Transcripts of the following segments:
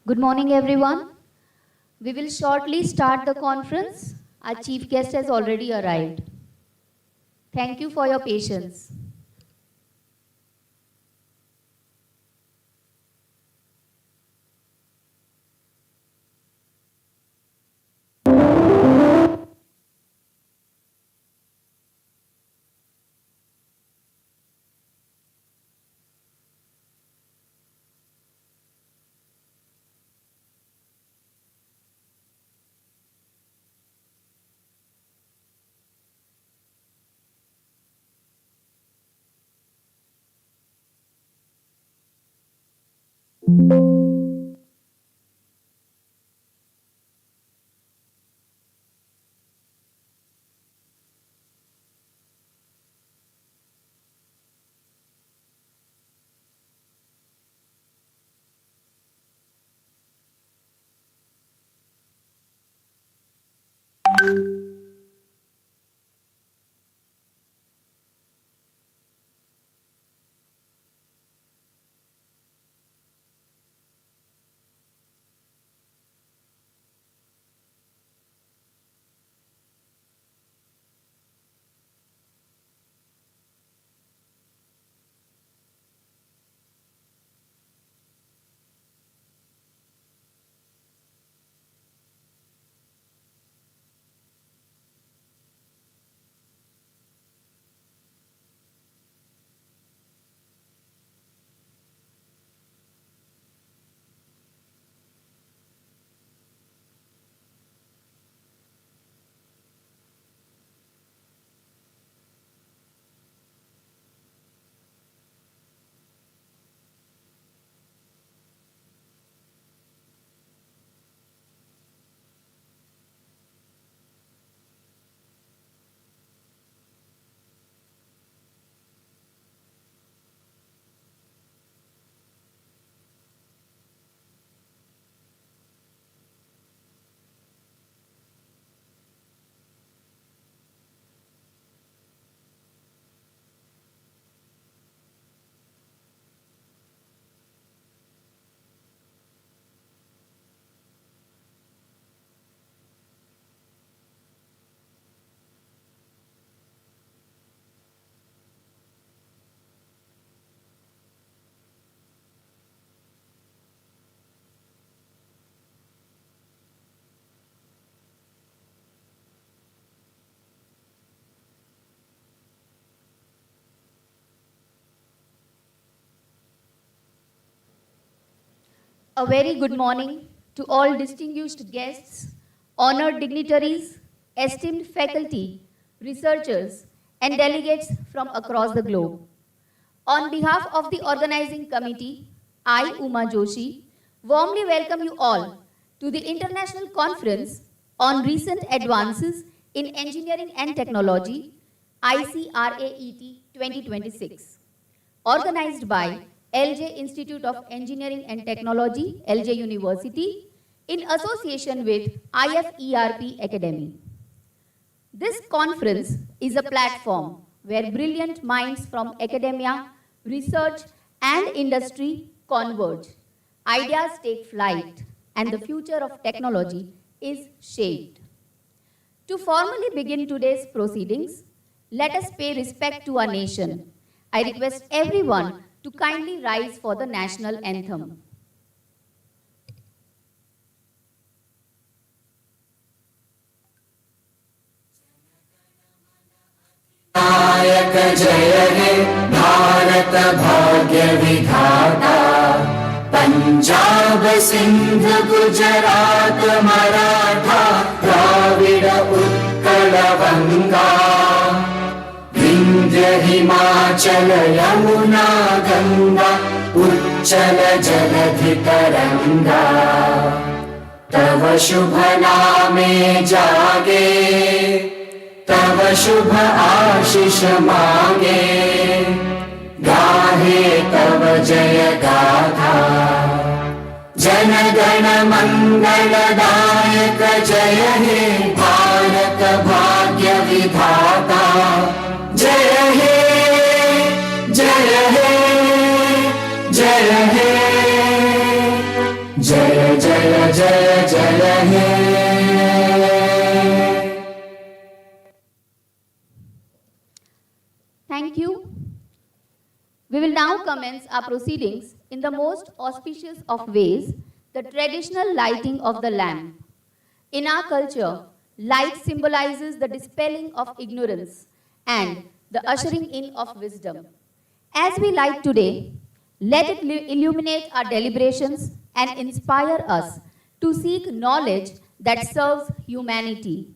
Good morning, everyone. We will shortly start the conference. Our chief guest has already arrived. Thank you for your patience. A very good morning to all distinguished guests, honored dignitaries, esteemed faculty, researchers, and delegates from across the globe. On behalf of the organizing committee, I, Uma Joshi, warmly welcome you all to the International Conference on Recent Advances in Engineering and Technology, ICRAET 2026, organized by LJ Institute of Engineering and Technology, LJ University, in association with IFERP Academy. This conference is a platform where brilliant minds from academia, research, and industry converge. Ideas take flight, and the future of technology is shaped. To formally begin today's proceedings, let us pay respect to our nation. I request everyone to kindly rise for the national anthem. नायक जय हे भारत भाग्य विधाता पंजाब सिंध गुजरात मराठा द्राविड उत्कल बंगा विंध्य हिमाचल यमुना गंगा उच्चल जलधि तरंगा तव शुभ नामे जागे तव शुभ आशीष मांगे गाहे तव जय गाथा जन गण मंगलदायक जय हे भारत भाग्य विधाता जय हे जय हे जय हे जय जय जय जय हे। Thank you. We will now commence our proceedings in the most auspicious of ways, the traditional lighting of the lamp. In our culture, light symbolizes the dispelling of ignorance and the ushering in of wisdom. As we light today, let it illuminate our deliberations and inspire us to seek knowledge that serves humanity.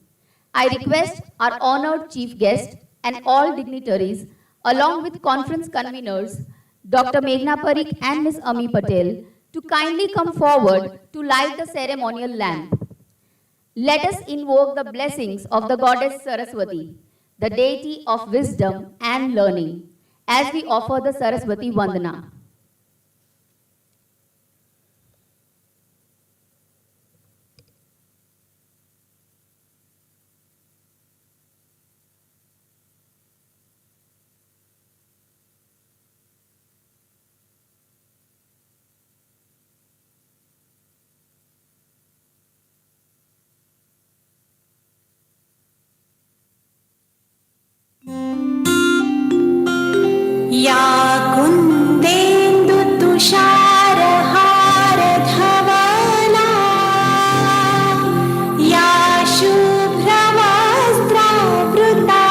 I request our honored chief guest and all dignitaries, along with conference conveners, Dr. Meghna Parikh and Ms. Ami Patel, to kindly come forward to light the ceremonial lamp. Let us invoke the blessings of the goddess Saraswati, the deity of wisdom and learning, as we offer the Saraswati Vandana. या कुन्देन्दुतुषारहारधवला या शुभ्रवस्त्रावृता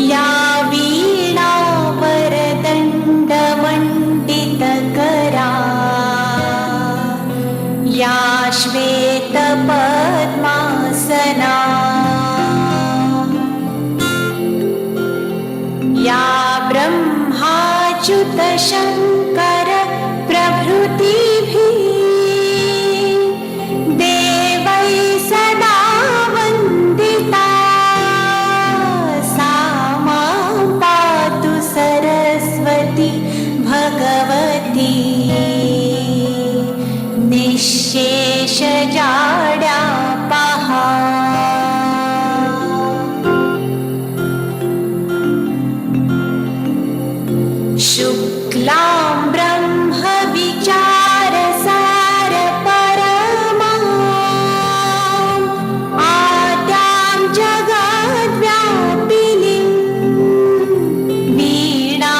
या वीणावरदण्डमण्डितकरा या श्वेतपद्मासना या ब्रह्माच्युत शङ्कर प्रभृतिभिः देवैः सदा वन्दिता सा मां पातु सरस्वती भगवती निःशेषजाड्यापहा। शुक्लां ब्रह्म विचारसार परमाम् आद्यां जगद्व्यापिनीं वीणा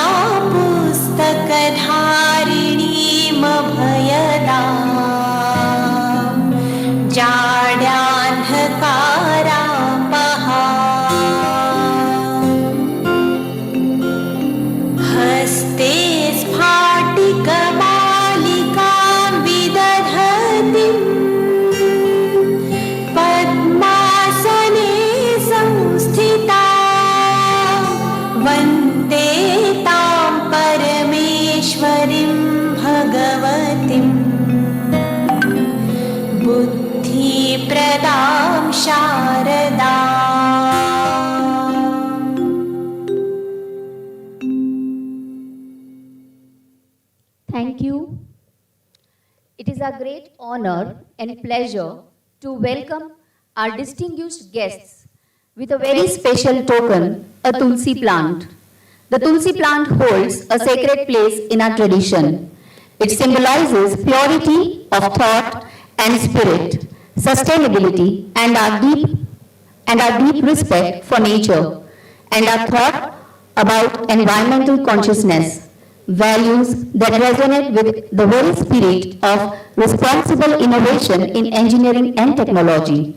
पुस्तकधारिणीमभयदाम् जाड्यान्धकारापहा। हस्ते स्फाटिकमालिकां विदधतीं पद्मासने संस्थिता वन्दे तां परमेश्वरीं भगवतीं बुद्धिप्रदां Sharda. Thank you. It is a great honor and pleasure to welcome our distinguished guests with a very special token, a tulsi plant. The tulsi plant holds a sacred place in our tradition. It symbolizes purity of thought and spirit, sustainability, and our deep respect for nature, and our thought about environmental consciousness, values that resonate with the very spirit of responsible innovation in engineering and technology.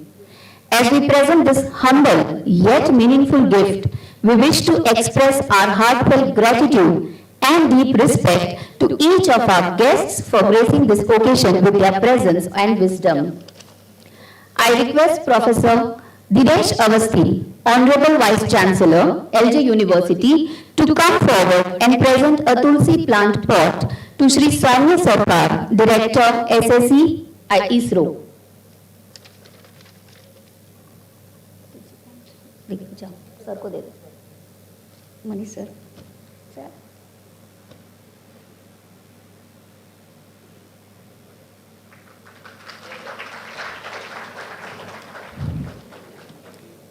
As we present this humble yet meaningful gift, we wish to express our heartfelt gratitude and deep respect to each of our guests for gracing this occasion with their presence and wisdom. I request Professor Dinesh Awasthi, Honorable Vice Chancellor, LJ University, to come forward and present a tulsi plant pot to Shri Soumya Sarkar, Director, SSC, ISRO. Sir को दे दो, Manish sir.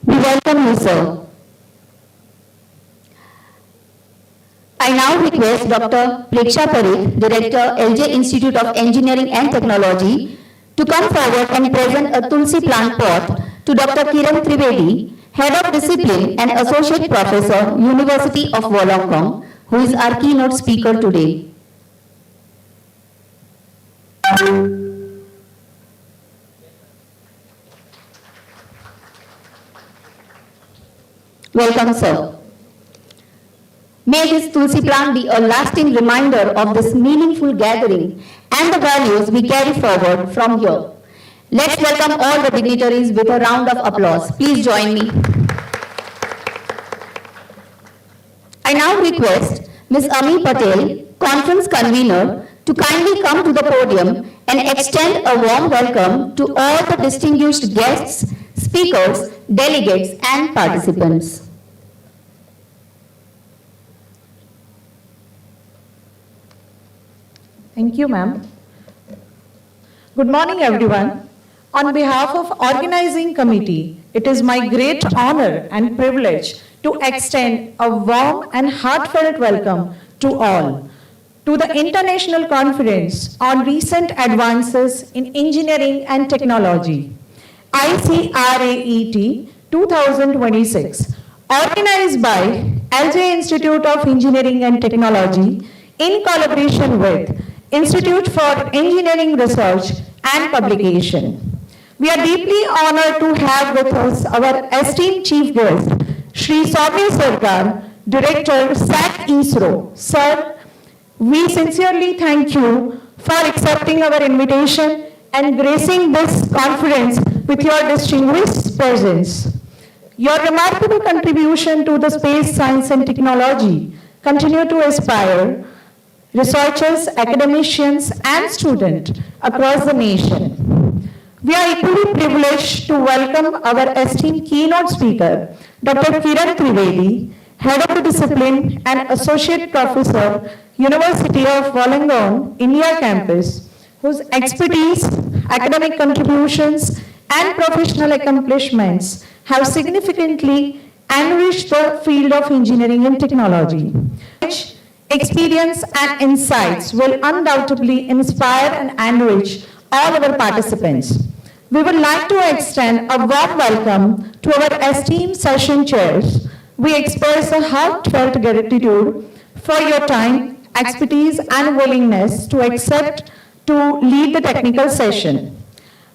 We welcome you, sir. I now request Dr. Preksha Parikh, Director, LJ Institute of Engineering and Technology, to come forward and present a Tulsi plant pot to Dr. Kiran Trivedi, Head of Discipline and Associate Professor, University of Wollongong, who is our keynote speaker today. Welcome, sir. May this Tulsi plant be a lasting reminder of this meaningful gathering and the values we carry forward from here. Let's welcome all the dignitaries with a round of applause. Please join me. I now request Ms. Ami Patel, Conference Convener, to kindly come to the podium and extend a warm welcome to all the distinguished guests, speakers, delegates, and participants. Thank you, ma'am. Good morning, everyone. On behalf of Organizing Committee, it is my great honor and privilege to extend a warm and heartfelt welcome to all to the International Conference on Recent Advances in Engineering and Technology, Icraet 2026, organized by LJ Institute of Engineering and Technology in collaboration with Institute for Engineering Research and Publication. We are deeply honored to have with us our esteemed chief guest, Shri Soumya Sarkar, Director, SAT ISRO. Sir, we sincerely thank you for accepting our invitation and gracing this conference with your distinguished presence. Your remarkable contribution to the space science and technology continue to inspire researchers, academicians, and students across the nation. We are equally privileged to welcome our esteemed keynote speaker, Dr. Kiran Trivedi, Head of the Discipline and Associate Professor, University of Wollongong, India Campus, whose expertise, academic contributions, and professional accomplishments have significantly enriched the field of engineering and technology. Experience and insights will undoubtedly inspire and enrich all our participants. We would like to extend a warm welcome to our esteemed session chairs. We express a heartfelt gratitude for your time, expertise, and willingness to accept to lead the technical session.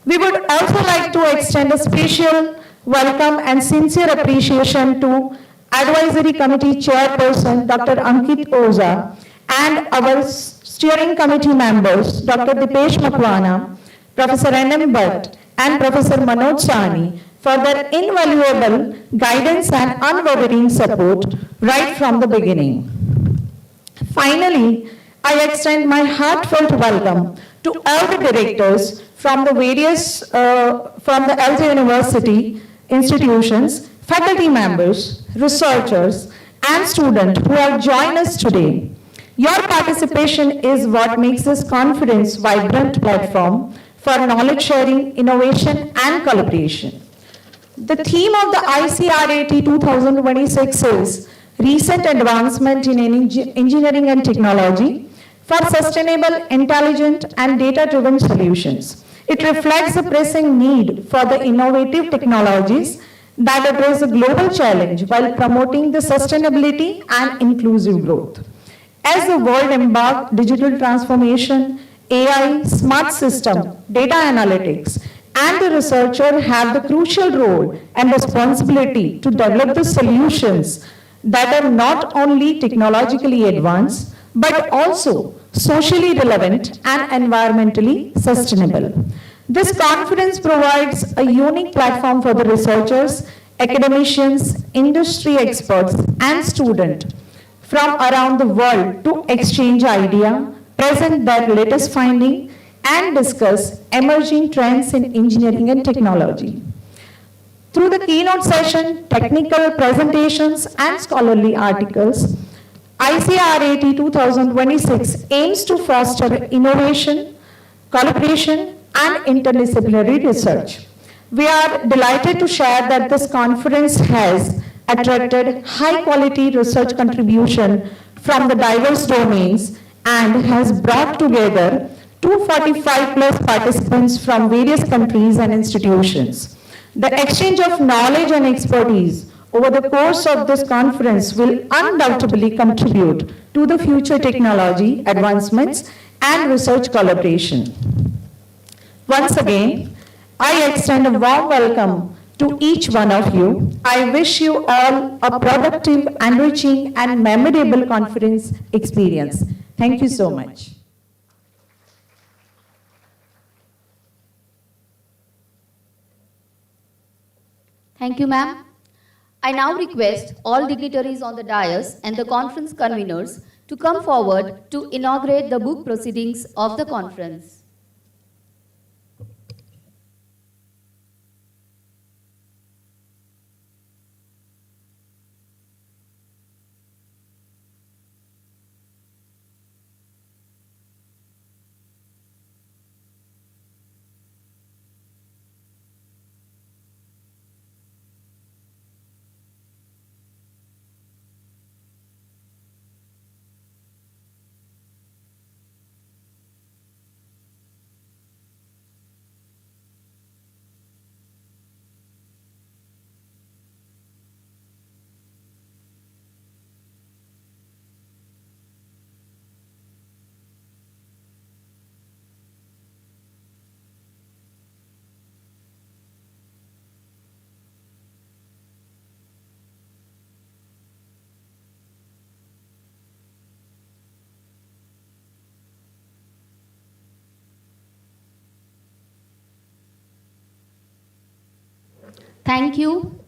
We would also like to extend a special welcome and sincere appreciation to Advisory Committee Chairperson, Dr. Ankit Oza, and our steering committee members, Dr. Dipesh Makwana, Professor N.M. Bhatt, and Professor Manoj Sahni, for their invaluable guidance and unwavering support right from the beginning. Finally, I extend my heartfelt welcome to all the directors from the various, from the LJ University institutions, faculty members, researchers, and students who have joined us today. Your participation is what makes this conference a vibrant platform for knowledge sharing, innovation, and collaboration. The theme of the Icraet 2026 is Recent Advancement in Engineering and Technology for Sustainable, Intelligent, and Data-Driven Solutions. It reflects the pressing need for the innovative technologies that address the global challenge while promoting the sustainability and inclusive growth. As the world embarks digital transformation, AI, smart system, data analytics, and the researcher have the crucial role and responsibility to develop the solutions that are not only technologically advanced, but also socially relevant and environmentally sustainable. This conference provides a unique platform for the researchers, academicians, industry experts, and students from around the world to exchange ideas, present their latest findings, and discuss emerging trends in engineering and technology. Through the keynote session, technical presentations, and scholarly articles, Icraet 2026 aims to foster innovation, collaboration, and interdisciplinary research. We are delighted to share that this conference has attracted high-quality research contribution from the diverse domains and has brought together 245 plus participants from various countries and institutions. The exchange of knowledge and expertise over the course of this conference will undoubtedly contribute to the future technology advancements and research collaboration. Once again, I extend a warm welcome to each one of you. I wish you all a productive, enriching, and memorable conference experience. Thank you so much. Thank you, ma'am. I now request all dignitaries on the dais and the conference conveners to come forward to inaugurate the book proceedings of the conference. Thank you.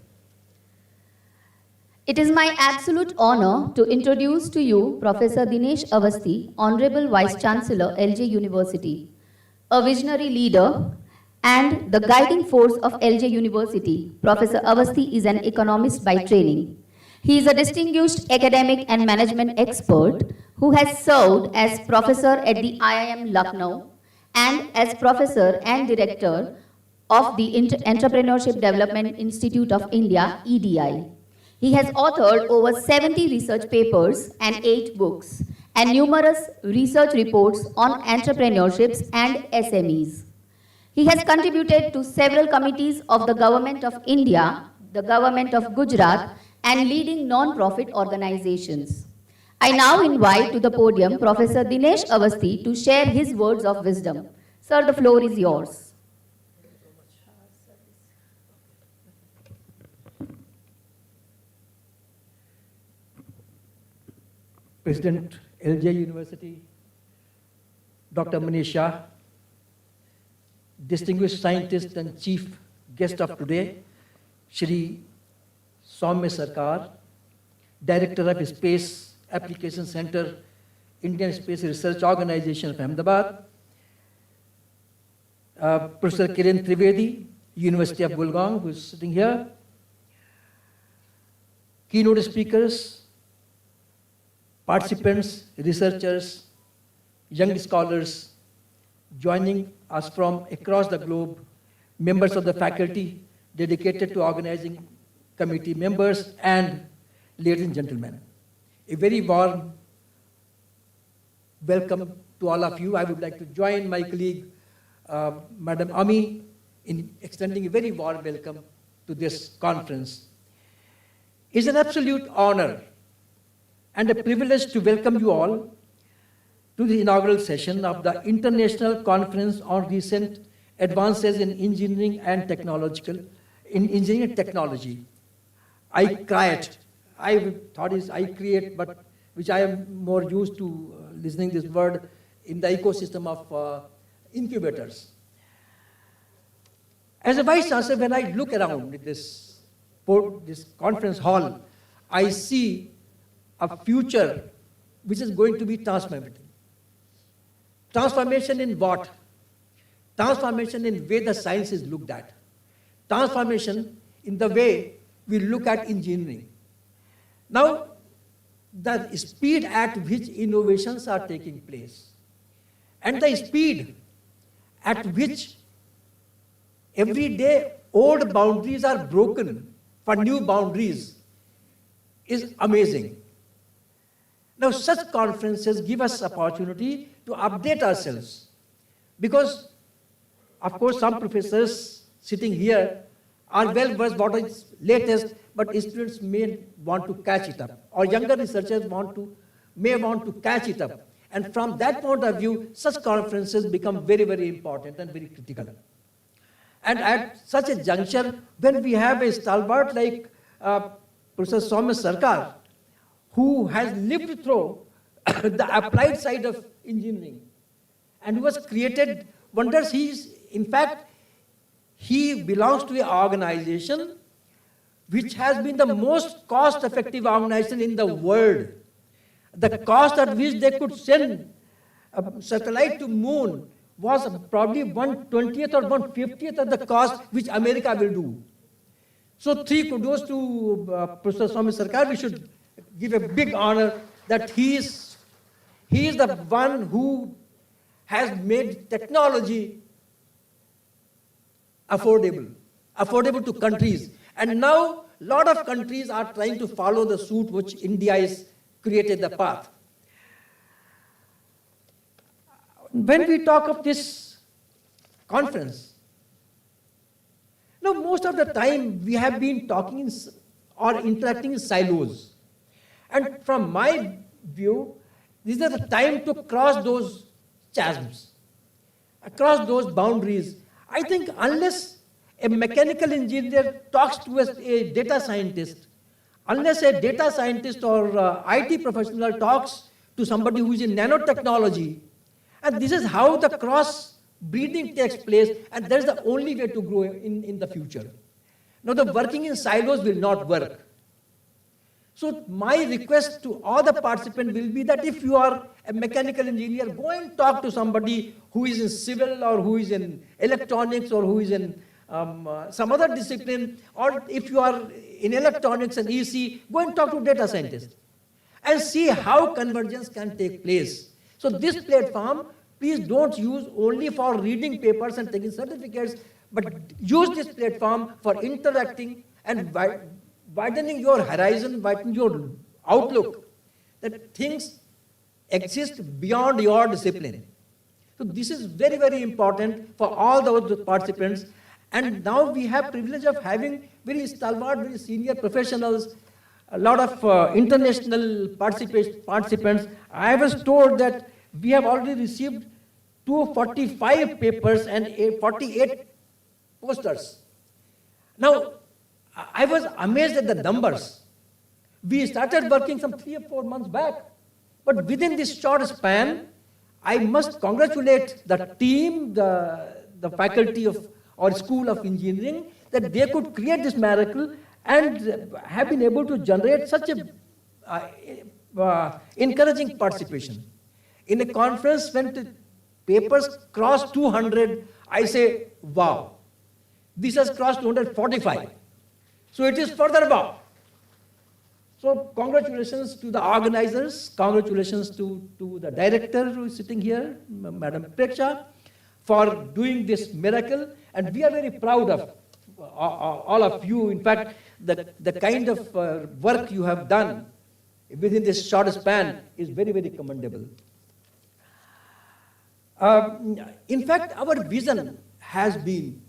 It is my absolute honor to introduce to you Professor Dinesh Awasthi, Honorable Vice Chancellor, LJ University, a visionary leader and the guiding force of LJ University. Professor Awasthi is an economist by training. He is a distinguished academic and management expert who has served as professor at the IIM Lucknow and as professor and director of the Entrepreneurship Development Institute of India, EDI. He has authored over 70 research papers and 8 books and numerous research reports on entrepreneurships and SMEs. He has contributed to several committees of the Government of India, the Government of Gujarat, and leading non-profit organizations. I now invite to the podium Professor Dinesh Awasthi to share his words of wisdom. Sir, the floor is yours. President LJ University, Dr. Manish Shah, distinguished scientist and chief guest of today, Shri Soumya Sarkar, Director of Space Application Center, Indian Space Research Organization of Ahmedabad, Professor Kiran Trivedi, University of Gurgaon, who is sitting here, keynote speakers, participants, researchers, young scholars joining us from across the globe, members of the faculty dedicated to organizing committee members, and ladies and gentlemen. A very warm welcome to all of you. I would like to join my colleague, Madam Ami, in extending a very warm welcome to this conference. It's an absolute honor and a privilege to welcome you all to the inaugural session of the International Conference on Recent Advances in Engineering and Technology, Icraet. I thought it's Icraet, but which I am more used to listening this word in the ecosystem of incubators. As a Vice Chancellor, when I look around this conference hall, I see a future which is going to be transformative. Transformation in what? Transformation in the way the science is looked at. Transformation in the way we look at engineering. Now, the speed at which innovations are taking place and the speed at which every day old boundaries are broken for new boundaries is amazing. Now, such conferences give us opportunity to update ourselves. Because, of course, some professors sitting here are well versed what is latest, but students may want to catch it up, or younger researchers may want to catch it up. And from that point of view, such conferences become very, very important and very critical. And at such a juncture, when we have a stalwart like Professor Soumya Sarkar, who has lived through the applied side of engineering and who has created wonders, in fact, he belongs to an organization which has been the most cost-effective organization in the world. The cost at which they could send a satellite to moon was probably 1/20th or 1/50th of the cost which America will do. So 3 kudos to Professor Soumya Sarkar. We should give a big honor that he is the one who has made technology affordable to countries. And now a lot of countries are trying to follow the suit which India has created the path. When we talk of this conference, now most of the time we have been talking or interacting in silos. And from my view, this is the time to cross those chasms, across those boundaries. I think unless a mechanical engineer talks to a data scientist, unless a data scientist or IT professional talks to somebody who is in nanotechnology, and this is how the cross-breeding takes place, and that is the only way to grow in the future. Now, the working in silos will not work. So my request to all the participants will be that if you are a mechanical engineer, go and talk to somebody who is in civil or who is in electronics or who is in some other discipline, or if you are in electronics and EC, go and talk to data scientists and see how convergence can take place. So this platform, please don't use only for reading papers and taking certificates, but use this platform for interacting and widening your horizon, widening your outlook, that things exist beyond your discipline. So this is very, very important for all those participants. And now we have privilege of having very stalwart, very senior professionals, a lot of international participants. I was told that we have already received 245 papers and 48 posters. Now, I was amazed at the numbers. We started working some 3 or 4 months back, but within this short span, I must congratulate the team, the faculty of or School of Engineering, that they could create this miracle and have been able to generate such a encouraging participation. In a conference when the papers cross 200, I say, wow. This has crossed 245. So it is further above. So congratulations to the organizers, congratulations to the director who is sitting here, Madam Preksha, for doing this miracle. And we are very proud of all of you. In fact, the kind of work you have done within this short span is very, very commendable. In fact, our vision has been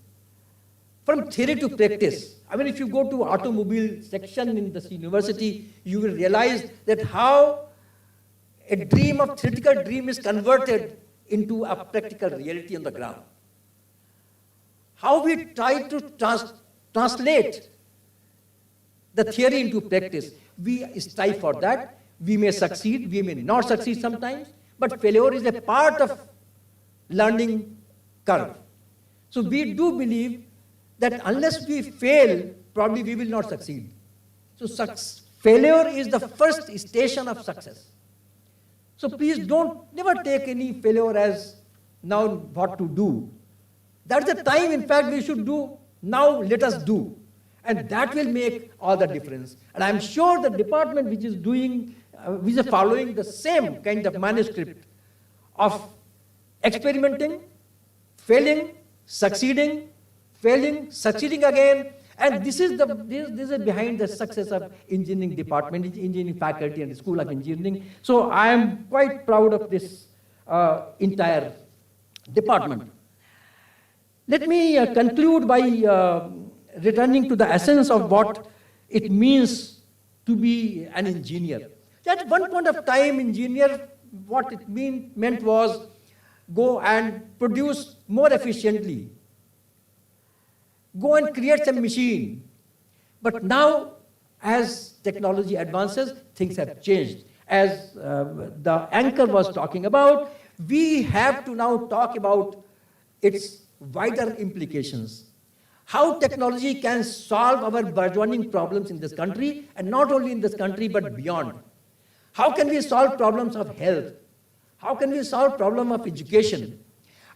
from theory to practice. I mean, if you go to automobile section in this university, you will realize that how a dream of theoretical dream is converted into a practical reality on the ground. How we try to translate the theory into practice. We strive for that. We may succeed, we may not succeed sometimes, but failure is a part of learning curve. So we do believe that unless we fail, probably we will not succeed. So failure is the first station of success. So please never take any failure as now what to do. That's the time, in fact, we should do, now let us do. And that will make all the difference. And I'm sure the department which is following the same kind of manuscript of experimenting, failing, succeeding, failing, succeeding again, And this is behind the success of engineering department, engineering faculty and the School of Engineering. So I am quite proud of this entire department. Let me conclude by returning to the essence of what it means to be an engineer. At one point of time, engineer, what it meant was go and produce more efficiently. Go and create some machine. But now, as technology advances, things have changed. As the anchor was talking about, we have to now talk about its wider implications. How technology can solve our burgeoning problems in this country, and not only in this country, but beyond. How can we solve problems of health? How can we solve problem of education?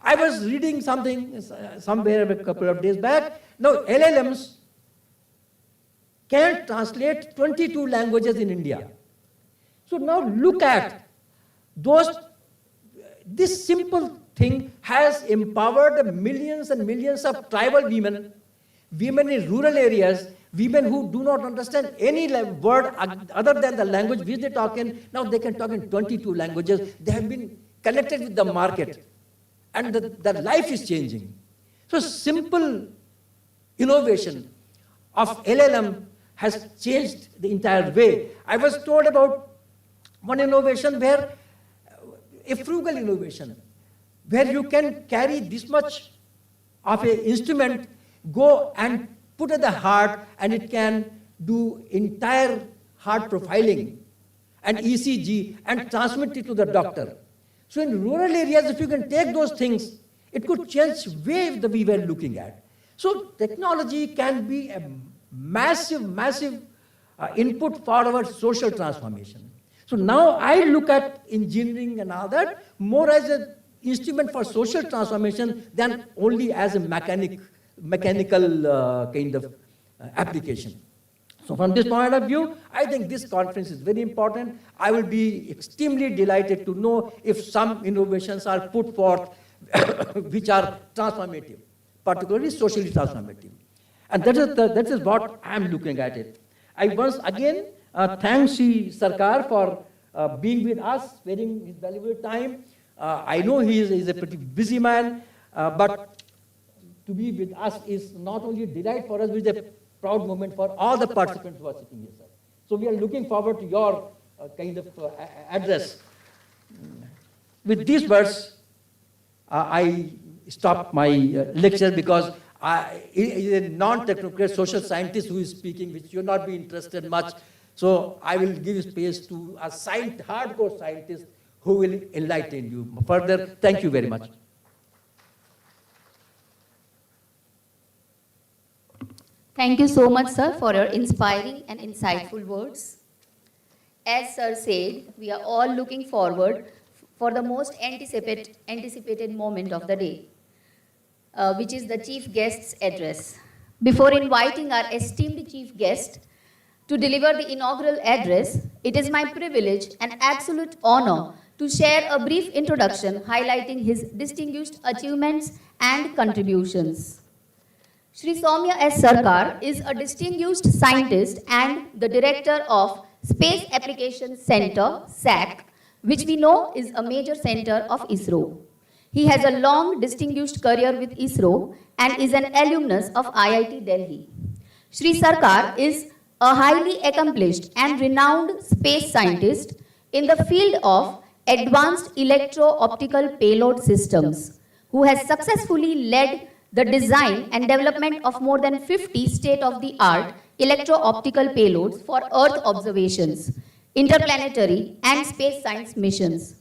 I was reading something somewhere a couple of days back. Now, LLMs can translate 22 languages in India. So now look at this simple thing has empowered millions and millions of tribal women, women in rural areas, women who do not understand any word other than the language which they talk in. Now they can talk in 22 languages. They have been connected with the market. And the life is changing. So simple innovation of LLM has changed the entire way. I was told about one innovation where, a frugal innovation, where you can carry this much of an instrument, go and put at the heart, and it can do entire heart profiling and ECG and transmit it to the doctor. So in rural areas, if you can take those things, it could change way we were looking at. So technology can be a massive, massive input for our social transformation. So now I look at engineering and all that more as an instrument for social transformation than only as a mechanical kind of application. So from this point of view, I think this conference is very important. I will be extremely delighted to know if some innovations are put forth which are transformative, particularly socially transformative. And that is what I am looking at it. I once again thank Sri Sarkar for being with us, sparing his valuable time. I know he is a pretty busy man, but to be with us is not only a delight for us, but a proud moment for all the participants who are sitting here, sir. So we are looking forward to your kind of address. With these words, I stop my lecture because it is a non-technocrat social scientist who is speaking, which you will not be interested much. So I will give space to a hardcore scientist who will enlighten you further. Thank you very much. Thank you so much, sir, for your inspiring and insightful words. As sir said, we are all looking forward for the most anticipated moment of the day, which is the chief guest's address. Before inviting our esteemed chief guest to deliver the inaugural address, it is my privilege and absolute honor to share a brief introduction highlighting his distinguished achievements and contributions. Shri Soumya S. Sarkar is a distinguished scientist and the director of Space Applications Center, SAC, which we know is a major center of ISRO. He has a long distinguished career with ISRO and is an alumnus of IIT Delhi. Shri Sarkar is a highly accomplished and renowned space scientist in the field of advanced electro-optical payload systems, who has successfully led the design and development of more than 50 state-of-the-art electro-optical payloads for Earth observations, interplanetary and space science missions.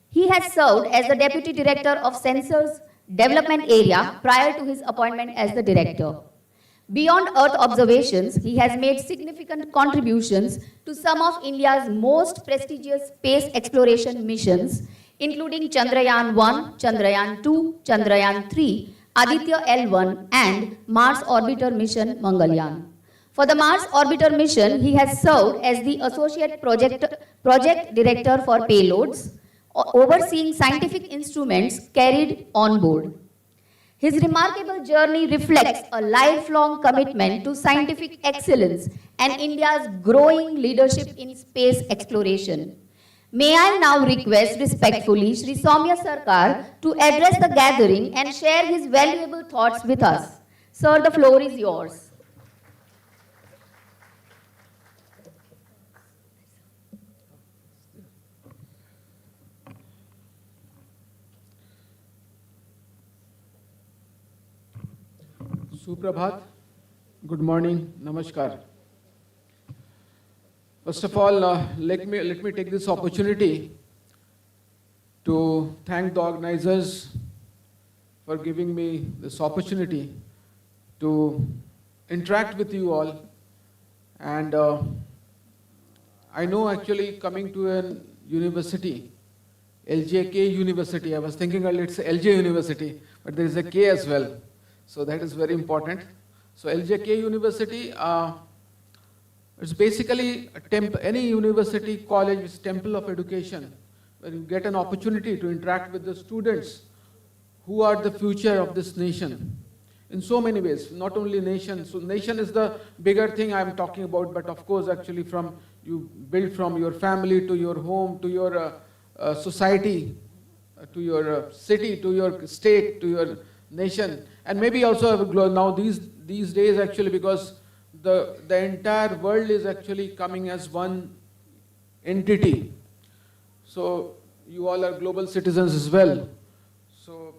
He has served as the Deputy Director of Sensors Development Area prior to his appointment as the Director. Beyond Earth observations, he has made significant contributions to some of India's most prestigious space exploration missions, including Chandrayaan-1, Chandrayaan-2, Chandrayaan-3, Aditya L1 and Mars Orbiter Mission Mangalyaan. For the Mars Orbiter mission, he has served as the Associate Project Director for Payloads, overseeing scientific instruments carried on board. His remarkable journey reflects a lifelong commitment to scientific excellence and India's growing leadership in space exploration. May I now request respectfully Shri Soumya Sarkar to address the gathering and share his valuable thoughts with us. Sir, the floor is yours. Suprabhat, good morning, namaskar. First of all, let me take this opportunity to thank the organizers for giving me this opportunity to interact with you all. And I know actually coming to a university, LJK University, I was thinking it's LJ University, but there is a K as well. So that is very important. So LJK University, it's basically any university, college, is temple of education, where you get an opportunity to interact with the students who are the future of this nation. In so many ways, not only nation. So nation is the bigger thing I'm talking about, but of course actually you build from your family to your home, to your society, to your city, to your state, to your nation. And maybe also now these days actually, because the entire world is actually coming as one entity. So you all are global citizens as well. So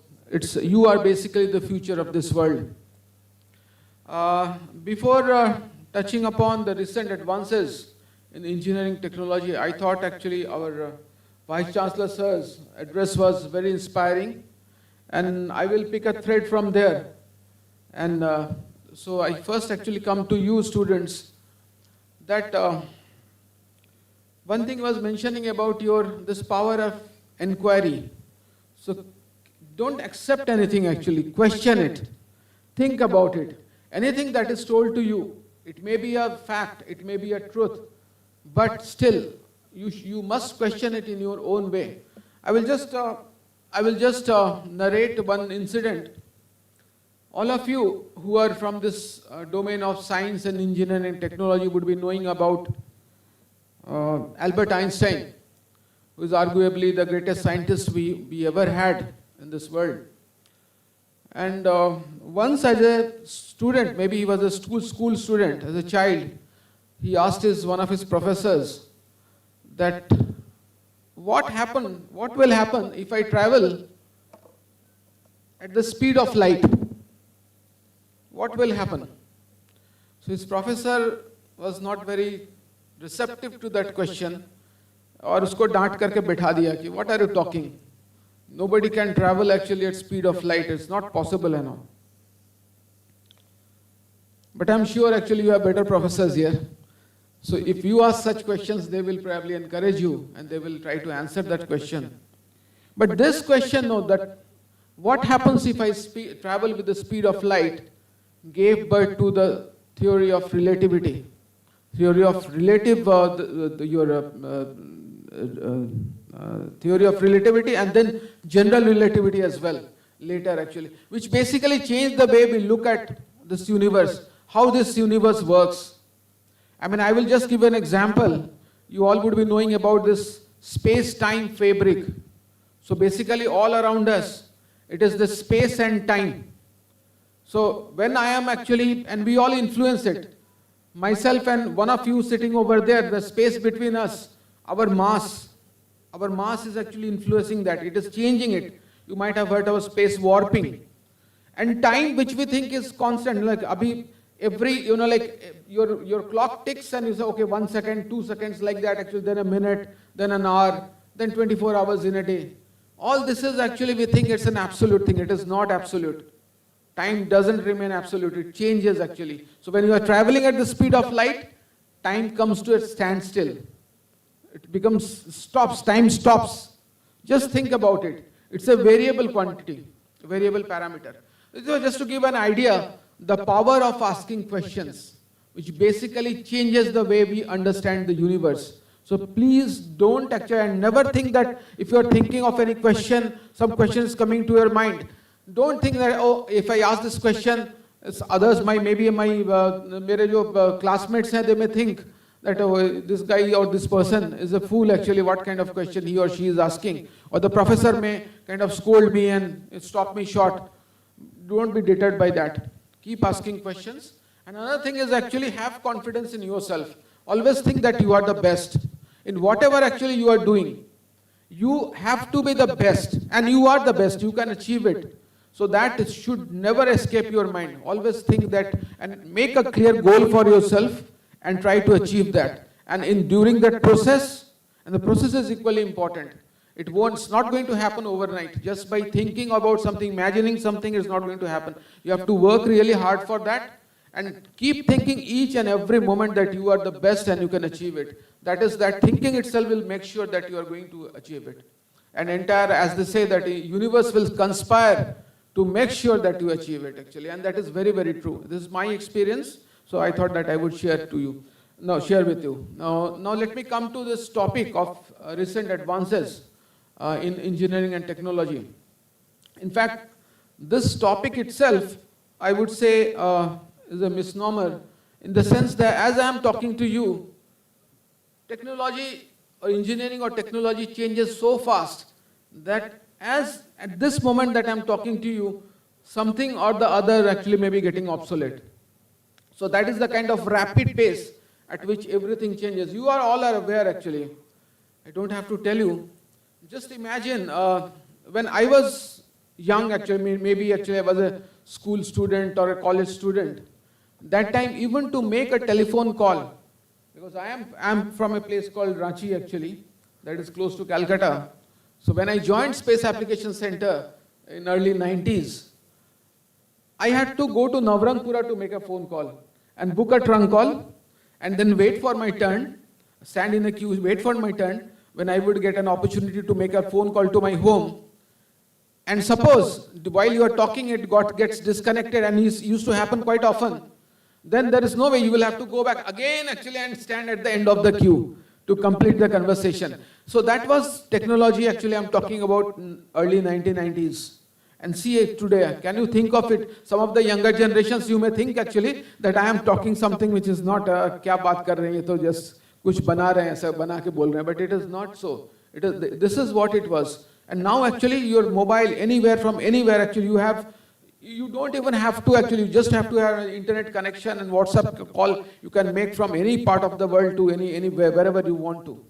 you are basically the future of this world. Before touching upon the recent advances in engineering technology, I thought actually our Vice Chancellor Sir's address was very inspiring. And I will pick a thread from there. And so I first actually come to you students that one thing was mentioning about this power of inquiry. So don't accept anything actually, question it, think about it. Anything that is told to you, it may be a fact, it may be a truth, but still you must question it in your own way. I will just narrate one incident. All of you who are from this domain of science and engineering and technology would be knowing about Albert Einstein, who is arguably the greatest scientist we ever had in this world. And once as a student, maybe he was a school student, as a child, he asked one of his professors that what will happen if I travel at the speed of light? What will happen? So his professor was not very receptive to that question, और उसको डांट करके बैठा दिया कि what are you talking? Nobody can travel actually at speed of light. It's not possible and all. But I'm sure actually you have better professors here. So if you ask such questions, they will probably encourage you and they will try to answer that question. But this question, that what happens if I travel with the speed of light, gave birth to the theory of relativity. Theory of theory of relativity, and then general relativity as well later actually, which basically changed the way we look at this universe, how this universe works. I mean, I will just give an example. You all would be knowing about this space-time fabric. So basically all around us, it is the space and time. So when I am actually, and we all influence it, myself and one of you sitting over there, the space between us, our mass is actually influencing that. It is changing it. You might have heard of space warping. And time, which we think is constant, like every, like your clock ticks and you say, okay, 1 second, 2 seconds, like that, actually, then a minute, then an hour, then 24 hours in a day. All this is actually, we think it's an absolute thing. It is not absolute. Time doesn't remain absolute. It changes actually. So when you are traveling at the speed of light, time comes to a standstill. It stops, time stops. Just think about it. It's a variable quantity, a variable parameter. So just to give an idea, the power of asking questions, which basically changes the way we understand the universe. So please don't actually, and never think that if you are thinking of any question, some question is coming to your mind, don't think that, oh, if I ask this question, others might, maybe my mere jo classmates hain, they may think that oh, this guy or this person is a fool actually, what kind of question he or she is asking. Or the professor may kind of scold me and stop me short. Don't be deterred by that. Keep asking questions. And another thing is actually have confidence in yourself. Always think that you are the best. In whatever actually you are doing, you have to be the best. And you are the best. You can achieve it. So that should never escape your mind. Always think that and make a clear goal for yourself and try to achieve that. And during that process, and the process is equally important. It's not going to happen overnight. Just by thinking about something, imagining something is not going to happen. You have to work really hard for that and keep thinking each and every moment that you are the best and you can achieve it. That is, that thinking itself will make sure that you are going to achieve it. And entire, as they say, that the universe will conspire to make sure that you achieve it actually. And that is very, very true. This is my experience. So I thought that I would share with you. Now let me come to this topic of recent advances in engineering and technology. In fact, this topic itself, I would say, is a misnomer in the sense that as I am talking to you, technology or engineering or technology changes so fast that as at this moment that I am talking to you, something or the other actually may be getting obsolete. So that is the kind of rapid pace at which everything changes. You are all aware actually. I don't have to tell you. Just imagine when I was young actually, maybe actually I was a school student or a college student. That time even to make a telephone call, because I am from a place called Ranchi actually, that is close to Calcutta. So when I joined Space Application Center in early 90s, I had to go to Navrangpura to make a phone call and book a trunk call and then wait for my turn, stand in a queue, wait for my turn when I would get an opportunity to make a phone call to my home. And suppose while you are talking it gets disconnected, and it used to happen quite often, then there is no way, you will have to go back again actually and stand at the end of the queue to complete the conversation. So that was technology actually I'm talking about early 1990s. And see it today, can you think of it? Some of the younger generations, you may think actually that I am talking something which is not, kya baat kar rahe hain, to just kuch bana rahe hain, aisa bana ke bol rahe hain, but it is not so. This is what it was. And now actually your mobile, anywhere from anywhere actually you don't even have to actually, you just have to have an internet connection and WhatsApp call you can make from any part of the world to anywhere, wherever you want to.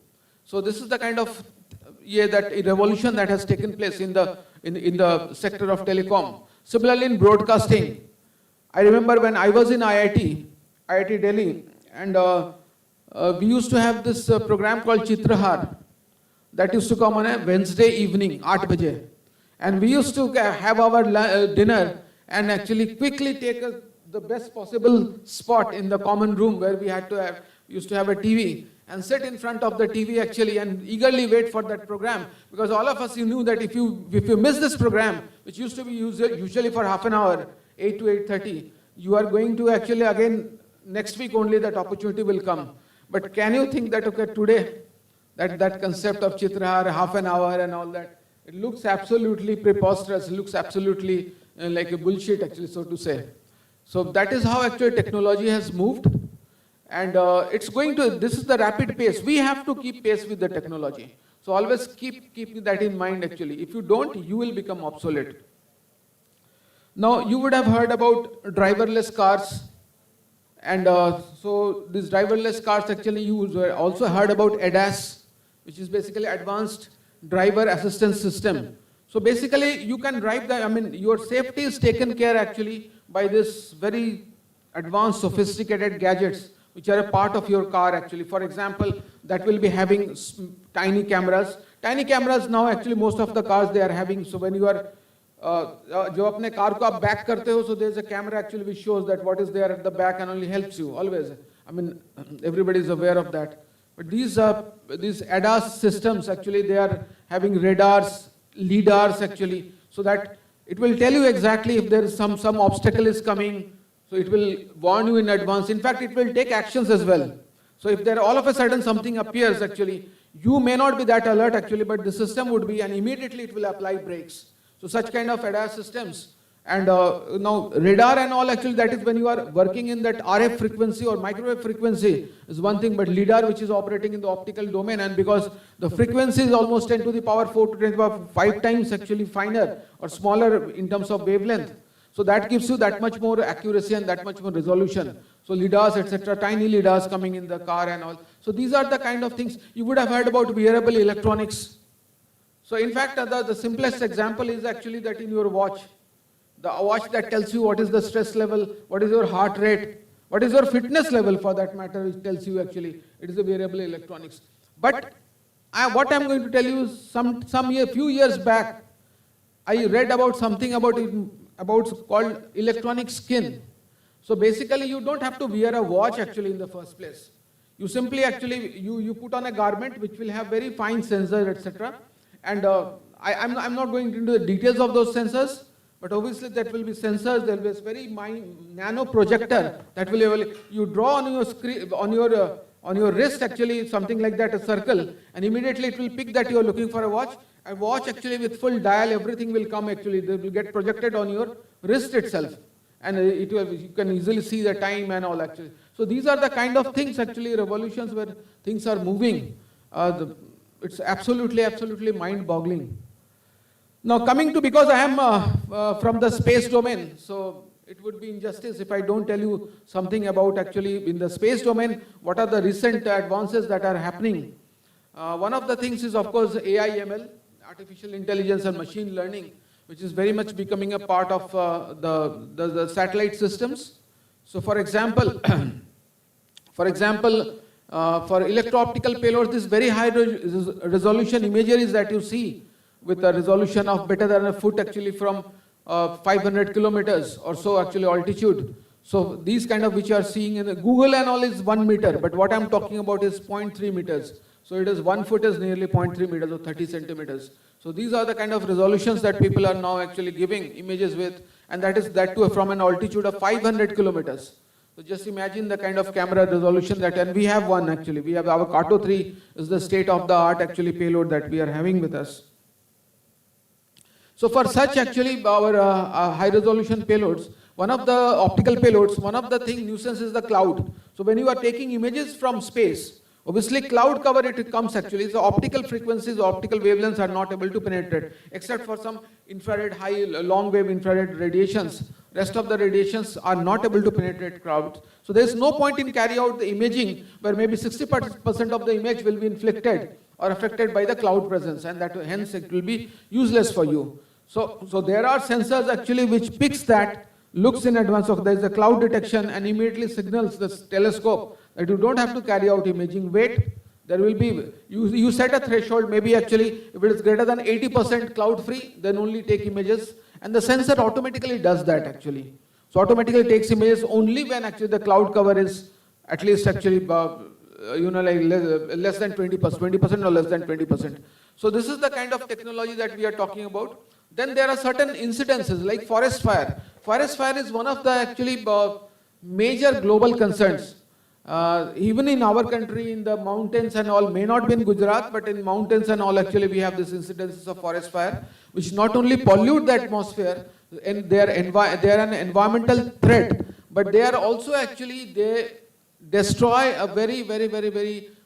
So this is the kind of that revolution that has taken place in the sector of telecom. Similarly in broadcasting, I remember when I was in IIT Delhi, and we used to have this program called Chitrahar that used to come on a Wednesday evening, 8 baje. And we used to have our dinner and actually quickly take the best possible spot in the common room where we used to have a TV and sit in front of the TV actually and eagerly wait for that program, because all of us knew that if you miss this program, which used to be usually for half an hour, 8 to 8:30, you are going to actually again next week only that opportunity will come. But can you think that okay, today that concept of Chitrahar, half an hour and all that, it looks absolutely preposterous, it looks absolutely like a bullshit actually, so to say. So that is how actually technology has moved. And this is the rapid pace. We have to keep pace with the technology. So always keep that in mind actually. If you don't, you will become obsolete. Now you would have heard about driverless cars. And so these driverless cars actually, you also heard about ADAS, which is basically Advanced Driver Assistance System. So basically you can drive your safety is taken care actually by this very advanced sophisticated gadgets which are a part of your car actually. For example, that will be having tiny cameras. Tiny cameras now actually most of the cars they are having. So when you are जो अपने car को आप back करते हो, so there is a camera actually which shows that what is there at the back and only helps you always. Everybody is aware of that. But these ADAS systems actually, they are having radars, lidars actually, so that it will tell you exactly if there is some obstacle is coming. So it will warn you in advance. In fact, it will take actions as well. So if there all of a sudden something appears actually, you may not be that alert actually, but the system would be, and immediately it will apply brakes. So such kind of ADAS systems. And now radar and all, actually that is when you are working in that RF frequency or microwave frequency is one thing, but LIDAR, which is operating in the optical domain, and because the frequency is almost 10 to the power 4 to 10 to the power 5 times actually finer or smaller in terms of wavelength. So that gives you that much more accuracy and that much more resolution. So LIDARs, etc., tiny LIDARs coming in the car and all. So these are the kind of things you would have heard about wearable electronics. So in fact, the simplest example is actually that in your watch. The watch that tells you what is the stress level, what is your heart rate, what is your fitness level for that matter, which tells you actually it is a wearable electronics. But what I'm going to tell you is few years back, I read about something about called electronic skin. So basically you don't have to wear a watch actually in the first place. You simply actually, you put on a garment which will have very fine sensors, etc. And I'm not going into the details of those sensors, but obviously that will be sensors, there will be a very nano projector that will, you draw on your screen, on your wrist actually, something like that, a circle, and immediately it will pick that you are looking for a watch. A watch actually with full dial, everything will come actually, they will get projected on your wrist itself. And you can easily see the time and all actually. So these are the kind of things actually, revolutions where things are moving. It's absolutely mind-boggling. Now coming to, because I am from the space domain, so it would be injustice if I don't tell you something about actually in the space domain, what are the recent advances that are happening. One of the things is of course AI ML, artificial intelligence and machine learning, which is very much becoming a part of the satellite systems. So for example, for electro-optical payloads, this very high resolution imageries that you see with a resolution of better than a foot actually from 500 kilometers or so actually altitude. So these kind of which you are seeing in Google and all is 1 meter, but what I'm talking about is 0.3 meters. So it is 1 foot is nearly 0.3 meters or 30 centimeters. So these are the kind of resolutions that people are now actually giving images with, and that too from an altitude of 500 kilometers. So just imagine the kind of camera resolution that, and we have one actually. We have our Kato 3 is the state-of-the-art actually payload that we are having with us. So for such actually our high-resolution payloads, one of the optical payloads, one of the nuisance is the cloud. So when you are taking images from space, obviously cloud cover it comes actually. So optical frequencies, optical wavelengths are not able to penetrate, except for some infrared, long wave infrared radiations. Rest of the radiations are not able to penetrate clouds. So there is no point in carry out the imaging where maybe 60% of the image will be inflicted or affected by the cloud presence, and that hence it will be useless for you. So there are sensors actually which picks that, looks in advance of there is a cloud detection and immediately signals the telescope that you don't have to carry out imaging. Wait, there will be, you set a threshold, maybe actually if it is greater than 80% cloud free, then only take images, and the sensor automatically does that actually. So automatically takes images only when actually the cloud cover is at least actually less than 20% or less than 20%. So this is the kind of technology that we are talking about. Then there are certain incidences like forest fire. Forest fire is one of the actually major global concerns. Even in our country, in the mountains and all, may not be in Gujarat, but in mountains and all actually we have this incidences of forest fire, which not only pollute the atmosphere, and they are an environmental threat, but they are also actually, they destroy a very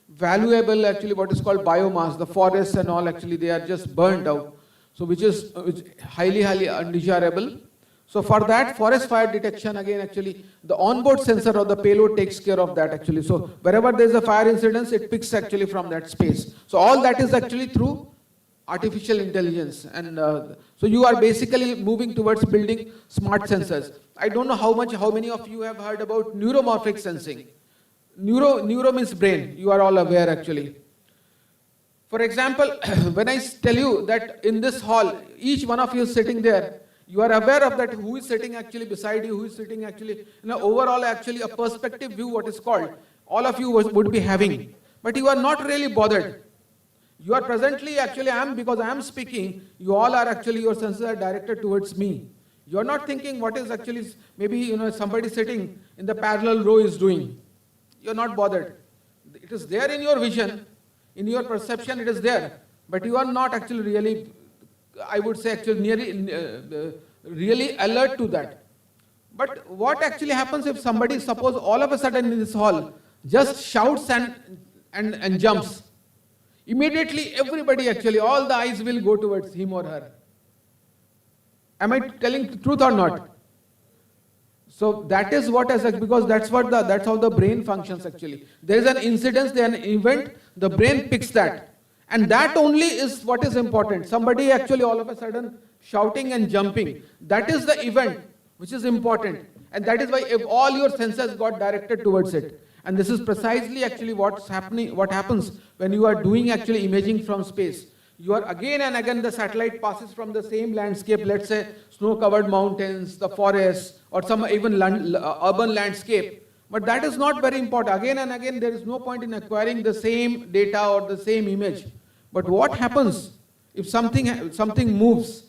valuable actually what is called biomass. The forests and all actually they are just burnt out. So which is highly undesirable. So for that forest fire detection, again actually the onboard sensor or the payload takes care of that actually. So wherever there is a fire incidence, it picks actually from that space. So all that is actually through artificial intelligence. And so you are basically moving towards building smart sensors. I don't know how many of you have heard about neuromorphic sensing. Neuro means brain, you are all aware actually. For example, when I tell you that in this hall, each one of you is sitting there, you are aware of that who is sitting actually beside you, who is sitting actually, overall actually a perspective view, what is called, all of you would be having. But you are not really bothered. You are presently actually, because I am speaking, you all are actually, your senses are directed towards me. You are not thinking what is actually, maybe somebody sitting in the parallel row is doing. You are not bothered. It is there in your vision, in your perception it is there, but you are not actually really I would say actually really alert to that. But what actually happens if somebody, suppose all of a sudden in this hall, just shouts and jumps? Immediately everybody actually, all the eyes will go towards him or her. Am I telling the truth or not? So that is what has, because that's how the brain functions actually. There is an incidence, there is an event, the brain picks that. And that only is what is important. Somebody actually all of a sudden shouting and jumping. That is the event which is important. And that is why if all your senses got directed towards it. And this is precisely actually what's happening, what happens when you are doing actually imaging from space. You are again and again, the satellite passes from the same landscape, let's say snow-covered mountains, the forests, or some even urban landscape. But that is not very important. Again and again, there is no point in acquiring the same data or the same image. But what happens if something moves,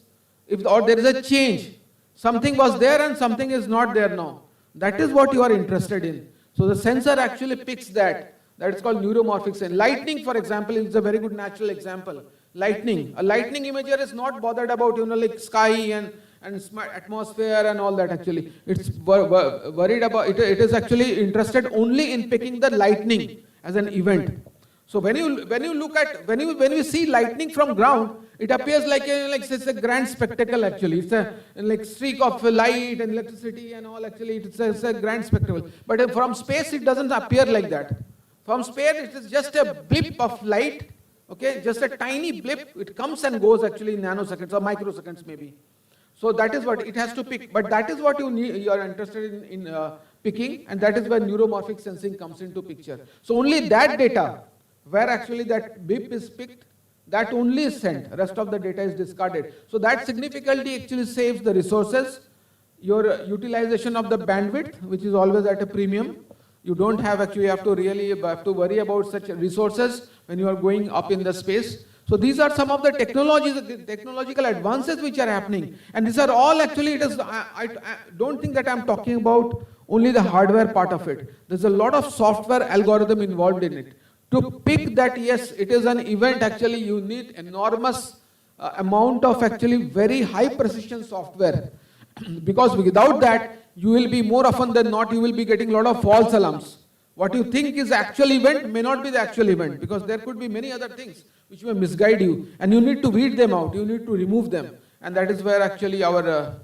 or there is a change? Something was there and something is not there now. That is what you are interested in. So the sensor actually picks that. That is called neuromorphic sense. Lightning, for example, is a very good natural example. Lightning. A lightning imager is not bothered about, like sky and atmosphere and all that actually. It's worried about, it is actually interested only in picking the lightning as an event. So when you see lightning from ground, it appears like it's a grand spectacle actually. It's a like streak of light and electricity and all actually. It's a grand spectacle. But from space, it doesn't appear like that. From space, it is just a blip of light. Okay, just a tiny blip. It comes and goes actually in nanoseconds or microseconds maybe. So that is what it has to pick. But that is what you are interested in picking, and that is where neuromorphic sensing comes into picture. So only that data, where actually that blip is picked, that only is sent. Rest of the data is discarded. So that significantly actually saves the resources, your utilization of the bandwidth, which is always at a premium. You don't have actually have to worry about such resources when you are going up in the space. So these are some of the technological advances which are happening. And these are all actually, I don't think that I'm talking about only the hardware part of it. There's a lot of software algorithm involved in it. To pick that, yes, it is an event, actually you need enormous amount of actually very high precision software. Because without that, you will be more often than not, you will be getting a lot of false alarms. What you think is actual event may not be the actual event, because there could be many other things which may misguide you, and you need to weed them out, you need to remove them. And that is where actually our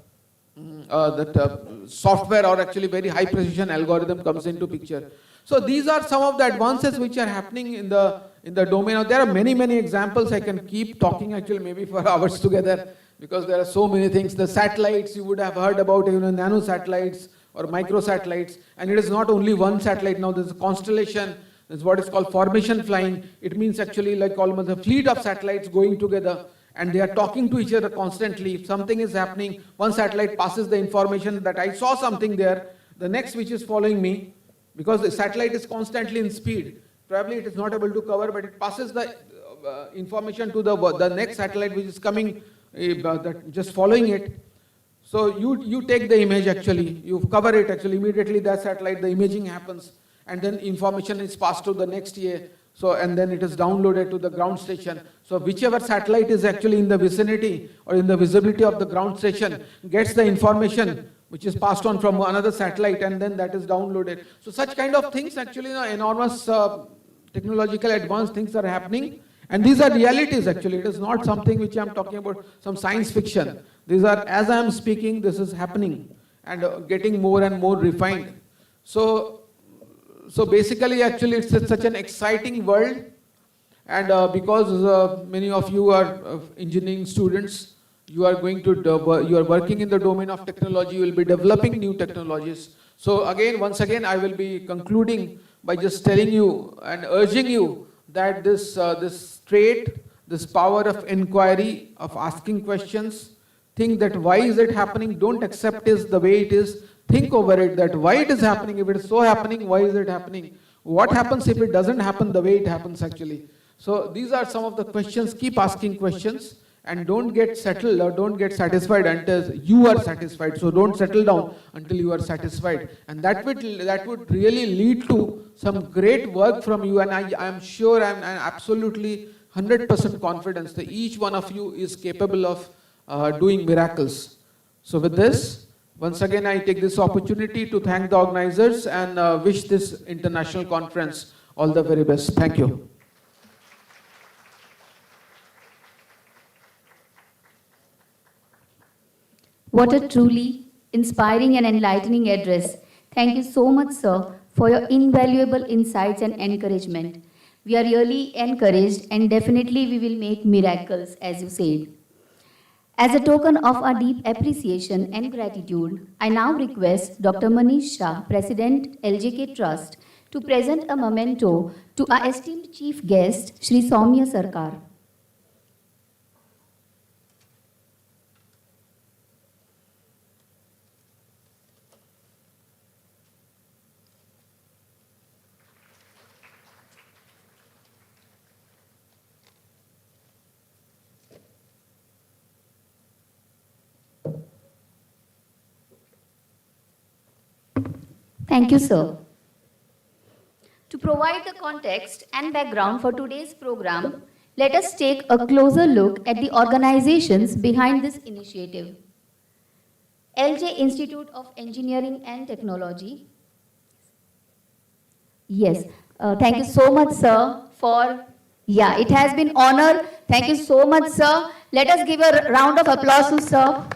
software or actually very high precision algorithm comes into picture. So these are some of the advances which are happening in the domain. Now, there are many examples. I can keep talking actually maybe for hours together, because there are so many things. The satellites, you would have heard about, nano satellites or micro satellites, and it is not only one satellite. Now there's a constellation. There's what is called formation flying. It means actually like almost a fleet of satellites going together, and they are talking to each other constantly. If something is happening, one satellite passes the information that I saw something there, the next which is following me, because the satellite is constantly in speed, probably it is not able to cover, but it passes the information to the next satellite which is coming, just following it. So you take the image actually, you cover it actually, immediately that satellite, the imaging happens, and then information is passed to the next year. So, and then it is downloaded to the ground station. So whichever satellite is actually in the vicinity or in the visibility of the ground station gets the information which is passed on from another satellite, and then that is downloaded. So such kind of things actually, enormous technological advanced things are happening. And these are realities actually. It is not something which I am talking about, some science fiction. These are, as I am speaking, this is happening and getting more and more refined. So basically actually it's such an exciting world, and because many of you are engineering students, you are working in the domain of technology, you will be developing new technologies. So again, once again, I will be concluding by just telling you and urging you that this trait, this power of inquiry, of asking questions, think that why is it happening, don't accept it the way it is, think over it, that why it is happening, if it is so happening, why is it happening, what happens if it doesn't happen the way it happens actually. So these are some of the questions, keep asking questions, and don't get settled or don't get satisfied until you are satisfied. So don't settle down until you are satisfied, and that would really lead to some great work from you. And I am sure and absolutely 100% confidence that each one of you is capable of doing miracles. So with this, once again I take this opportunity to thank the organizers and wish this international conference all the very best. Thank you. What a truly inspiring and enlightening address. Thank you so much, sir, for your invaluable insights and encouragement. We are really encouraged and definitely we will make miracles, as you said. As a token of our deep appreciation and gratitude, I now request Dr. Manish Shah, President, LJK Trust, to present a memento to our esteemed chief guest, Shri Soumya Sarkar. Thank you, sir. To provide the context and background for today's program, let us take a closer look at the organizations behind this initiative. LJ Institute of Engineering and Technology. Yes, thank you so much, sir, for, it has been honor. Thank you so much, sir. Let us give a round of applause to sir.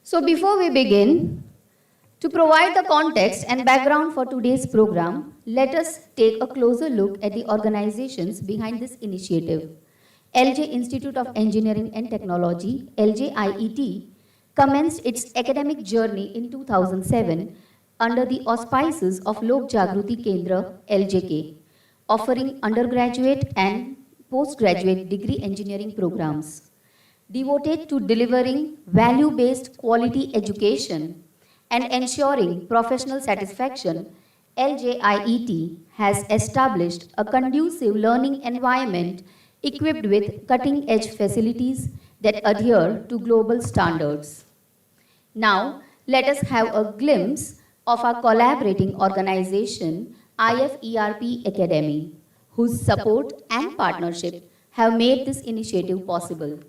So before we begin, to provide the context and background for today's program, let us take a closer look at the organizations behind this initiative. LJ Institute of Engineering and Technology, LJIET, commenced its academic journey in 2007 under the auspices of Lok Jagruti Kendra, LJK, offering undergraduate and postgraduate degree engineering programs. Devoted to delivering value-based quality education and ensuring professional satisfaction, LJIET has established a conducive learning environment equipped with cutting-edge facilities that adhere to global standards. Now, let us have a glimpse of our collaborating organization, IFERP Academy, whose support and partnership have made this initiative possible.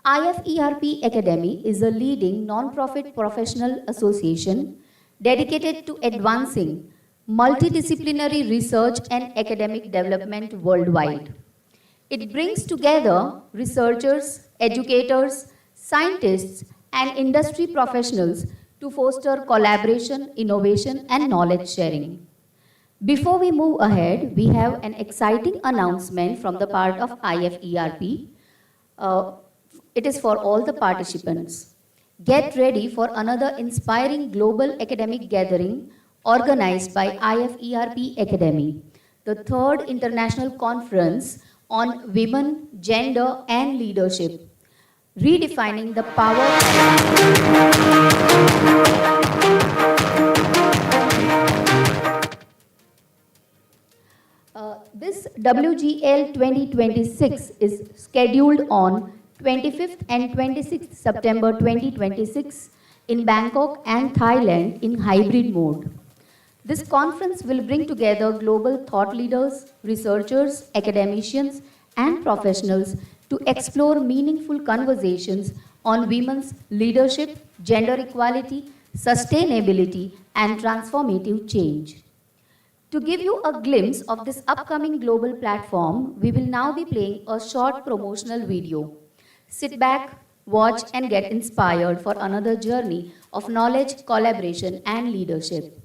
IFERP Academy is a leading non-profit professional association dedicated to advancing multidisciplinary research and academic development worldwide. It brings together researchers, educators, scientists, and industry professionals to foster collaboration, innovation, and knowledge sharing. Before we move ahead, we have an exciting announcement from the part of IFERP. It is for all the participants. Get ready for another inspiring global academic gathering organized by IFERP Academy, the third international conference on women, gender, and leadership, redefining the power. This WGL 2026 is scheduled on 25th and 26th September 2026 in Bangkok and Thailand in hybrid mode. This conference will bring together global thought leaders, researchers, academicians, and professionals to explore meaningful conversations on women's leadership, gender equality, sustainability, and transformative change. To give you a glimpse of this upcoming global platform, we will now be playing a short promotional video. Sit back, watch, and get inspired for another journey of knowledge, collaboration, and leadership.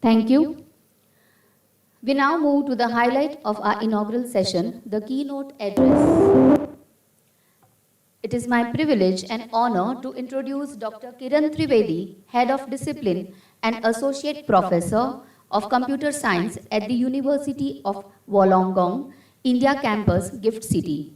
Thank you. We now move to the highlight of our inaugural session, the keynote address. It is my privilege and honor to introduce Dr. Kiran Trivedi, Head of Discipline and Associate Professor of Computer Science at the University of Wollongong, India Campus, Gift City.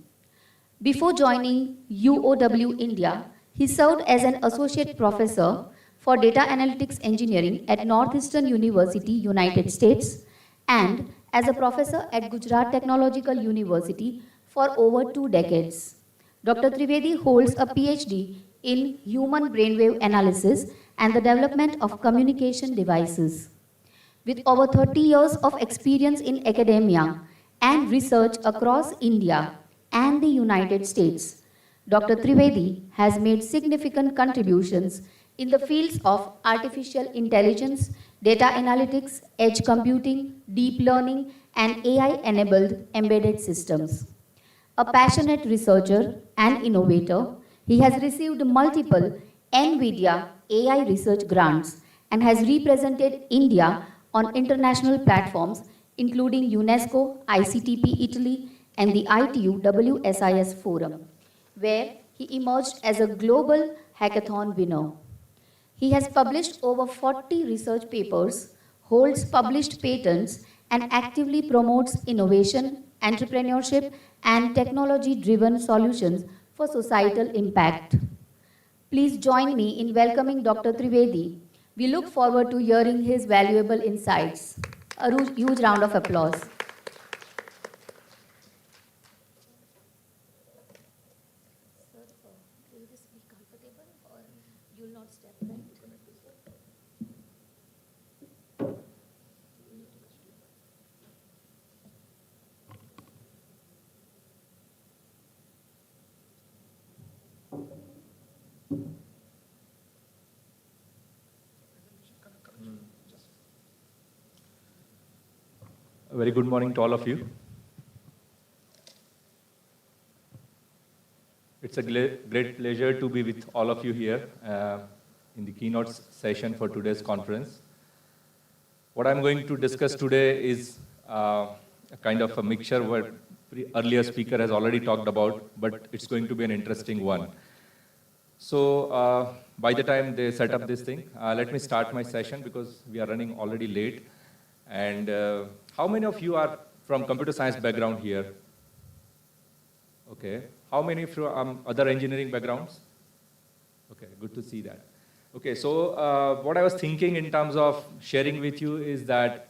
Before joining UOW India, he served as an Associate Professor for Data Analytics Engineering at Northeastern University, United States, and as a professor at Gujarat Technological University for over 2 decades. Dr. Trivedi holds a PhD in human brainwave analysis and the development of communication devices. With over 30 years of experience in academia and research across India and the United States, Dr. Trivedi has made significant contributions in the fields of artificial intelligence, data analytics, edge computing, deep learning, and AI-enabled embedded systems. A passionate researcher and innovator, he has received multiple NVIDIA AI research grants and has represented India on international platforms including UNESCO, ICTP Italy, and the ITU WSIS Forum, where he emerged as a global hackathon winner. He has published over 40 research papers, holds published patents, and actively promotes innovation, entrepreneurship, and technology-driven solutions for societal impact. Please join me in welcoming Dr. Trivedi. We look forward to hearing his valuable insights. A huge round of applause. A very good morning to all of you. It's a great pleasure to be with all of you here in the keynote session for today's conference. What I'm going to discuss today is a kind of a mixture what earlier speaker has already talked about, but it's going to be an interesting one. So by the time they set up this thing, let me start my session because we are running already late. And how many of you are from computer science background here? Okay. How many from other engineering backgrounds? Okay, good to see that. Okay, so what I was thinking in terms of sharing with you is that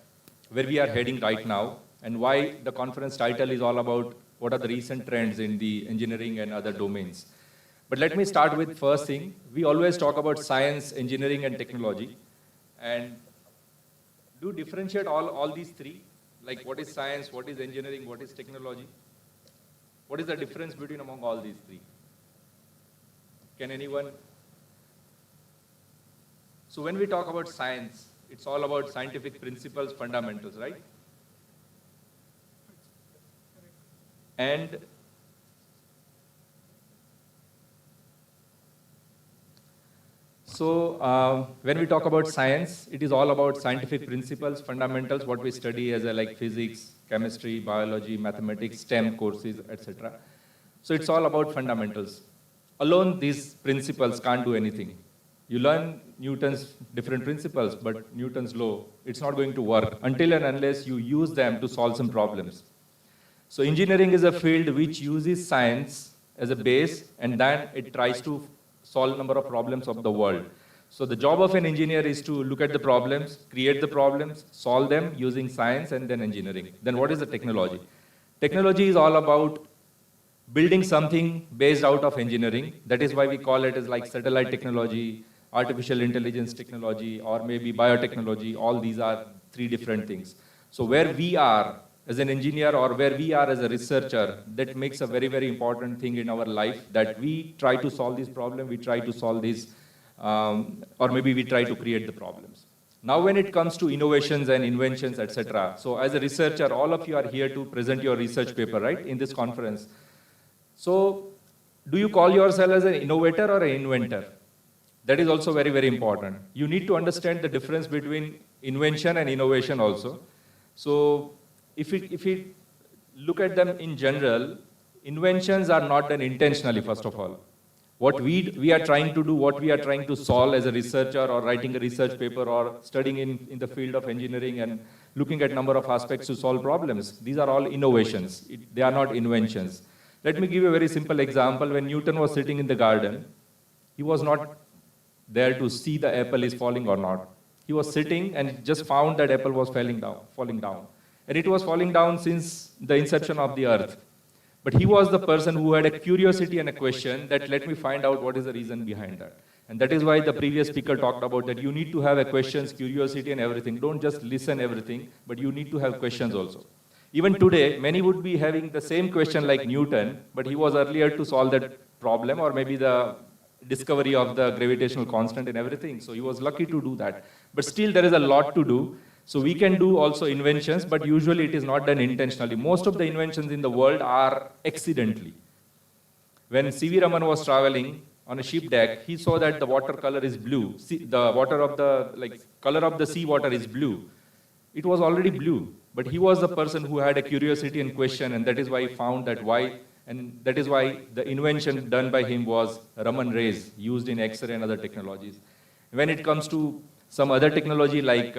where we are heading right now and why the conference title is all about what are the recent trends in the engineering and other domains. But let me start with first thing. We always talk about science, engineering, and technology. And do differentiate all these three? Like what is science, what is engineering, what is technology? What is the difference between among all these three? Can anyone? So when we talk about science, it's all about scientific principles, fundamentals, right? And so when we talk about science, it is all about scientific principles, fundamentals, what we study as like physics, chemistry, biology, mathematics, STEM courses, etc. So it's all about fundamentals. Alone, these principles can't do anything. You learn Newton's different principles, but Newton's law, it's not going to work until and unless you use them to solve some problems. So engineering is a field which uses science as a base, and then it tries to solve a number of problems of the world. So the job of an engineer is to look at the problems, create the problems, solve them using science and then engineering. Then what is the technology? Technology is all about building something based out of engineering. That is why we call it as like satellite technology, artificial intelligence technology, or maybe biotechnology. All these are three different things. So where we are as an engineer or where we are as a researcher, that makes a very, very important thing in our life, that we try to solve this problem, we try to solve this, or maybe we try to create the problems. Now when it comes to innovations and inventions, etc. So as a researcher, all of you are here to present your research paper, right, in this conference. So do you call yourself as an innovator or an inventor? That is also very, very important. You need to understand the difference between invention and innovation also. So if we look at them in general, inventions are not done intentionally, first of all. What we are trying to do, what we are trying to solve as a researcher or writing a research paper or studying in the field of engineering and looking at number of aspects to solve problems, these are all innovations. They are not inventions. Let me give you a very simple example. When Newton was sitting in the garden, he was not there to see the apple is falling or not. He was sitting and just found that apple was falling down. And it was falling down since the inception of the earth. But he was the person who had a curiosity and a question that let me find out what is the reason behind that. And that is why the previous speaker talked about that you need to have a questions, curiosity and everything. Don't just listen everything, but you need to have questions also. Even today, many would be having the same question like Newton, but he was earlier to solve that problem or maybe the discovery of the gravitational constant and everything. So he was lucky to do that. But still there is a lot to do. So we can do also inventions, but usually it is not done intentionally. Most of the inventions in the world are accidentally. When C.V. Raman was traveling on a ship deck, he saw that the water color is blue. The water of the, color of the sea water is blue. It was already blue, but he was the person who had a curiosity and question, and that is why he found that why, and that is why the invention done by him was Raman rays used in X-ray and other technologies. When it comes to some other technology like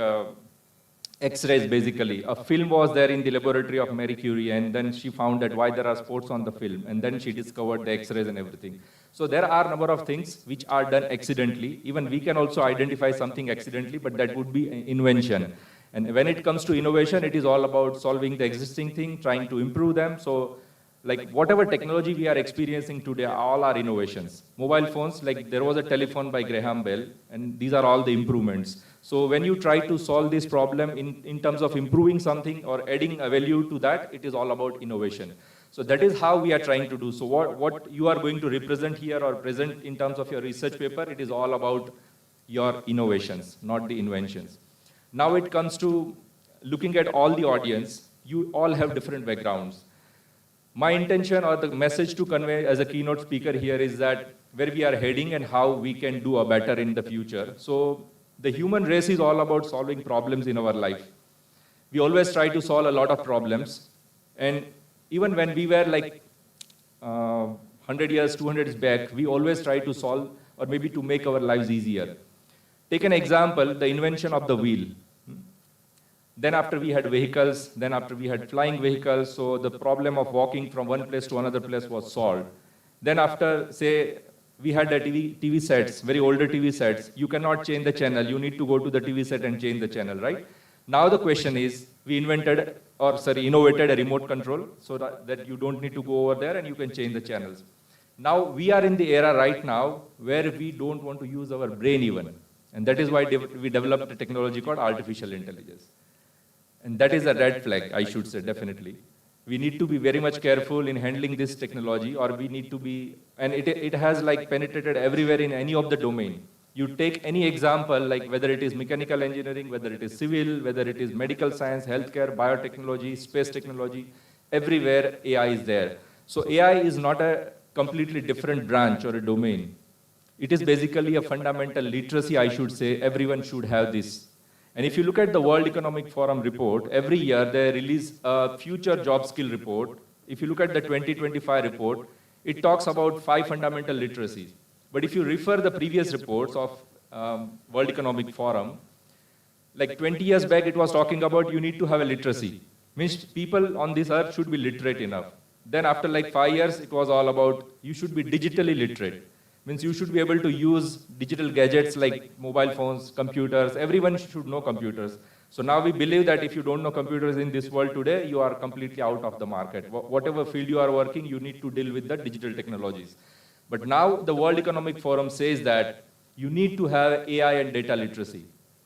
X-rays basically. A film was there in the laboratory of Marie Curie, and then she found that why there are spots on the film, and then she discovered the X-rays and everything. So there are a number of things which are done accidentally. Even we can also identify something accidentally, but that would be an invention. And when it comes to innovation, it is all about solving the existing thing, trying to improve them. So like whatever technology we are experiencing today, all are innovations. Mobile phones, like there was a telephone by Graham Bell, and these are all the improvements. So when you try to solve this problem in terms of improving something or adding a value to that, it is all about innovation. So that is how we are trying to do. So what you are going to represent here or present in terms of your research paper, it is all about your innovations, not the inventions. Now it comes to looking at all the audience, you all have different backgrounds. My intention or the message to convey as a keynote speaker here is that where we are heading and how we can do a better in the future. So the human race is all about solving problems in our life. We always try to solve a lot of problems. And even when we were like 100 years, 200 years back, we always try to solve or maybe to make our lives easier. Take an example, the invention of the wheel. Then after we had vehicles, then after we had flying vehicles, so the problem of walking from one place to another place was solved. Then after, say, we had the TV sets, very older TV sets, you cannot change the channel, you need to go to the TV set and change the channel, right? Now the question is, we innovated a remote control so that you don't need to go over there and you can change the channels. Now we are in the era right now where we don't want to use our brain even. And that is why we developed a technology called artificial intelligence. And that is a red flag, I should say, definitely. We need to be very much careful in handling this technology, or we need to be, and it has like penetrated everywhere in any of the domain. You take any example, like whether it is mechanical engineering, whether it is civil, whether it is medical science, healthcare, biotechnology, space technology, everywhere AI is there. So AI is not a completely different branch or a domain. It is basically a fundamental literacy, I should say. Everyone should have this. And if you look at the World Economic Forum report, every year they release a future job skill report. If you look at the 2025 report, it talks about 5 fundamental literacies. But if you refer the previous reports of World Economic Forum, like 20 years back it was talking about you need to have a literacy. Means people on this earth should be literate enough. Then after like 5 years, it was all about you should be digitally literate. Means you should be able to use digital gadgets like mobile phones, computers. Everyone should know computers. So now we believe that if you don't know computers in this world today, you are completely out of the market. Whatever field you are working, you need to deal with the digital technologies. But now the World Economic Forum says that you need to have AI and data literacy.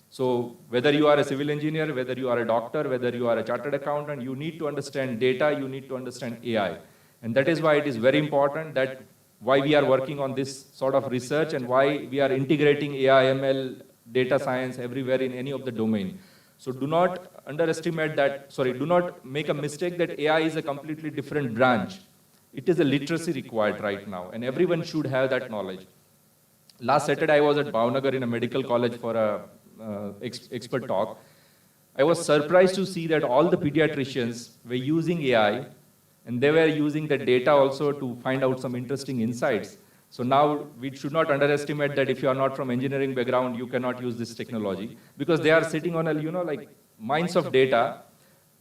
So whether you are a civil engineer, whether you are a doctor, whether you are a chartered accountant, you need to understand data, you need to understand AI. And that is why it is very important that why we are working on this sort of research and why we are integrating AI, ML, data science everywhere in any of the domain. So do not underestimate that, do not make a mistake that AI is a completely different branch. It is a literacy required right now, and everyone should have that knowledge. Last Saturday, I was at Bhavnagar in a medical college for a expert talk, I was surprised to see that all the pediatricians were using AI, and they were using the data also to find out some interesting insights. So now we should not underestimate that if you are not from engineering background, you cannot use this technology, because they are sitting on a, like mines of data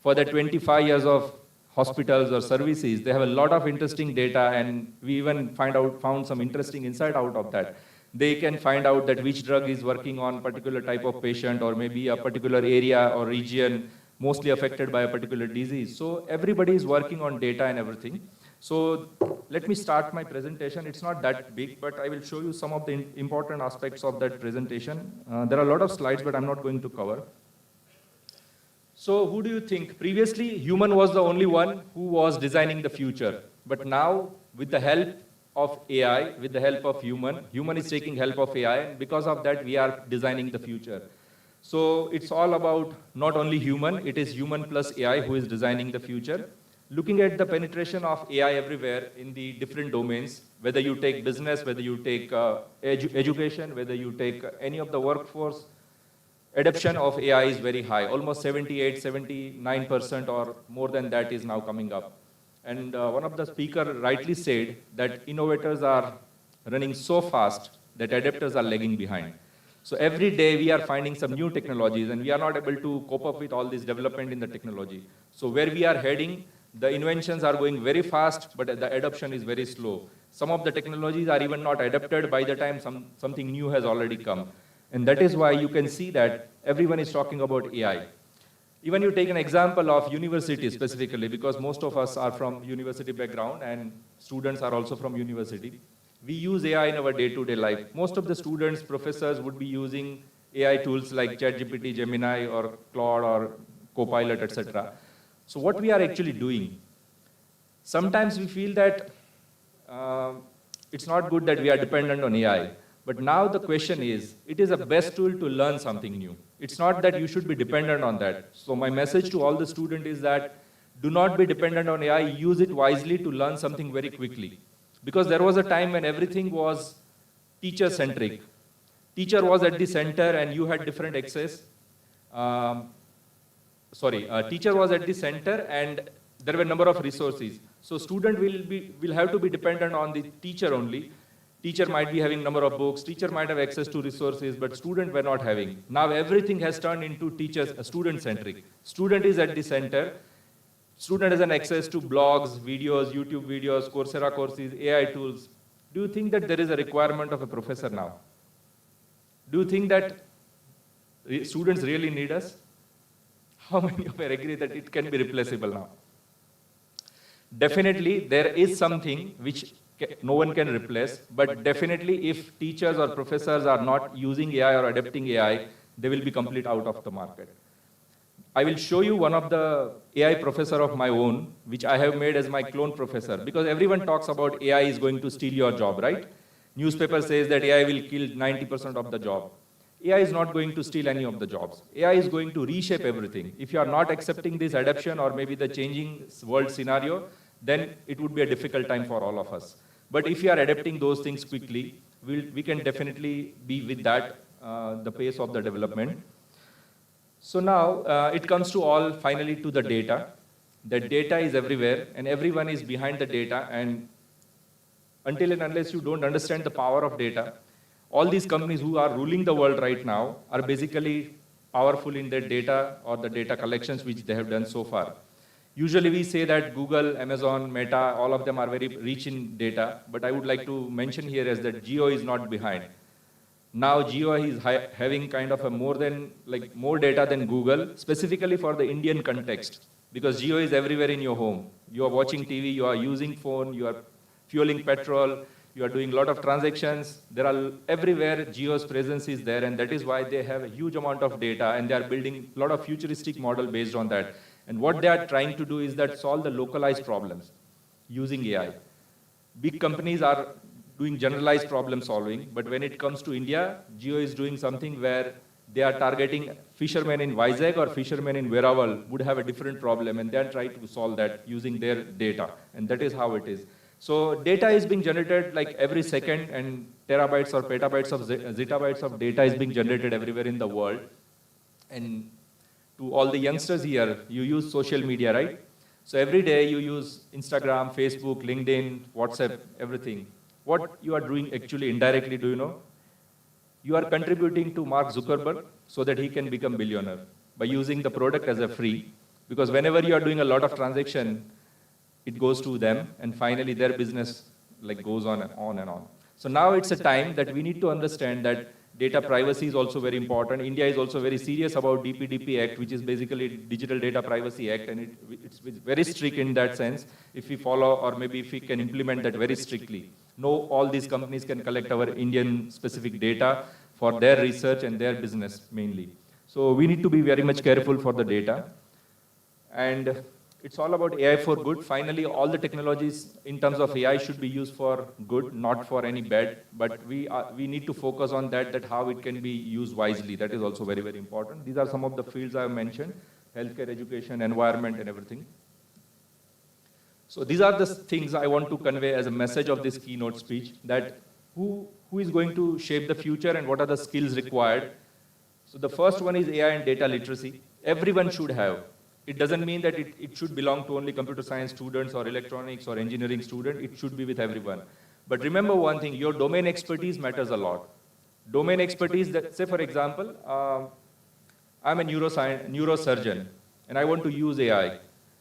for the 25 years of hospitals or services. They have a lot of interesting data, and we even found some interesting insight out of that. They can find out that which drug is working on particular type of patient, or maybe a particular area or region mostly affected by a particular disease. So everybody is working on data and everything. So let me start my presentation. It's not that big, but I will show you some of the important aspects of that presentation. There are a lot of slides, but I'm not going to cover. So who do you think? Previously, human was the only one who was designing the future. But now, with the help of AI, with the help of human is taking help of AI, and because of that, we are designing the future. So it's all about not only human, it is human plus AI who is designing the future. Looking at the penetration of AI everywhere in the different domains, whether you take business, whether you take education, whether you take any of the workforce, adoption of AI is very high. Almost 78, 79% or more than that is now coming up. And one of the speakers rightly said that innovators are running so fast that adapters are lagging behind. So every day we are finding some new technologies, and we are not able to cope up with all this development in the technology. So where we are heading, the inventions are going very fast, but the adoption is very slow. Some of the technologies are even not adapted by the time something new has already come. And that is why you can see that everyone is talking about AI. Even you take an example of university specifically, because most of us are from university background and students are also from university. We use AI in our day-to-day life. Most of the students, professors would be using AI tools like ChatGPT, Gemini, or Claude, or Copilot, etc. So what we are actually doing, sometimes we feel that it's not good that we are dependent on AI. But now the question is, it is a best tool to learn something new. It's not that you should be dependent on that. So my message to all the students is that do not be dependent on AI, use it wisely to learn something very quickly. Because there was a time when everything was teacher-centric. Teacher was at the center and you had different access. Teacher was at the center and there were a number of resources. So student will have to be dependent on the teacher only. Teacher might be having number of books, teacher might have access to resources, but student were not having. Now everything has turned into student-centric. Student is at the center. Student has an access to blogs, videos, YouTube videos, Coursera courses, AI tools. Do you think that there is a requirement of a professor now? Do you think that students really need us? How many of you agree that it can be replaceable now? Definitely, there is something which no one can replace, but definitely if teachers or professors are not using AI or adapting AI, they will be complete out of the market. I will show you one of the AI professor of my own, which I have made as my clone professor, because everyone talks about AI is going to steal your job, right? Newspaper says that AI will kill 90% of the job. AI is not going to steal any of the jobs. AI is going to reshape everything. If you are not accepting this adaptation or maybe the changing world scenario, then it would be a difficult time for all of us. But if you are adapting those things quickly, we can definitely be with that, the pace of the development. So now it comes to all finally to the data. The data is everywhere and everyone is behind the data, and until and unless you don't understand the power of data, all these companies who are ruling the world right now are basically powerful in their data or the data collections which they have done so far. Usually we say that Google, Amazon, Meta, all of them are very rich in data, but I would like to mention here is that Geo is not behind. Now Geo is having kind of a more data than Google, specifically for the Indian context, because Geo is everywhere in your home. You are watching TV, you are using phone, you are fueling petrol, you are doing a lot of transactions. There are everywhere Geo's presence is there, and that is why they have a huge amount of data and they are building a lot of futuristic model based on that. And what they are trying to do is that solve the localized problems using AI. Big companies are doing generalized problem solving, but when it comes to India, Geo is doing something where they are targeting fishermen in Vizag or fishermen in Veeraval would have a different problem, and they are trying to solve that using their data, and that is how it is. So data is being generated like every second, and terabytes or petabytes of zettabytes of data is being generated everywhere in the world. And to all the youngsters here, you use social media, right? So every day you use Instagram, Facebook, LinkedIn, WhatsApp, everything. What you are doing actually indirectly, do you know? You are contributing to Mark Zuckerberg so that he can become billionaire by using the product as a free. Because whenever you are doing a lot of transaction, it goes to them, and finally their business like goes on and on and on. So now it's a time that we need to understand that data privacy is also very important. India is also very serious about DPDP Act, which is basically Digital Data Privacy Act, and it's very strict in that sense. If we follow, or maybe if we can implement that very strictly, no, all these companies can collect our Indian specific data for their research and their business mainly. So we need to be very much careful for the data. And it's all about AI for good. Finally, all the technologies in terms of AI should be used for good, not for any bad. But we need to focus on that how it can be used wisely. That is also very, very important. These are some of the fields I have mentioned: healthcare, education, environment, and everything. So these are the things I want to convey as a message of this keynote speech, that who is going to shape the future and what are the skills required. So the first one is AI and data literacy. Everyone should have. It doesn't mean that it should belong to only computer science students or electronics or engineering students. It should be with everyone. But remember one thing, your domain expertise matters a lot. Domain expertise, that, say for example, I'm a neurosurgeon and I want to use AI.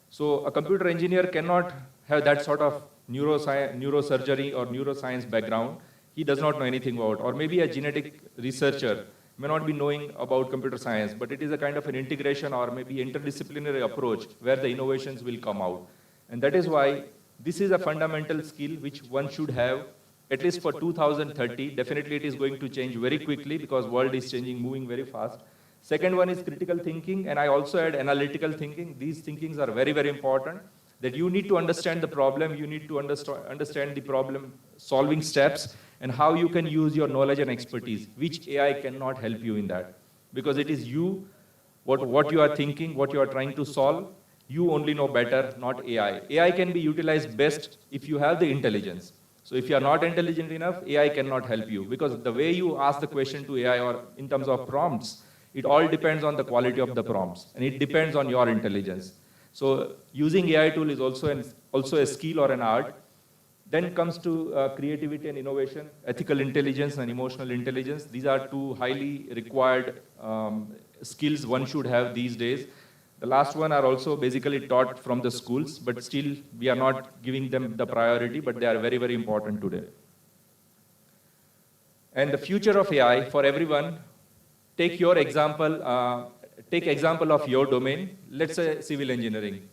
So a computer engineer cannot have that sort of neurosurgery or neuroscience background. He does not know anything about. Or maybe a genetic researcher may not be knowing about computer science, but it is a kind of an integration or maybe interdisciplinary approach where the innovations will come out. And that is why this is a fundamental skill which one should have, at least for 2030. Definitely it is going to change very quickly because world is changing, moving very fast. Second one is critical thinking, and I also add analytical thinking. These thinkings are very, very important, that you need to understand the problem, you need to understand the problem solving steps, and how you can use your knowledge and expertise, which AI cannot help you in that. Because it is you, what you are thinking, what you are trying to solve, you only know better, not AI. AI can be utilized best if you have the intelligence. So if you are not intelligent enough, AI cannot help you. Because the way you ask the question to AI, or in terms of prompts, it all depends on the quality of the prompts, and it depends on your intelligence. So using AI tool is also a skill or an art. Then comes to creativity and innovation, ethical intelligence and emotional intelligence. These are two highly required skills one should have these days. The last one are also basically taught from the schools, but still we are not giving them the priority, but they are very, very important today. And the future of AI for everyone, take your example, take example of your domain, let's say civil engineering.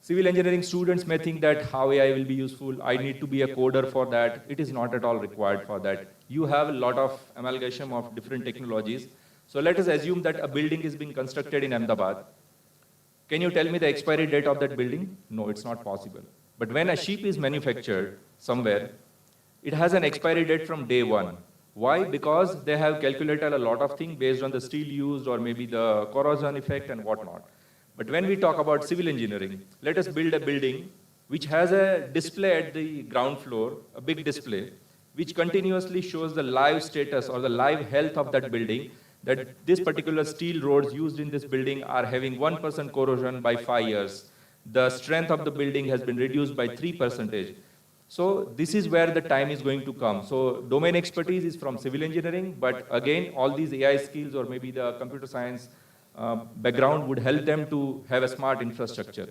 Civil engineering students may think that how AI will be useful, I need to be a coder for that. It is not at all required for that. You have a lot of amalgamation of different technologies. So let us assume that a building is being constructed in Ahmedabad. Can you tell me the expiry date of that building? No, it's not possible. But when a sheep is manufactured somewhere, it has an expiry date from day one. Why? Because they have calculated a lot of things based on the steel used or maybe the corrosion effect and whatnot. But when we talk about civil engineering, let us build a building which has a display at the ground floor, a big display, which continuously shows the live status or the live health of that building, that this particular steel rods used in this building are having 1% corrosion by 5 years. The strength of the building has been reduced by 3%. So this is where the time is going to come. So domain expertise is from civil engineering, but again, all these AI skills or maybe the computer science background would help them to have a smart infrastructure.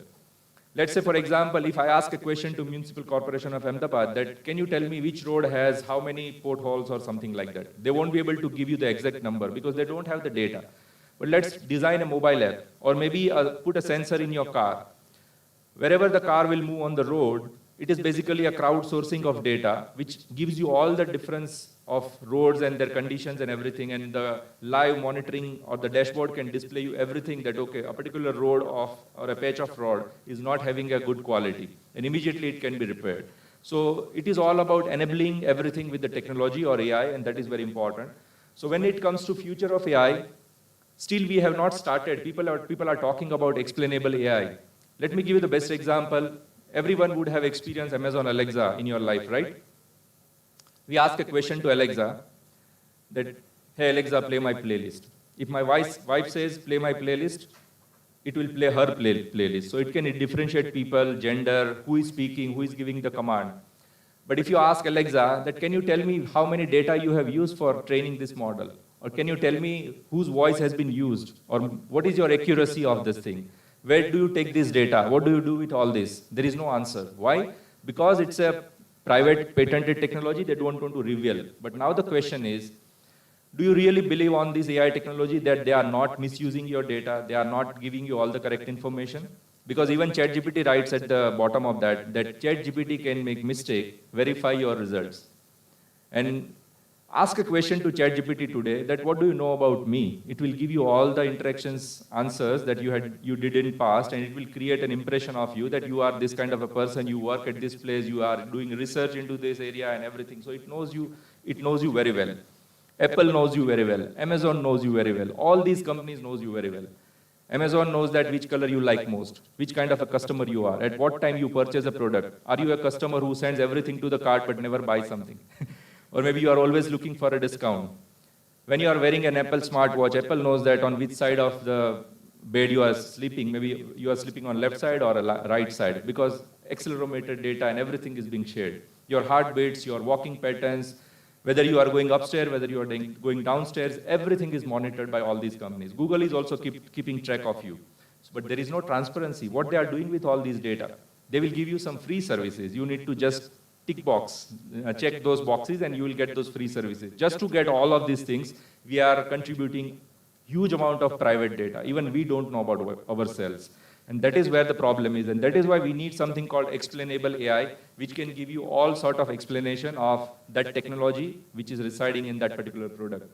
Let's say, for example, if I ask a question to Municipal Corporation of Ahmedabad that, can you tell me which road has how many potholes or something like that? They won't be able to give you the exact number because they don't have the data. But let's design a mobile app or maybe put a sensor in your car. Wherever the car will move on the road, it is basically a crowdsourcing of data which gives you all the difference of roads and their conditions and everything, and the live monitoring or the dashboard can display you everything that, okay, a particular road or a patch of road is not having a good quality, and immediately it can be repaired. So it is all about enabling everything with the technology or AI, and that is very important. So when it comes to future of AI, still we have not started. People are talking about explainable AI. Let me give you the best example. everyone would have experienced Amazon Alexa in your life, right? We ask a question to Alexa that, hey Alexa, play my playlist. If my wife says play my playlist, it will play her playlist. So it can differentiate people, gender, who is speaking, who is giving the command. But if you ask Alexa that can you tell me how many data you have used for training this model? Or can you tell me whose voice has been used? Or what is your accuracy of this thing? Where do you take this data? What do you do with all this? There is no answer. Why? Because it's a private patented technology they don't want to reveal. But now the question is, do you really believe on this AI technology that they are not misusing your data, they are not giving you all the correct information? Because even ChatGPT writes at the bottom of that ChatGPT can make mistake, verify your results. And ask a question to ChatGPT today that what do you know about me? It will give you all the interactions, answers that you did in past, and it will create an impression of you that you are this kind of a person, you work at this place, you are doing research into this area and everything. So it knows you very well. Apple knows you very well. Amazon knows you very well. All these companies knows you very well. Amazon knows that which color you like most, which kind of a customer you are, at what time you purchase a product. Are you a customer who sends everything to the cart but never buys something? Or maybe you are always looking for a discount. When you are wearing an Apple smartwatch, Apple knows that on which side of the bed you are sleeping. Maybe you are sleeping on left side or right side, because accelerometer data and everything is being shared. Your heartbeats, your walking patterns, whether you are going upstairs, whether you are going downstairs, everything is monitored by all these companies. Google is also keeping track of you. But there is no transparency. What they are doing with all these data, they will give you some free services. You need to just tick box, check those boxes, and you will get those free services. Just to get all of these things, we are contributing huge amount of private data. Even we don't know about ourselves. And that is where the problem is. And that is why we need something called explainable AI, which can give you all sort of explanation of that technology which is residing in that particular product.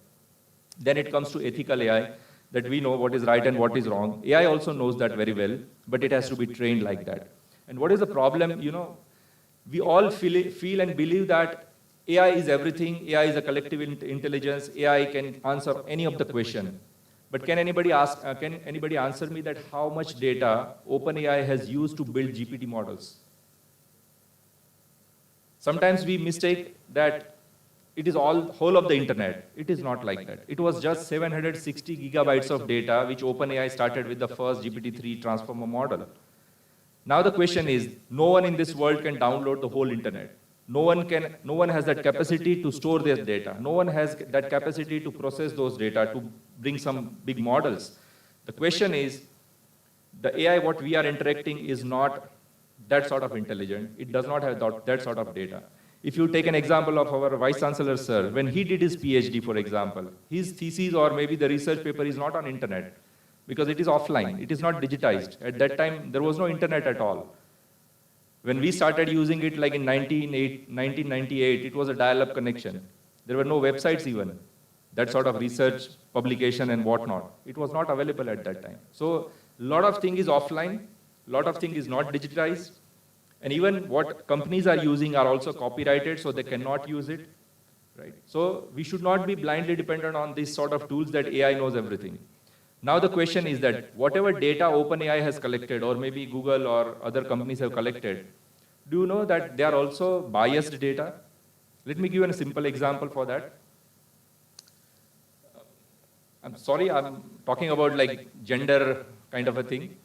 Then it comes to ethical AI, that we know what is right and what is wrong. AI also knows that very well, but it has to be trained like that. And what is the problem? We all feel and believe that AI is everything, AI is a collective intelligence, AI can answer any of the question. But can anybody answer me that how much data OpenAI has used to build GPT models? Sometimes we mistake that it is whole of the internet. It is not like that. It was just 760 gigabytes of data which OpenAI started with the first GPT-3 transformer model. Now the question is, no one in this world can download the whole internet. No one has that capacity to store their data. No one has that capacity to process those data to bring some big models. The question is, the AI what we are interacting is not that sort of intelligent. It does not have that sort of data. If you take an example of our Vice Chancellor, sir, when he did his PhD, for example, his thesis or maybe the research paper is not on internet because it is offline. It is not digitized. At that time, there was no internet at all. When we started using it like in 1998, it was a dial-up connection. There were no websites even, that sort of research, publication and whatnot. It was not available at that time. So a lot of thing is offline, a lot of thing is not digitized, and even what companies are using are also copyrighted, so they cannot use it. Right? So we should not be blindly dependent on these sort of tools that AI knows everything. Now the question is that whatever data OpenAI has collected, or maybe Google or other companies have collected, do you know that they are also biased data? Let me give you a simple example for that. I'm sorry, I'm talking about like gender kind of a thing.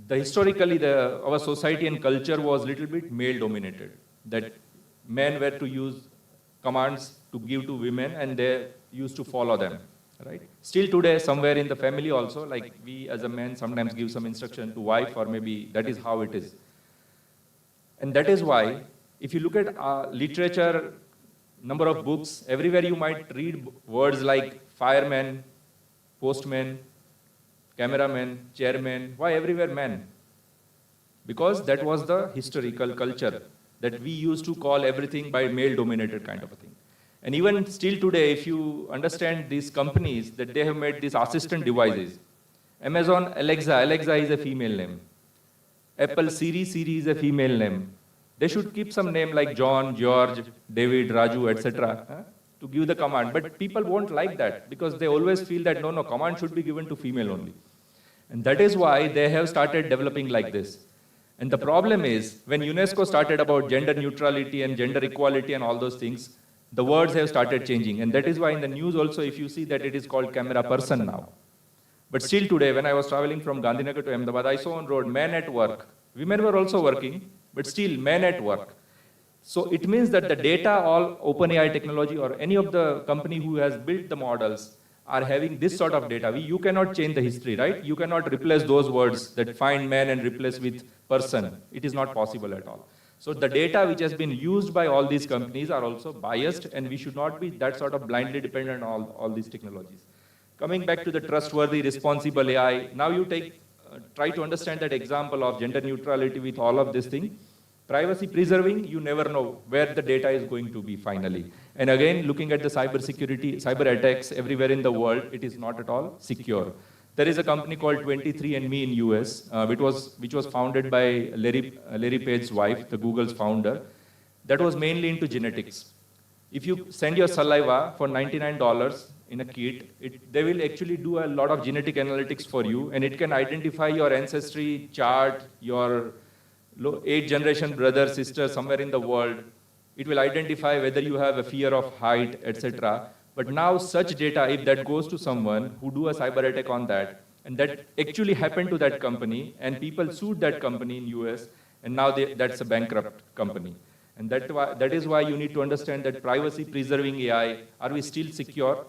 Historically, our society and culture was a little bit male dominated. That men were to use commands to give to women and they used to follow them. Right? Still today, somewhere in the family also, like we as a man sometimes give some instruction to wife, or maybe that is how it is. And that is why, if you look at literature, number of books, everywhere you might read words like fireman, postman, cameraman, chairman. Why everywhere man? Because that was the historical culture that we used to call everything by male-dominated kind of a thing. And even still today, if you understand these companies, that they have made these assistant devices. Amazon Alexa is a female name. Apple Siri is a female name. They should keep some name like John, George, David, Raju, etc. To give the command. But people won't like that because they always feel that no, command should be given to female only. And that is why they have started developing like this. And the problem is, when UNESCO started about gender neutrality and gender equality and all those things, the words have started changing. And that is why in the news also, if you see that it is called camera person now. But still today, when I was traveling from Gandhinagar to Ahmedabad, I saw on road men at work. Women were also working, but still men at work. So it means that the data, all OpenAI technology or any of the company who has built the models are having this sort of data. You cannot change the history, right? You cannot replace those words that find man and replace with person. It is not possible at all. So the data which has been used by all these companies are also biased, and we should not be that sort of blindly dependent on all these technologies. Coming back to the trustworthy, responsible AI, now you try to understand that example of gender neutrality with all of this thing. Privacy preserving, you never know where the data is going to be finally. And again, looking at the cyber security, cyber attacks everywhere in the world, it is not at all secure. There is a company called 23andMe in US, which was founded by Larry Page's wife, the Google's founder, that was mainly into genetics. If you send your saliva for $99 in a kit, they will actually do a lot of genetic analytics for you, and it can identify your ancestry chart, your 8th generation brother, sister, somewhere in the world. It will identify whether you have a fear of height, etc. But now such data, if that goes to someone who do a cyber attack on that, and that actually happened to that company, and people sued that company in US, and now that's a bankrupt company. And that is why you need to understand that privacy preserving AI, are we still secure?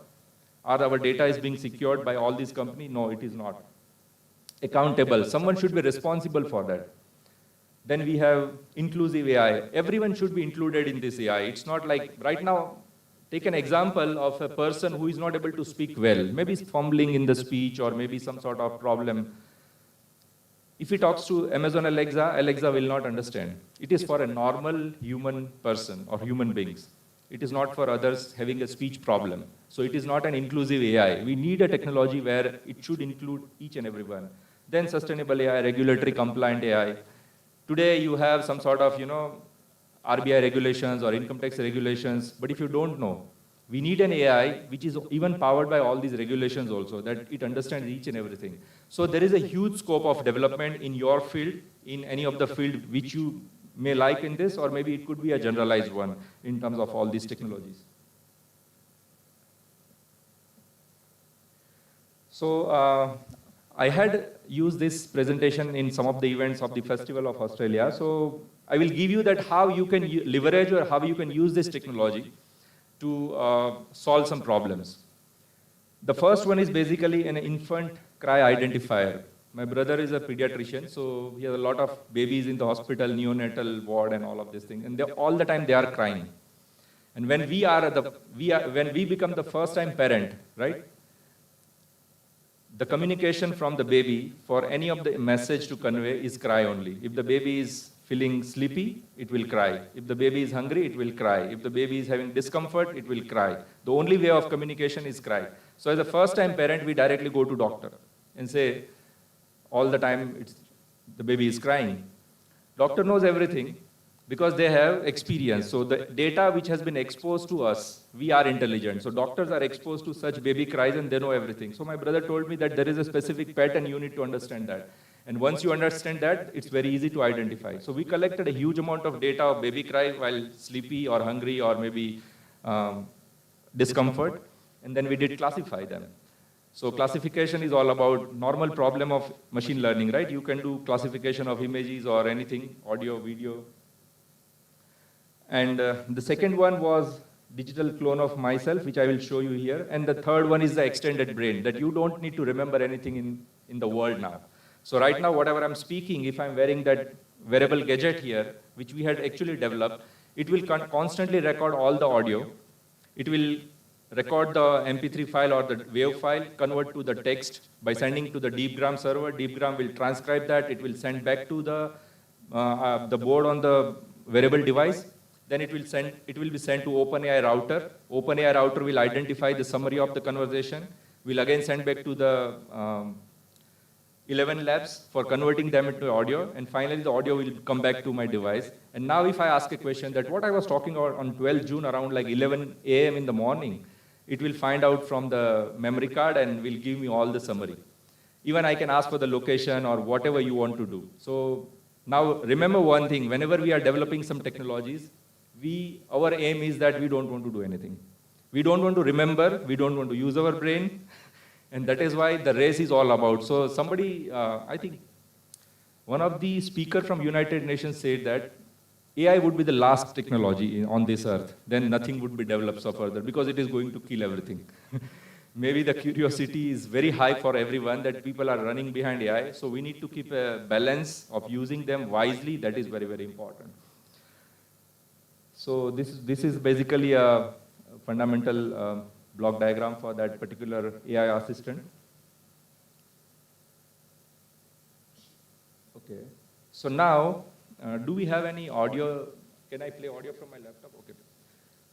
Are our data is being secured by all these companies? No, it is not. Accountable, someone should be responsible for that. Then we have inclusive AI. Everyone should be included in this AI. It's not like, right now, take an example of a person who is not able to speak well, maybe fumbling in the speech or maybe some sort of problem. If he talks to Amazon Alexa, Alexa will not understand. It is for a normal human person or human beings. It is not for others having a speech problem. So it is not an inclusive AI. We need a technology where it should include each and everyone. Then sustainable AI, regulatory compliant AI. Today you have some sort of, RBI regulations or income tax regulations, but if you don't know, we need an AI which is even powered by all these regulations also, that it understands each and everything. So there is a huge scope of development in your field, in any of the field which you may like in this, or maybe it could be a generalized one in terms of all these technologies. So I had used this presentation in some of the events of the Festival of Australia. So I will give you that how you can leverage or how you can use this technology to solve some problems. The first one is basically an infant cry identifier. My brother is a pediatrician, so he has a lot of babies in the hospital, neonatal ward and all of these things. And all the time they are crying. And when when we become the first time parent, right? The communication from the baby for any of the message to convey is cry only. If the baby is feeling sleepy, it will cry. If the baby is hungry, it will cry. If the baby is having discomfort, it will cry. The only way of communication is cry. So as a first-time parent, we directly go to doctor and say, all the time the baby is crying. Doctor knows everything because they have experience. So the data which has been exposed to us, we are intelligent. So doctors are exposed to such baby cries and they know everything. So my brother told me that there is a specific pattern, you need to understand that. And once you understand that, it's very easy to identify. So we collected a huge amount of data of baby cry while sleepy or hungry or maybe discomfort, and then we did classify them. So classification is all about normal problem of machine learning, right? You can do classification of images or anything, audio, video. And the second one was digital clone of myself, which I will show you here. And the third one is the extended brain, that you don't need to remember anything in the world now. So right now, whatever I'm speaking, if I'm wearing that wearable gadget here, which we had actually developed, it will constantly record all the audio. It will record the MP3 file or the WAV file, convert to the text by sending to the DeepGram server. DeepGram will transcribe that. It will send back to the board on the wearable device. Then it will be sent to OpenAI router. OpenAI router will identify the summary of the conversation. We'll again send back to the 11 labs for converting them into audio, and finally the audio will come back to my device. And now if I ask a question that what I was talking about on 12th June around like 11 a.m. in the morning, it will find out from the memory card and will give me all the summary. Even I can ask for the location or whatever you want to do. So Now, remember one thing, whenever we are developing some technologies, our aim is that we don't want to do anything. We don't want to remember, we don't want to use our brain, and that is why the race is all about. So somebody, I think, one of the speakers from United Nations said that AI would be the last technology on this earth. Then nothing would be developed so further because it is going to kill everything. Maybe the curiosity is very high for everyone that people are running behind AI. So we need to keep a balance of using them wisely. That is very, very important. So this is basically a fundamental block diagram for that particular AI assistant. Okay. So now, do we have any audio? Can I play audio from my laptop? Okay.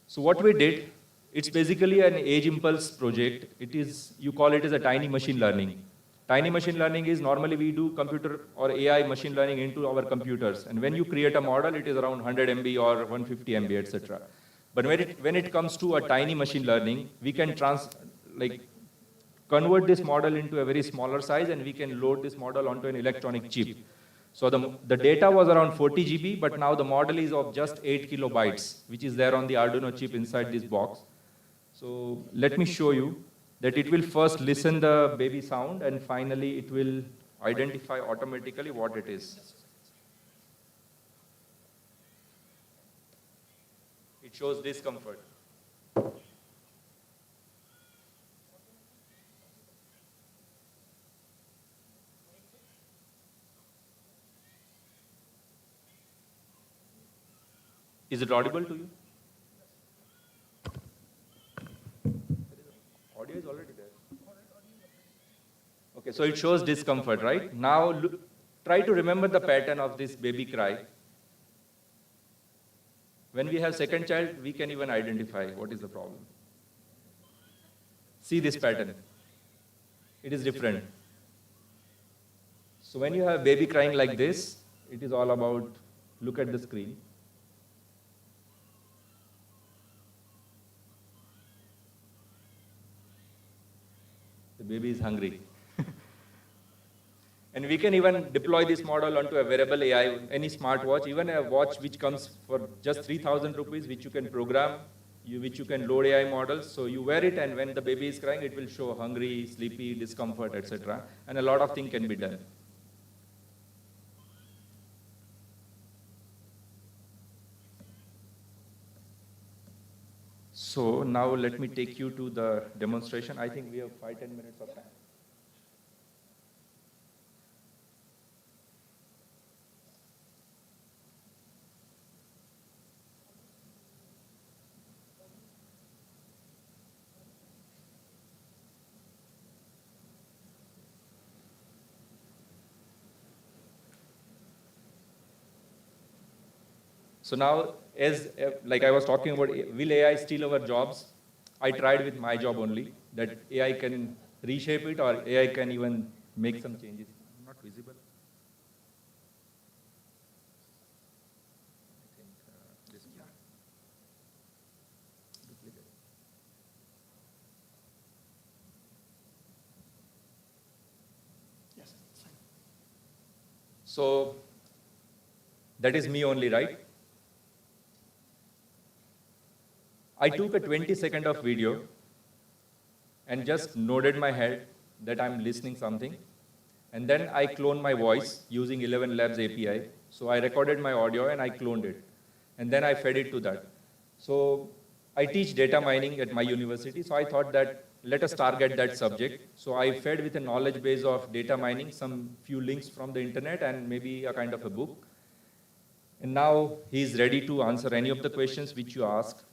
So what we did, it's basically an age impulse project. It is, you call it as a tiny machine learning. Tiny machine learning is normally we do computer or AI machine learning into our computers. And when you create a model, it is around 100 MB or 150 MB, etc. But when it comes to a tiny machine learning, we can convert this model into a very smaller size, and we can load this model onto an electronic chip. So the data was around 40 GB, but now the model is of just 8 kilobytes, which is there on the Arduino chip inside this box. So let me show you that it will first listen the baby sound, and finally it will identify automatically what it is. It shows discomfort. Is it audible to you? Audio is already there. Okay, so it shows discomfort, right? Now try to remember the pattern of this baby cry. When we have second child, we can even identify what is the problem. See this pattern. It is different. So when you have baby crying like this, it is all about, look at the screen. The baby is hungry. And we can even deploy this model onto a wearable AI, any smartwatch, even a watch which comes for just 3,000 rupees, which you can program, which you can load AI models. So you wear it, and when the baby is crying, it will show hungry, sleepy, discomfort, etc. And a lot of things can be done. So now let me take you to the demonstration. I think we have 5-10 minutes of time. So now, like I was talking about, will AI steal our jobs? I tried with my job only, that AI can reshape it, or AI can even make some changes. Not visible. I think this one. Duplicate. Yes, it's fine. So that is me only, right? I took a 20-second of video and just nodded my head that I'm listening something. And then I cloned my voice using 11 Labs API. So I recorded my audio and I cloned it. And then I fed it to that. So I teach data mining at my university. So I thought that let us target that subject. So I fed with a knowledge base of data mining, some few links from the internet and maybe a kind of a book. And now he's ready to answer any of the questions which you ask.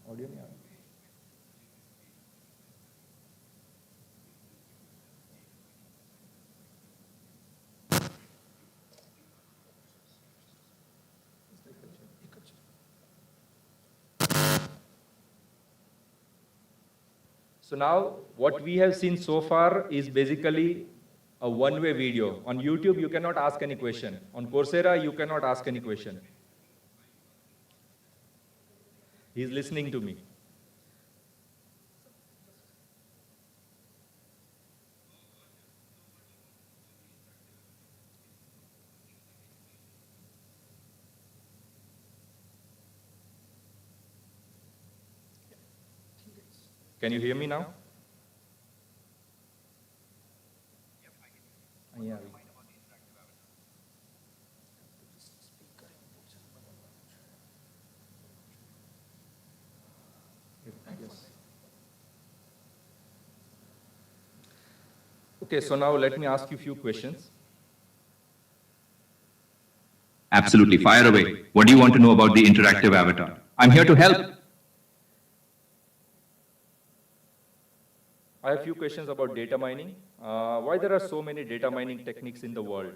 Audio नहीं आ रहा. So now what we have seen so far is basically a one-way video. On YouTube, you cannot ask any question. On Coursera, you cannot ask any question. He's listening to me. Can you hear me now? Yeah. Yes. Okay, so now let me ask you a few questions. Absolutely. Fire away. What do you want to know about the interactive avatar? I'm here to help. I have a few questions about data mining. Why there are so many data mining techniques in the world?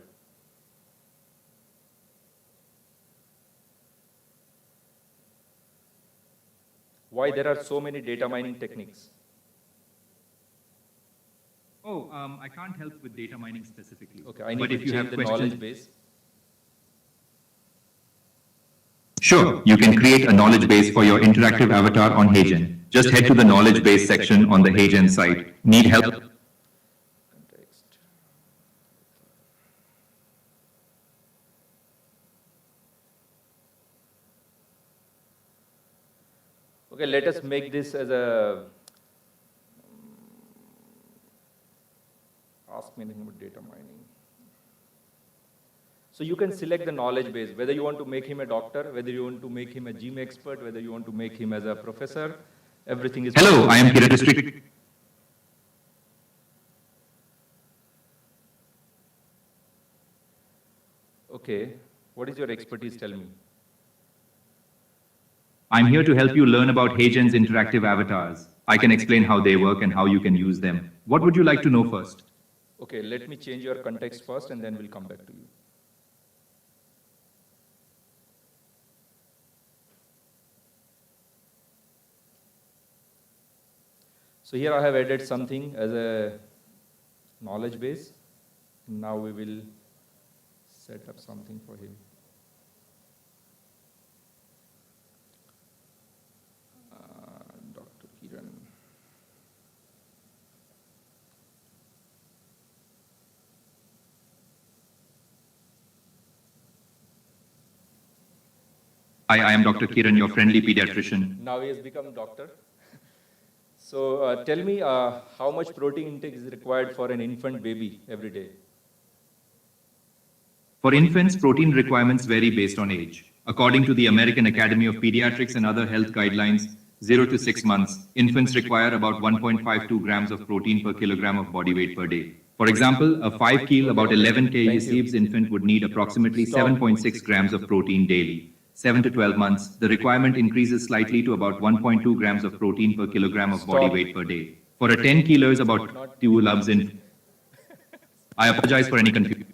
Why there are so many data mining techniques? Oh, I can't help with data mining specifically. Okay, I need But to if you change have the questions- knowledge base. Sure, you can create a knowledge base for your interactive avatar on HeyGen. Just head to the knowledge base section on the HeyGen site. Need help? Context. Okay, let us make this as a ask me anything about data mining. So you can select the knowledge base, whether you want to make him a doctor, whether you want to make him a gym expert, whether you want to make him as a professor, everything is Hello, possible. I am Kiran District. Okay, what is your expertise? Tell me. I'm here to help you learn about HeyGen's interactive avatars. I can explain how they work and how you can use them. What would you like to know first? Okay, let me change your context first and then we'll come back to you. So here I have added something as a knowledge base. Now we will set up something for him. Dr. Kiran. Hi, I am Dr. Kiran, your friendly pediatrician. Now he has become doctor. So tell me how much protein intake is required for an infant baby every day? For infants, protein requirements vary based on age. According to the American Academy of Pediatrics and other health guidelines, 0 to 6 months, infants require about 1.52 grams of protein per kilogram of body weight per day. For example, a 5 kg, about 11 kg Seebs infant would need approximately 7.6 grams of protein daily. 7 to 12 months, the requirement increases slightly to about 1.2 grams of protein per kilogram of body weight per day. For a 10 kilos, about 2 lubs in. I apologize for any confusion.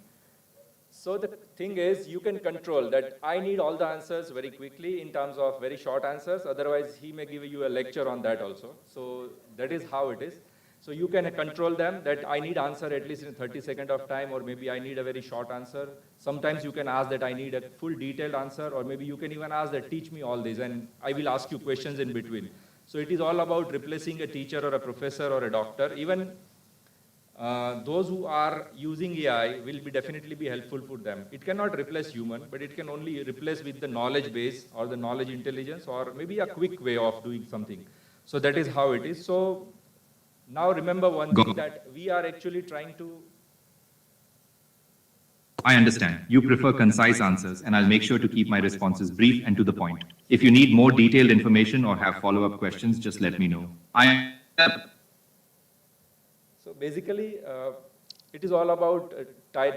So the thing is, you can control that I need all the answers very quickly in terms of very short answers. Otherwise, he may give you a lecture on that also. So that is how it is. So you can control them that I need answer at least in 30 seconds of time, or maybe I need a very short answer. Sometimes you can ask that I need a full detailed answer, or maybe you can even ask that teach me all this and I will ask you questions in between. So it is all about replacing a teacher or a professor or a doctor. Even those who are using AI will definitely be helpful for them. It cannot replace human, but it can only replace with the knowledge base or the knowledge intelligence or maybe a quick way of doing something. So that is how it is. So now remember one thing, that we are actually trying to. I understand. You prefer concise answers, and I'll make sure to keep my responses brief and to the point. If you need more detailed information or have follow-up questions, just let me know. So basically, it is all about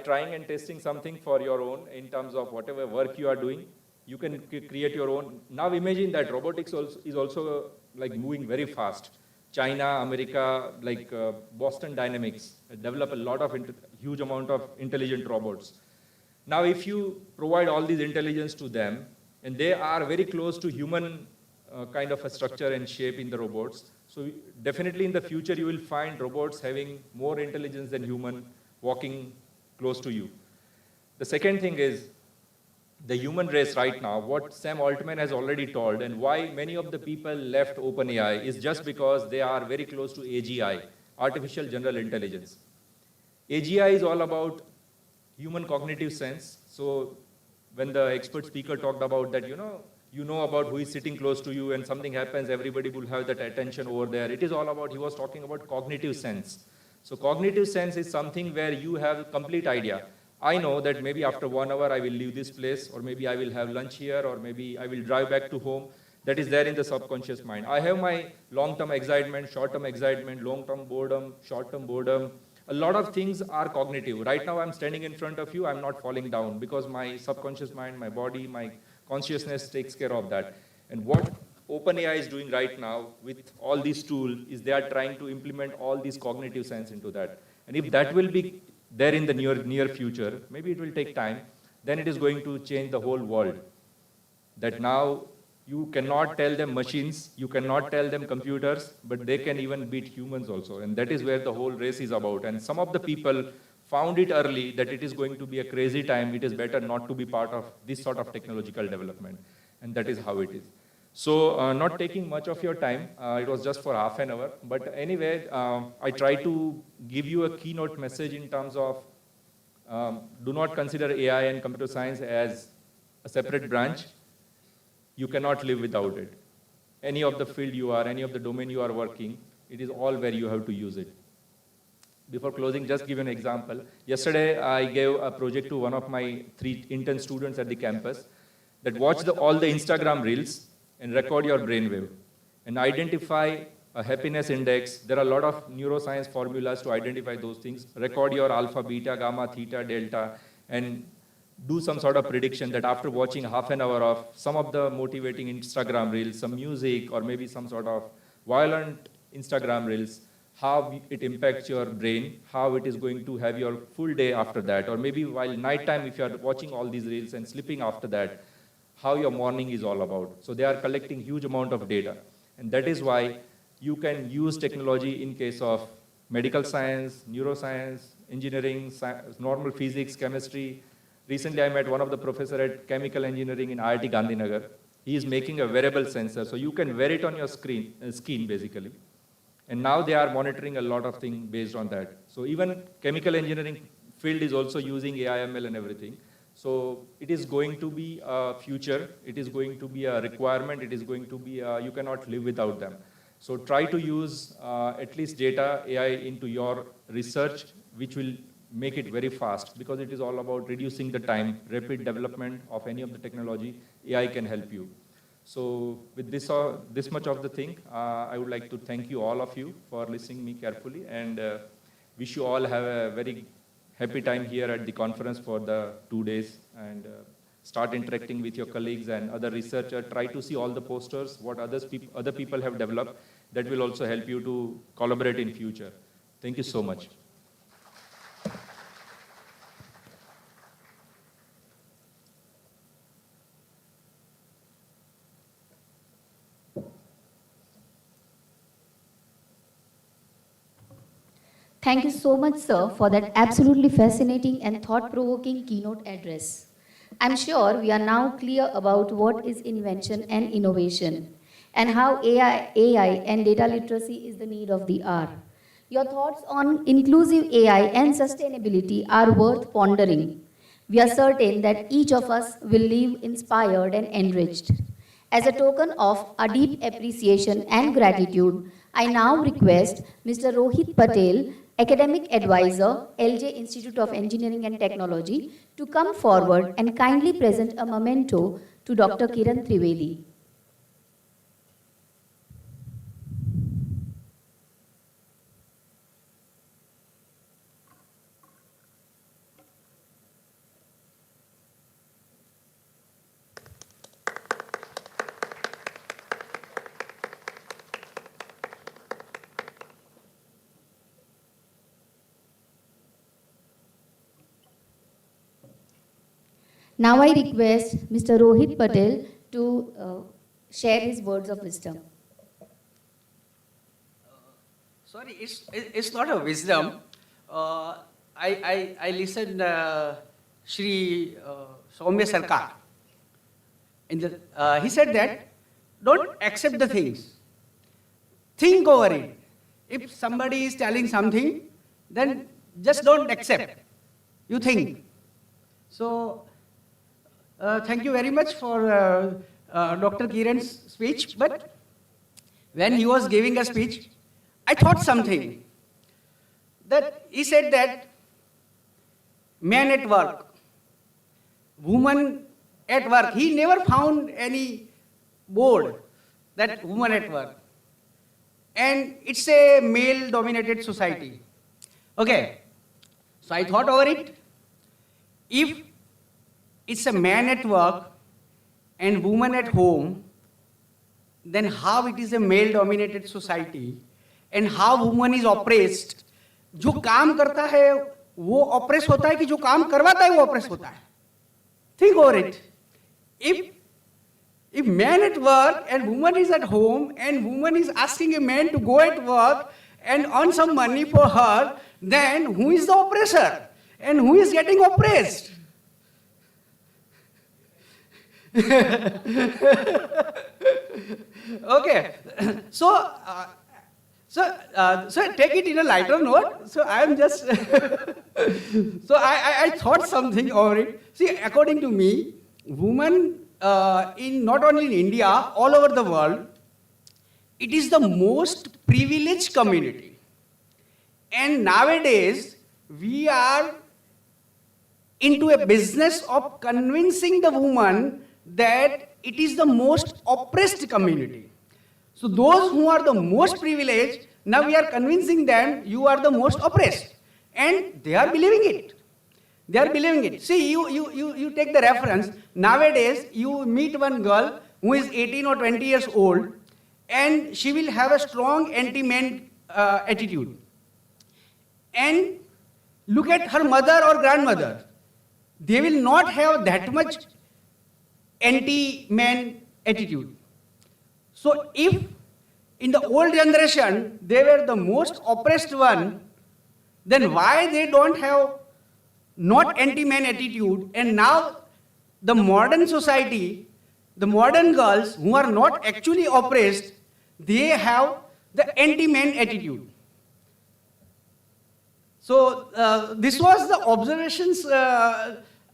trying and testing something for your own in terms of whatever work you are doing. You can create your own. Now imagine that robotics is also like moving very fast. China, America, like Boston Dynamics develop a lot of huge amount of intelligent robots. Now, if you provide all these intelligence to them, and they are very close to human kind of a structure and shape in the robots, so definitely in the future you will find robots having more intelligence than human, walking close to you. The second thing is the human race right now, what Sam Altman has already told, and why many of the people left OpenAI is just because they are very close to AGI, Artificial General Intelligence. AGI is all about human cognitive sense. So when the expert speaker talked about that, you know about who is sitting close to you and something happens, everybody will have that attention over there. It is all about, he was talking about cognitive sense. So cognitive sense is something where you have complete idea. I know that maybe after 1 hour I will leave this place, or maybe I will have lunch here, or maybe I will drive back to home. That is there in the subconscious mind. I have my long-term excitement, short-term excitement, long-term boredom, short-term boredom. A lot of things are cognitive. Right now I'm standing in front of you, I'm not falling down because my subconscious mind, my body, my consciousness takes care of that. And what OpenAI is doing right now with all these tools is they are trying to implement all these cognitive sense into that. And if that will be there in the near future, maybe it will take time, then it is going to change the whole world. That now you cannot tell them machines, you cannot tell them computers, but they can even beat humans also. And that is where the whole race is about. And some of the people found it early that it is going to be a crazy time. It is better not to be part of this sort of technological development. And that is how it is. So not taking much of your time, it was just for half an hour. But anyway, I try to give you a keynote message in terms of do not consider AI and computer science as a separate branch. You cannot live without it. Any of the field you are, any of the domain you are working, it is all where you have to use it. Before closing, just give an example. Yesterday, I gave a project to one of my 3 intern students at the campus that watch all the Instagram reels and record your brainwave and identify a happiness index. There are a lot of neuroscience formulas to identify those things. Record your alpha, beta, gamma, theta, delta, and do some sort of prediction that after watching half an hour of some of the motivating Instagram reels, some music, or maybe some sort of violent Instagram reels, how it impacts your brain, how it is going to have your full day after that, or maybe while nighttime if you are watching all these reels and sleeping after that, how your morning is all about. So they are collecting huge amount of data. And that is why you can use technology in case of medical science, neuroscience, engineering, normal physics, chemistry. Recently, I met one of the professors at chemical engineering in IIT Gandhinagar. He is making a wearable sensor, so you can wear it on your skin basically. And now they are monitoring a lot of things based on that. So even chemical engineering field is also using AI/ML and everything. So it is going to be a future. It is going to be a requirement. It is going to be you cannot live without them. So try to use at least data AI into your research, which will make it very fast, because it is all about reducing the time, rapid development of any of the technology. AI can help you. So with this much of the thing, I would like to thank you, all of you, for listening me carefully, and wish you all have a very happy time here at the conference for the 2 days, and start interacting with your colleagues and other researchers. Try to see all the posters, what other people have developed. That will also help you to collaborate in future. Thank you so much. Thank you so much, sir, for that absolutely fascinating and thought-provoking keynote address. I'm sure we are now clear about what is invention and innovation, and how AI and data literacy is the need of the hour. Your thoughts on inclusive AI and sustainability are worth pondering. We are certain that each of us will leave inspired and enriched. As a token of our deep appreciation and gratitude, I now request Mr. Rohit Patel, Academic Advisor, LJ Institute of Engineering and Technology, to come forward and kindly present a memento to Dr. Kiran Trivedi. Now I request Mr. Rohit Patel to share his words of wisdom. Sorry, it's not a wisdom. I listened Shri Soumya Sarkar. He said that don't accept the things. Think over it. If somebody is telling something, then just don't accept. You think. So, thank you very much for Dr. Kiran's speech. But when he was giving a speech, I thought something. That he said that man at work, woman at work. He never found any board that woman at work. And it's a male-dominated society. Okay. So I thought over it. If it's a man at work and woman at home, then how it is a male-dominated society and how woman is oppressed. जो काम करता है वो oppress होता है कि जो काम करवाता है वो ऑप्रेस होता है. Think over it. If man at work and woman is at home and woman is asking a man to go at work and earn some money for her, then who is the oppressor and who is getting oppressed? Okay, so take it in a lighter note. So I am just, so I thought something over it. See, according to me, women in not only in India, all over the world, it is the most privileged community. And nowadays, we are into a business of convincing the woman that it is the most oppressed community. So those who are the most privileged, now we are convincing them you are the most oppressed. And they are believing it. They are believing it. See, you take the reference. Nowadays, you meet one girl who is 18 or 20 years old, and she will have a strong anti-man attitude. And look at her mother or grandmother. They will not have that much anti-man attitude. So if in the old generation they were the most oppressed one, then why they don't have not anti-man attitude, and now the modern society, the modern girls who are not actually oppressed, they have the anti-man attitude. So this was the observations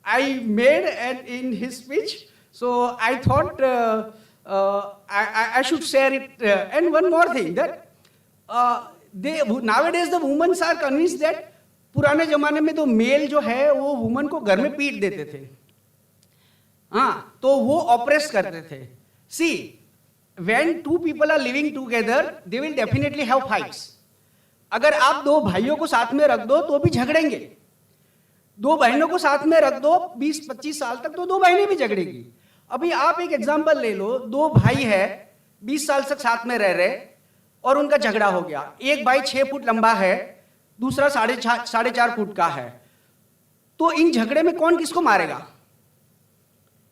I made in his speech. So I thought I should share it. And one more thing, that nowadays the women are convinced that पुराने जमाने में तो mail जो है वो woman को घर में पीट देते थे. हाँ, तो वो ऑप्रेस करते थे. See, when two people are living together, they will definitely have fights. अगर आप दो भाइयों को साथ में रख दो तो भी झगड़ेंगे. दो बहनों को साथ में रख दो 20-25 साल तक तो दो बहनें भी झगड़ेंगी. अभी आप एक एग्जांपल ले लो, दो भाई है 20 साल तक साथ में रह रहे और उनका झगड़ा हो गया. एक भाई 6 फुट लंबा है, दूसरा 4.5 फुट का है. तो इन झगड़े में कौन किसको मारेगा?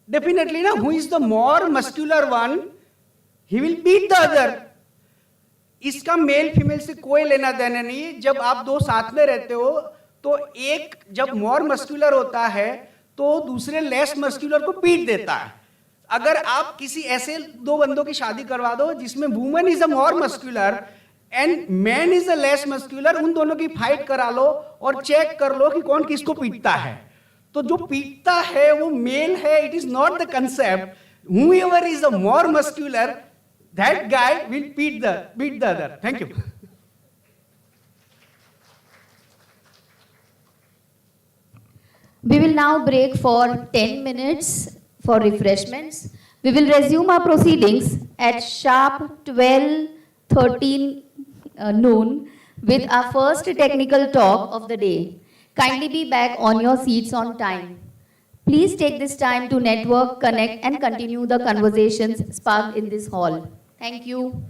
डेफिनेटली ना, who is the more muscular one, he will beat the other. इसका मेल फीमेल से कोई लेना देना नहीं. जब आप दो साथ में रहते हो तो एक जब मोर मस्कुलर होता है तो दूसरे लेस मस्कुलर को पीट देता है. अगर आप किसी ऐसे दो बंदों की शादी करवा दो जिसमें woman is a more muscular and man is a less muscular, उन दोनों की फाइट करा लो और चेक कर लो कि कौन किसको पीटता है. तो जो पीटता है वो मेल है. It is not the concept. whoever is the more muscular, that guy will beat the other. Thank you. We will now break for 10 minutes for refreshments. We will resume our proceedings at sharp 12:13 noon with our first technical talk of the day. Kindly be back on your seats on time. Please take this time to network, connect, and continue the conversations sparked in this hall. Thank you.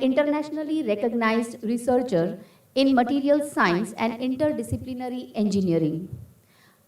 internationally recognized researcher in material science and interdisciplinary engineering.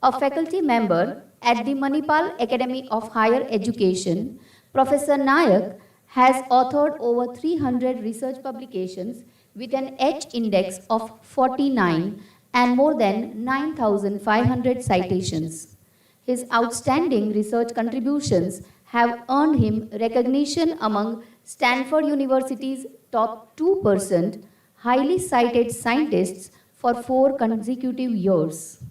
A faculty member at the Manipal Academy of Higher Education, Professor Nayak has authored over 300 research publications with an H index of 49 and more than 9,500 citations. His outstanding research contributions have earned him recognition among Stanford University's top 2% highly cited scientists for 4 consecutive years.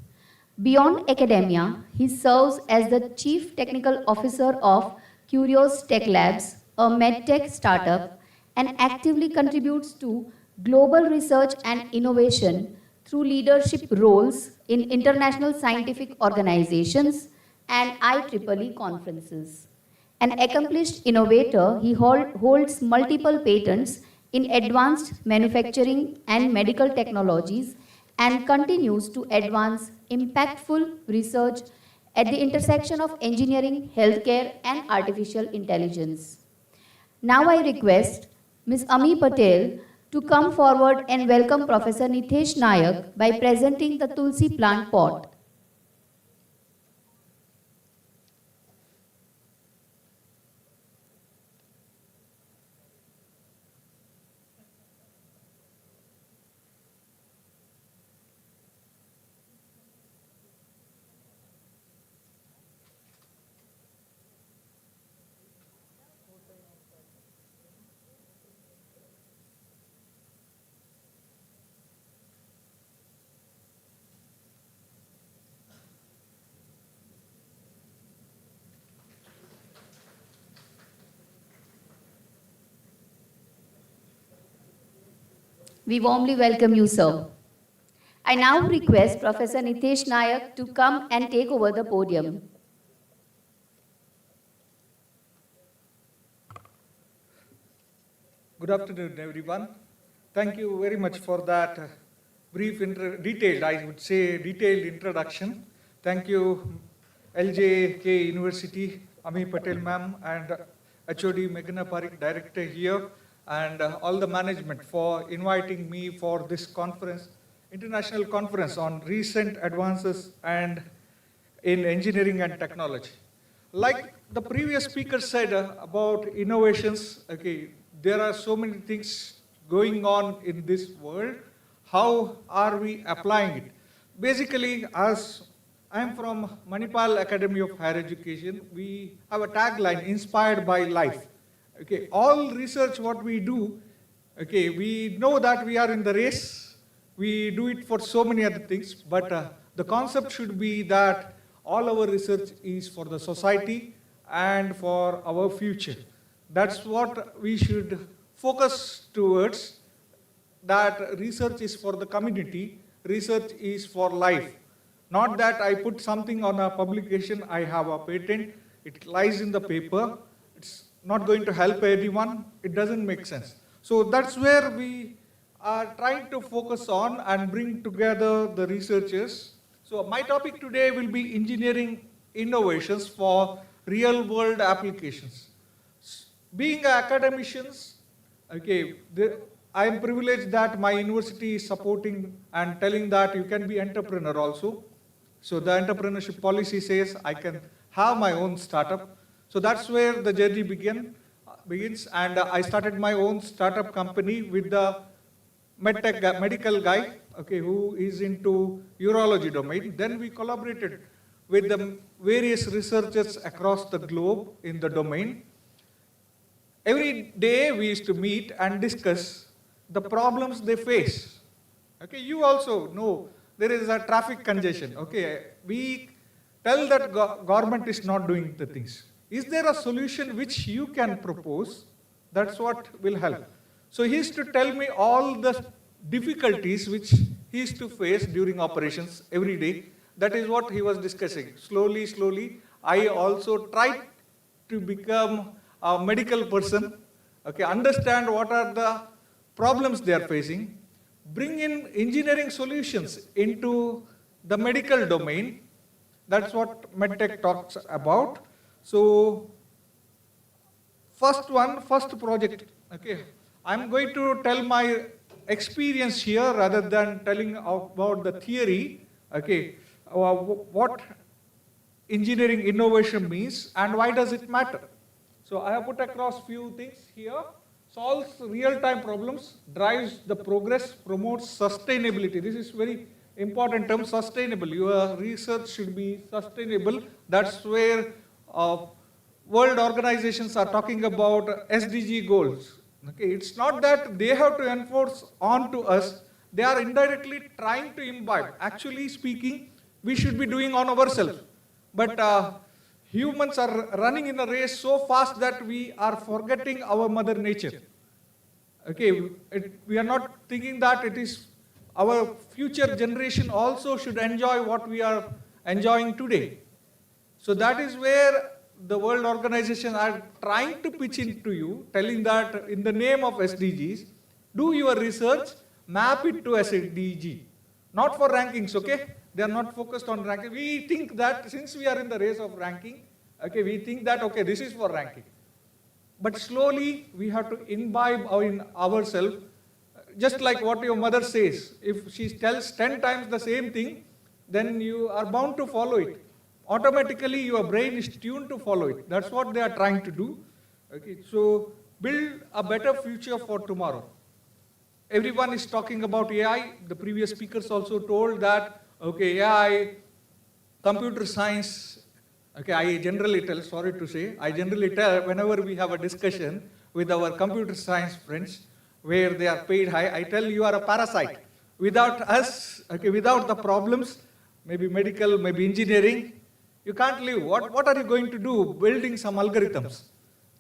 Beyond academia, he serves as the Chief Technical Officer of Curious Tech Labs, a medtech startup, and actively contributes to global research and innovation through leadership roles in international scientific organizations and IEEE conferences. An accomplished innovator, he holds multiple patents in advanced manufacturing and medical technologies and continues to advance impactful research at the intersection of engineering, healthcare, and artificial intelligence. Now I request Ms. Ami Patel to come forward and welcome Professor Nitesh Nayak by presenting the Tulsi plant pot. We warmly welcome you, sir. I now request Professor Nitesh Nayak to come and take over the podium. Good afternoon, everyone. Thank you very much for that brief, detailed introduction. Thank you, LJK University, Ami Patel ma'am, and HOD Meghna Parikh, director here, and all the management for inviting me for this conference, international conference on recent advances and in engineering and technology. Like the previous speaker said about innovations, okay, there are so many things going on in this world. How are we applying it? Basically, as I'm from Manipal Academy of Higher Education, we have a tagline, inspired by life. Okay, all research what we do, okay, we know that we are in the race. We do it for so many other things, but the concept should be that all our research is for the society and for our future. That's what we should focus towards, that research is for the community, research is for life. Not that I put something on a publication, I have a patent, it lies in the paper, it's not going to help anyone, it doesn't make sense. So that's where we are trying to focus on and bring together the researchers. So my topic today will be engineering innovations for real world applications. Being academicians, okay, I am privileged that my university is supporting and telling that you can be entrepreneur also. So the entrepreneurship policy says I can have my own startup. So that's where the journey begins, and I started my own startup company with the medical guy, okay, who is into urology domain. Then we collaborated with the various researchers across the globe in the domain. Every day we used to meet and discuss the problems they face. Okay, you also know there is a traffic congestion. Okay, we tell that government is not doing the things. Is there a solution which you can propose? That's what will help. So he used to tell me all the difficulties which he used to face during operations every day. That is what he was discussing. Slowly, I also tried to become a medical person, okay, understand what are the problems they are facing, bring in engineering solutions into the medical domain. That's what MedTech talks about. So, first project, okay, I'm going to tell my experience here rather than telling about the theory, okay, what engineering innovation means and why does it matter. So I have put across few things here. Solves real-time problems, drives the progress, promotes sustainability. This is very important term, sustainable. Your research should be sustainable. That's where world organizations are talking about SDG goals. Okay, it's not that they have to enforce on to us, they are indirectly trying to imbibe. Actually speaking, we should be doing on ourselves. But humans are running in a race so fast that we are forgetting our mother nature. Okay, we are not thinking that it is our future generation also should enjoy what we are enjoying today. So that is where the world organizations are trying to pitch into you, telling that in the name of SDGs, do your research, map it to SDG. Not for rankings, okay? They are not focused on ranking. We think that since we are in the race of ranking, okay, we think that, okay, this is for ranking. But slowly we have to imbibe in ourselves, just like what your mother says. If she tells 10 times the same thing, then you are bound to follow it. Automatically your brain is tuned to follow it. That's what they are trying to do. Okay, so build a better future for tomorrow. Everyone is talking about AI. The previous speakers also told that, okay, AI, computer science, okay, I generally tell, sorry to say, I generally tell whenever we have a discussion with our computer science friends where they are paid high, I tell you are a parasite. Without us, okay, without the problems, maybe medical, maybe engineering, you can't live. What are you going to do? Building some algorithms.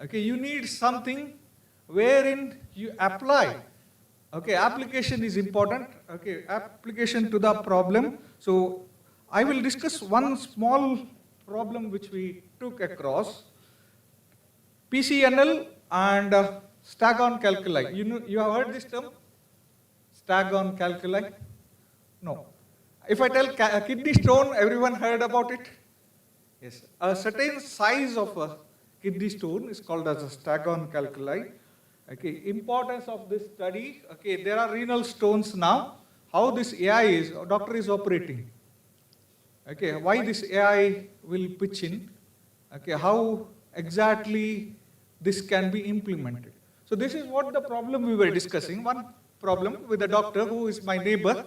Okay, you need something wherein you apply. Okay, application is important. Okay, application to the problem. So I will discuss one small problem which we took across. PCNL and Stagon calculi. You have heard this term? Stagon calculi? No. If I tell kidney stone, everyone heard about it? Yes. A certain size of a kidney stone is called as a Stagon calculi. Okay, importance of this study. Okay, there are renal stones now. How this AI is, doctor is operating. Okay, why this AI will pitch in. Okay, how exactly this can be implemented. So this is what the problem we were discussing. One problem with a doctor who is my neighbor.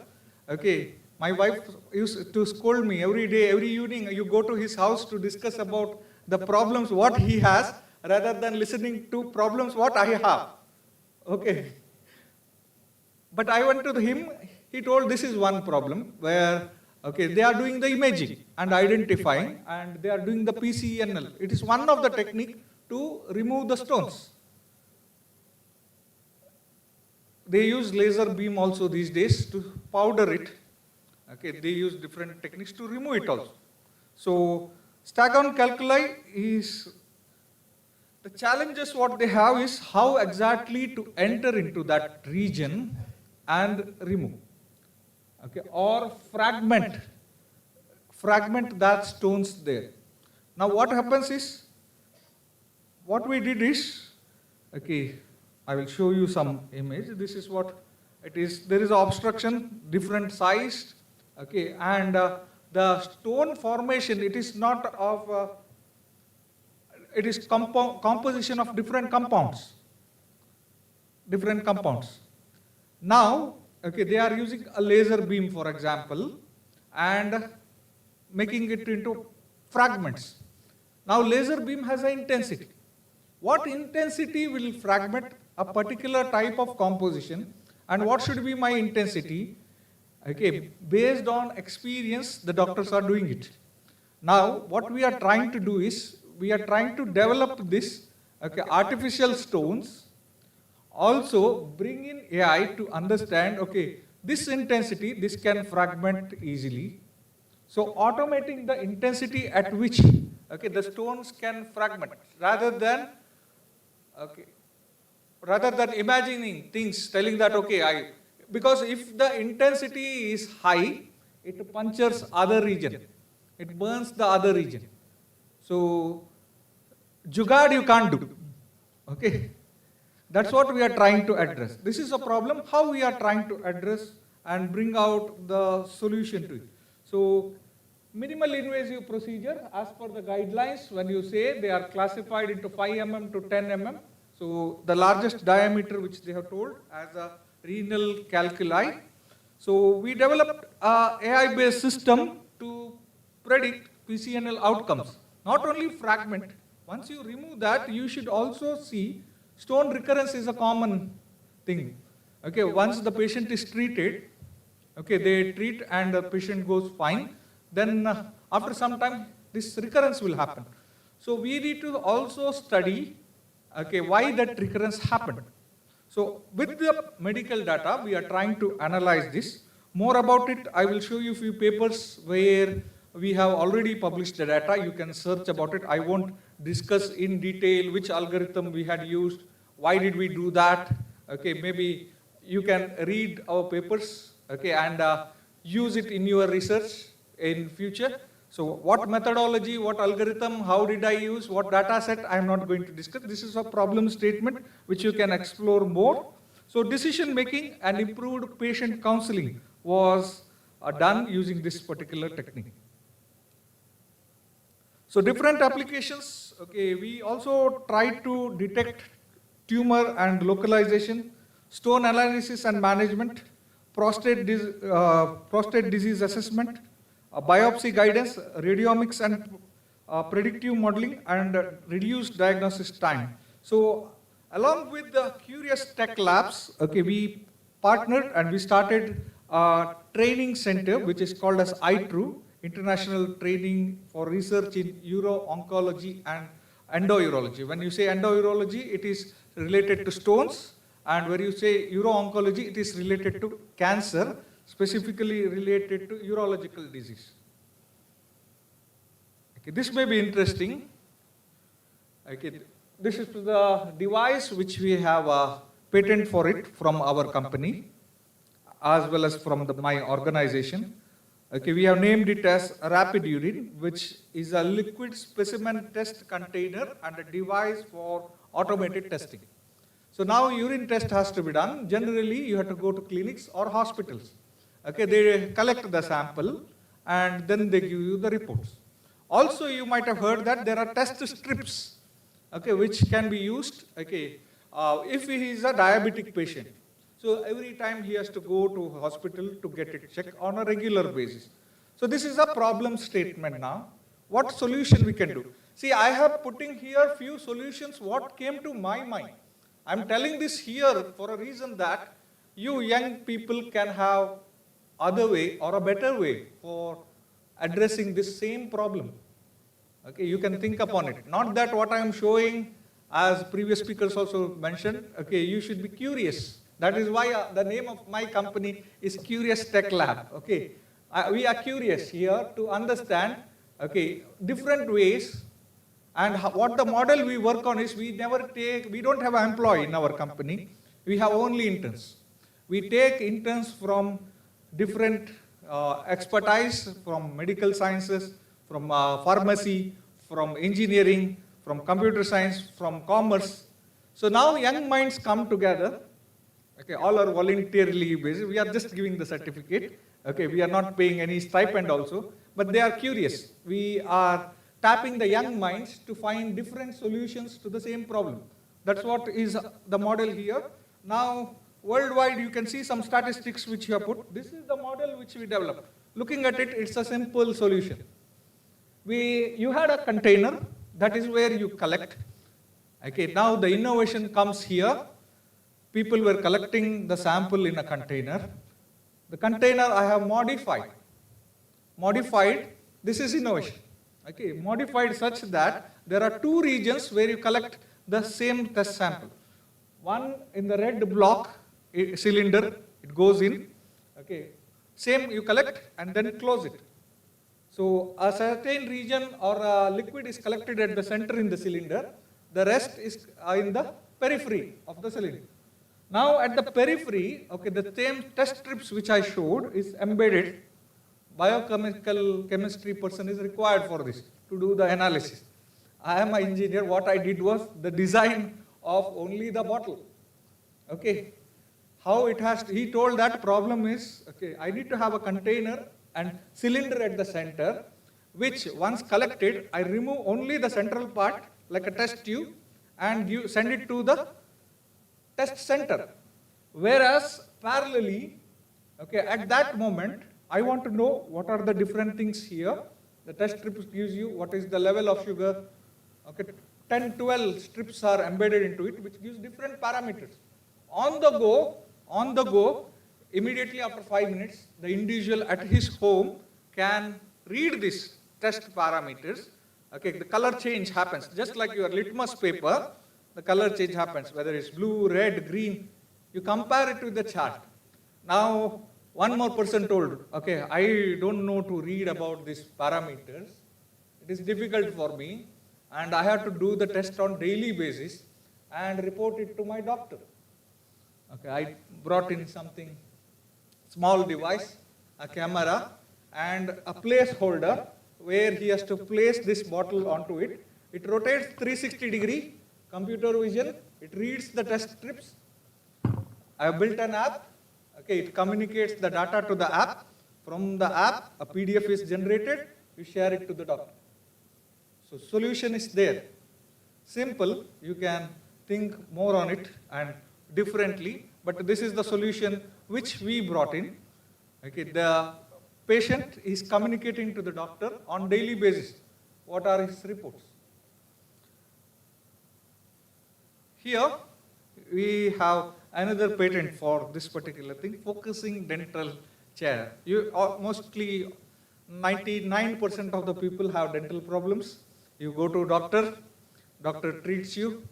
Okay, my wife used to scold me every day, every evening. You go to his house to discuss about the problems what he has rather than listening to problems what I have. Okay. But I went to him, he told this is one problem where, okay, they are doing the imaging and identifying and they are doing the PCNL. It is one of the technique to remove the stones. They use laser beam also these days to powder it. Okay, they use different techniques to remove it also. So, Stagon calculi is, the challenges what they have is how exactly to enter into that region and remove. Okay, or fragment that stones there. Now what happens is, what we did is, okay, I will show you some image. This is what it is. There is an obstruction, different sized, okay, and the stone formation, it is not of, it is composition of different compounds. Now, okay, they are using a laser beam, for example, and making it into fragments. Now, laser beam has an intensity. What intensity will fragment a particular type of composition, and what should be my intensity? Okay, based on experience, the doctors are doing it. Now, what we are trying to do is, we are trying to develop this, okay, artificial stones, also bring in AI to understand, okay, this intensity, this can fragment easily. So automating the intensity at which, okay, the stones can fragment, rather than imagining things, telling that, okay, because if the intensity is high, it punctures other region, it burns the other region. So, jugaad you can't do, okay. That's what we are trying to address. This is a problem, how we are trying to address and bring out the solution to it. So, minimal invasive procedure, as per the guidelines, when you say they are classified into 5 mm to 10 mm, so the largest diameter which they have told as a renal calculi. So we developed a AI-based system to predict PCNL outcomes. Not only fragment, once you remove that, you should also see stone recurrence is a common thing. Okay, once the patient is treated, okay, they treat and the patient goes fine, then after some time this recurrence will happen. So we need to also study, okay, why that recurrence happened. So with the medical data, we are trying to analyze this. More about it, I will show you a few papers where we have already published the data. You can search about it. I won't discuss in detail which algorithm we had used, why did we do that. Okay, maybe you can read our papers, okay, and use it in your research in future. So what methodology, what algorithm, how did I use, what data set, I am not going to discuss. This is a problem statement which you can explore more. So decision making and improved patient counseling was done using this particular technique. So different applications, okay, we also tried to detect tumor and localization, stone analysis and management, prostate disease assessment, biopsy guidance, radiomics and predictive modeling, and reduced diagnosis time. So along with the Curious Tech Labs, okay, we partnered and we started a training center which is called as ITRU, International Training for Research in Uro-Oncology and Endourology. When you say endourology, it is related to stones, and when you say uro-oncology, it is related to cancer, specifically related to urological disease. Okay, this may be interesting. Okay, this is the device which we have a patent for it from our company, as well as from my organization. Okay, we have named it as rapid urine, which is a liquid specimen test container and a device for automated testing. So now urine test has to be done. Generally, you have to go to clinics or hospitals. Okay, they collect the sample and then they give you the reports. Also, you might have heard that there are test strips, okay, which can be used, okay, if he is a diabetic patient. So every time he has to go to hospital to get it checked on a regular basis. So this is a problem statement now. What solution we can do? See, I have putting here few solutions what came to my mind. I'm telling this here for a reason that you young people can have other way or a better way for addressing this same problem. Okay, you can think upon it. Not that what I am showing, as previous speakers also mentioned, okay, you should be curious. That is why the name of my company is Curious Tech Lab. Okay, we are curious here to understand, okay, different ways. And what the model we work on is we don't have an employee in our company. We have only interns. We take interns from different expertise, from medical sciences, from pharmacy, from engineering, from computer science, from commerce. So now young minds come together. Okay, all are voluntarily based. We are just giving the certificate. Okay, we are not paying any stipend also, but they are curious. We are tapping the young minds to find different solutions to the same problem. That's what is the model here. Now, worldwide, you can see some statistics which you have put. This is the model which we developed. Looking at it, it's a simple solution. You had a container, that is where you collect. Okay, now the innovation comes here. People were collecting the sample in a container. The container I have modified. This is innovation. Okay, modified such that there are two regions where you collect the same test sample. One in the red block cylinder, it goes in. Okay, same you collect and then close it. So a certain region or a liquid is collected at the center in the cylinder. The rest is in the periphery of the cylinder. Now at the periphery, okay, the same test strips which I showed is embedded. Biochemical chemistry person is required for this to do the analysis. I am an engineer. What I did was the design of only the bottle. Okay, how it has to, he told that problem is, okay, I need to have a container and cylinder at the center, which once collected, I remove only the central part like a test tube and send it to the test center. Whereas parallelly, okay, at that moment, I want to know what are the different things here. The test strip gives you what is the level of sugar. Okay, 10, 12 strips are embedded into it, which gives different parameters. On the go, immediately after 5 minutes, the individual at his home can read these test parameters. Okay, the color change happens, just like your litmus paper, the color change happens, whether it's blue, red, green. You compare it with the chart. Now, one more person told, okay, I don't know to read about these parameters. It is difficult for me, and I have to do the test on daily basis and report it to my doctor. Okay, I brought in something, small device, a camera, and a placeholder where he has to place this bottle onto it. It rotates 360 degree, computer vision, it reads the test strips. I have built an app. Okay, it communicates the data to the app. From the app, a PDF is generated, you share it to the doctor. So solution is there. Simple, you can think more on it and differently, but this is the solution which we brought in. Okay, the patient is communicating to the doctor on daily basis. What are his reports? Here, we have another patent for this particular thing, focusing dental chair. Mostly 99% of the people have dental problems. You go to doctor treats you.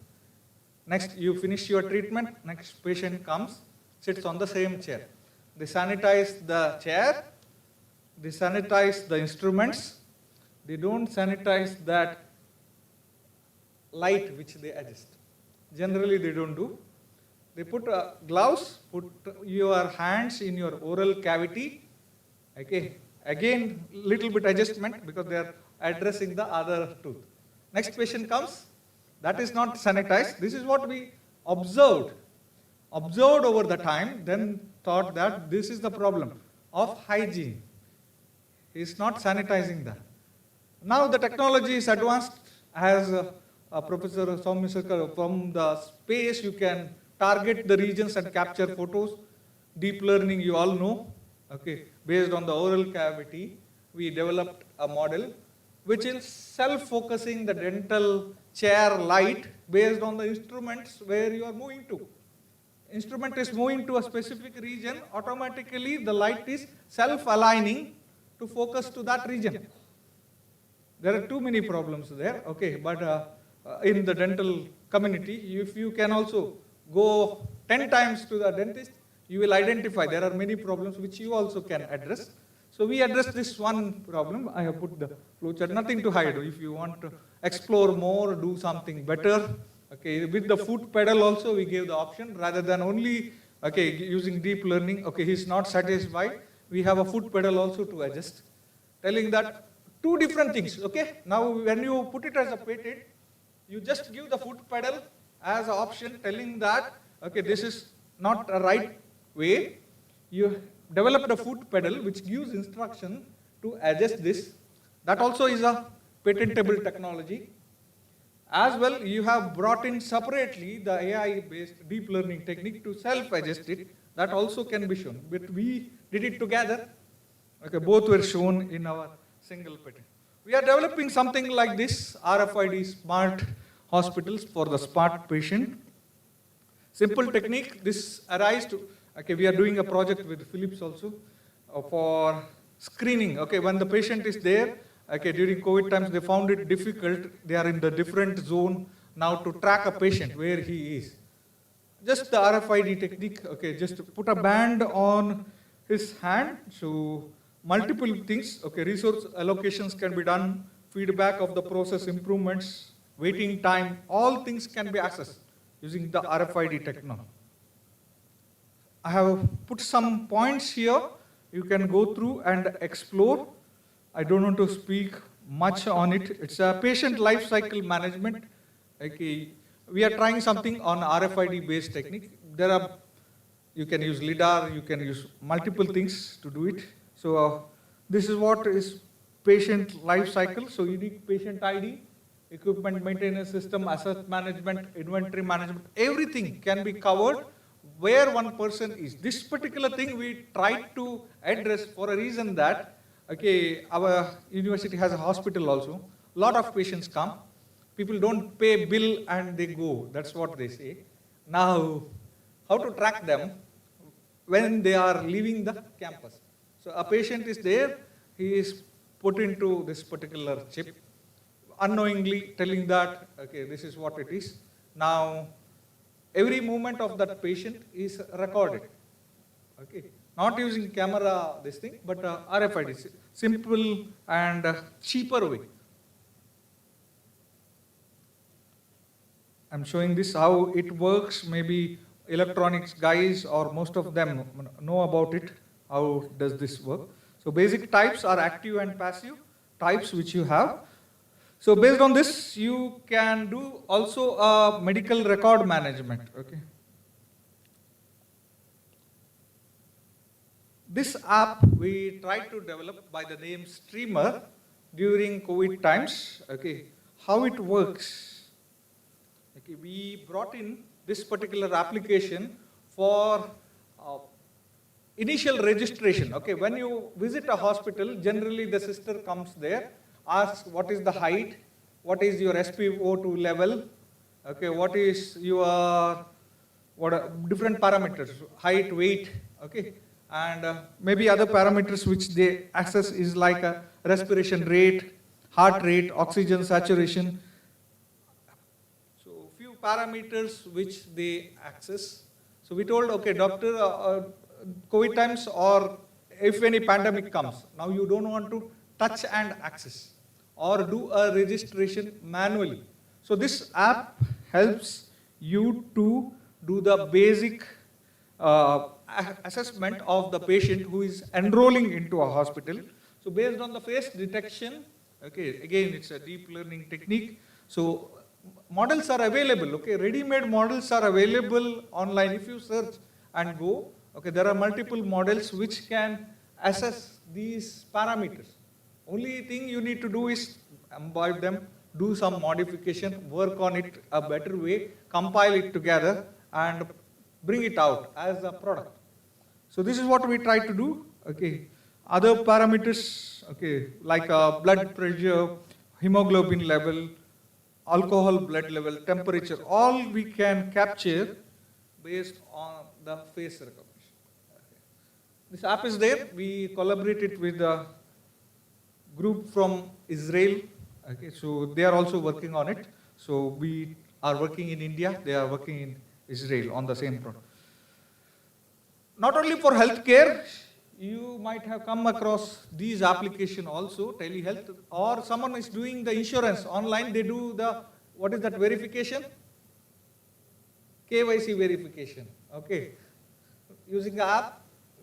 Next, you finish your treatment, next patient comes, sits on the same chair. They sanitize the chair, they sanitize the instruments, they don't sanitize that light which they adjust. Generally, they don't do. They put gloves, put your hands in your oral cavity. Okay, again, little bit adjustment because they are addressing the other tooth. Next patient comes, that is not sanitized. This is what we observed over the time, then thought that this is the problem of hygiene. He is not sanitizing that. Now the technology is advanced. As Professor Soumya from the space, you can target the regions and capture photos. Deep learning, you all know. Okay, based on the oral cavity, we developed a model which is self-focusing the dental chair light based on the instruments where you are moving to. Instrument is moving to a specific region, automatically the light is self-aligning to focus to that region. There are too many problems there, okay, but in the dental community, if you can also go 10 times to the dentist, you will identify there are many problems which you also can address. So we address this one problem. I have put the flowchart, nothing to hide. If you want to explore more, do something better, okay, with the foot pedal also we gave the option rather than only, okay, using deep learning, okay, he's not satisfied. We have a foot pedal also to adjust, telling that two different things, okay. Now when you put it as a patent, you just give the foot pedal as an option telling that, okay, this is not a right way. You developed a foot pedal which gives instruction to adjust this. That also is a patentable technology. As well, you have brought in separately the AI-based deep learning technique to self-adjust it. That also can be shown. But we did it together. Okay, both were shown in our single patent. We are developing something like this, RFID smart hospitals for the smart patient. Simple technique, this arises to, okay, we are doing a project with Philips also for screening. Okay, when the patient is there, okay, during COVID times they found it difficult. They are in the different zone now to track a patient where he is. Just the RFID technique, okay, just to put a band on his hand. So multiple things, okay, resource allocations can be done, feedback of the process improvements, waiting time, all things can be accessed using the RFID technology. I have put some points here. You can go through and explore. I don't want to speak much on it. It's a patient life cycle management. Okay. We are trying something on RFID based technique. you can use LIDAR, you can use multiple things to do it. So this is what is patient life cycle. So unique patient ID, equipment maintenance system, asset management, inventory management, everything can be covered where one person is. This particular thing we tried to address for a reason that, okay, our university has a hospital also. A lot of patients come. People don't pay bill and they go. That's what they say. Now, how to track them when they are leaving the campus? So a patient is there, he is put into this particular chip, unknowingly telling that, okay, this is what it is. Now, every movement of that patient is recorded. Okay, not using camera, this thing, but RFID, simple and cheaper way. I'm showing this how it works. Maybe electronics guys or most of them know about it. How does this work? So basic types are active and passive types which you have. So based on this, you can do also a medical record management. Okay. This app we tried to develop by the name Streamer during COVID times. Okay, how it works? Okay, we brought in this particular application for initial registration. Okay, when you visit a hospital, generally the sister comes there, asks what is the height, what is your SpO2 level, okay, what is your different parameters, height, weight, okay, and maybe other parameters which they access is like a respiration rate, heart rate, oxygen saturation. So few parameters which they access. So we told, okay, doctor, COVID times or if any pandemic comes, now you don't want to touch and access or do a registration manually. So this app helps you to do the basic assessment of the patient who is enrolling into a hospital. So based on the face detection, okay, again it's a deep learning technique. So models are available, okay, ready-made models are available online. If you search and go, okay, there are multiple models which can assess these parameters. Only thing you need to do is imbibe them, do some modification, work on it a better way, compile it together and bring it out as a product. So this is what we try to do. Okay, other parameters, okay, like blood pressure, hemoglobin level, alcohol blood level, temperature, all we can capture based on the face recognition. This app is there. We collaborated with a group from Israel. Okay, so they are also working on it. So we are working in India. They are working in Israel on the same product. Not only for healthcare, you might have come across these applications also, telehealth, or someone is doing the insurance online. They do the, what is that verification? KYC verification. Okay, using the app.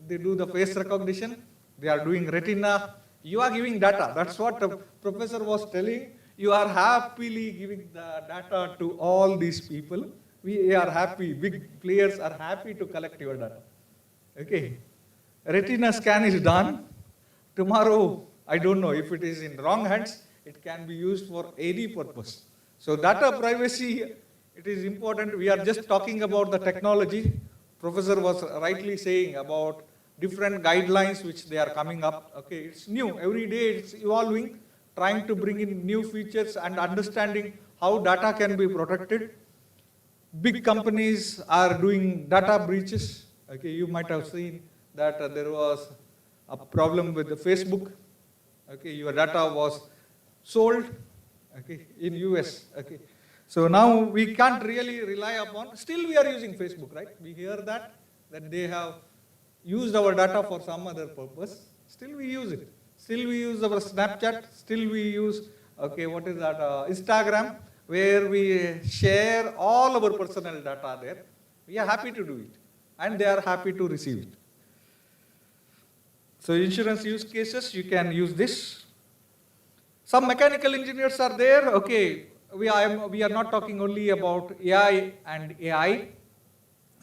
They do the face recognition, they are doing retina, you are giving data. That's what the professor was telling. You are happily giving the data to all these people. We are happy, big players are happy to collect your data. Okay, retina scan is done. Tomorrow, I don't know, if it is in wrong hands, it can be used for any purpose. So data privacy, it is important. We are just talking about the technology. Professor was rightly saying about different guidelines which they are coming up. Okay, it's new. Every day it's evolving, trying to bring in new features and understanding how data can be protected. Big companies are doing data breaches. Okay, you might have seen that there was a problem with the Facebook. Okay, your data was sold. Okay, in US. Okay. So now we can't really rely upon, still we are using Facebook, right? We hear that they have used our data for some other purpose. Still we use it. Still we use our Snapchat. Still we use, okay, what is that, Instagram, where we share all our personal data there. We are happy to do it. And they are happy to receive it. So insurance use cases, you can use this. Some mechanical engineers are there, okay. We are not talking only about AI and AI.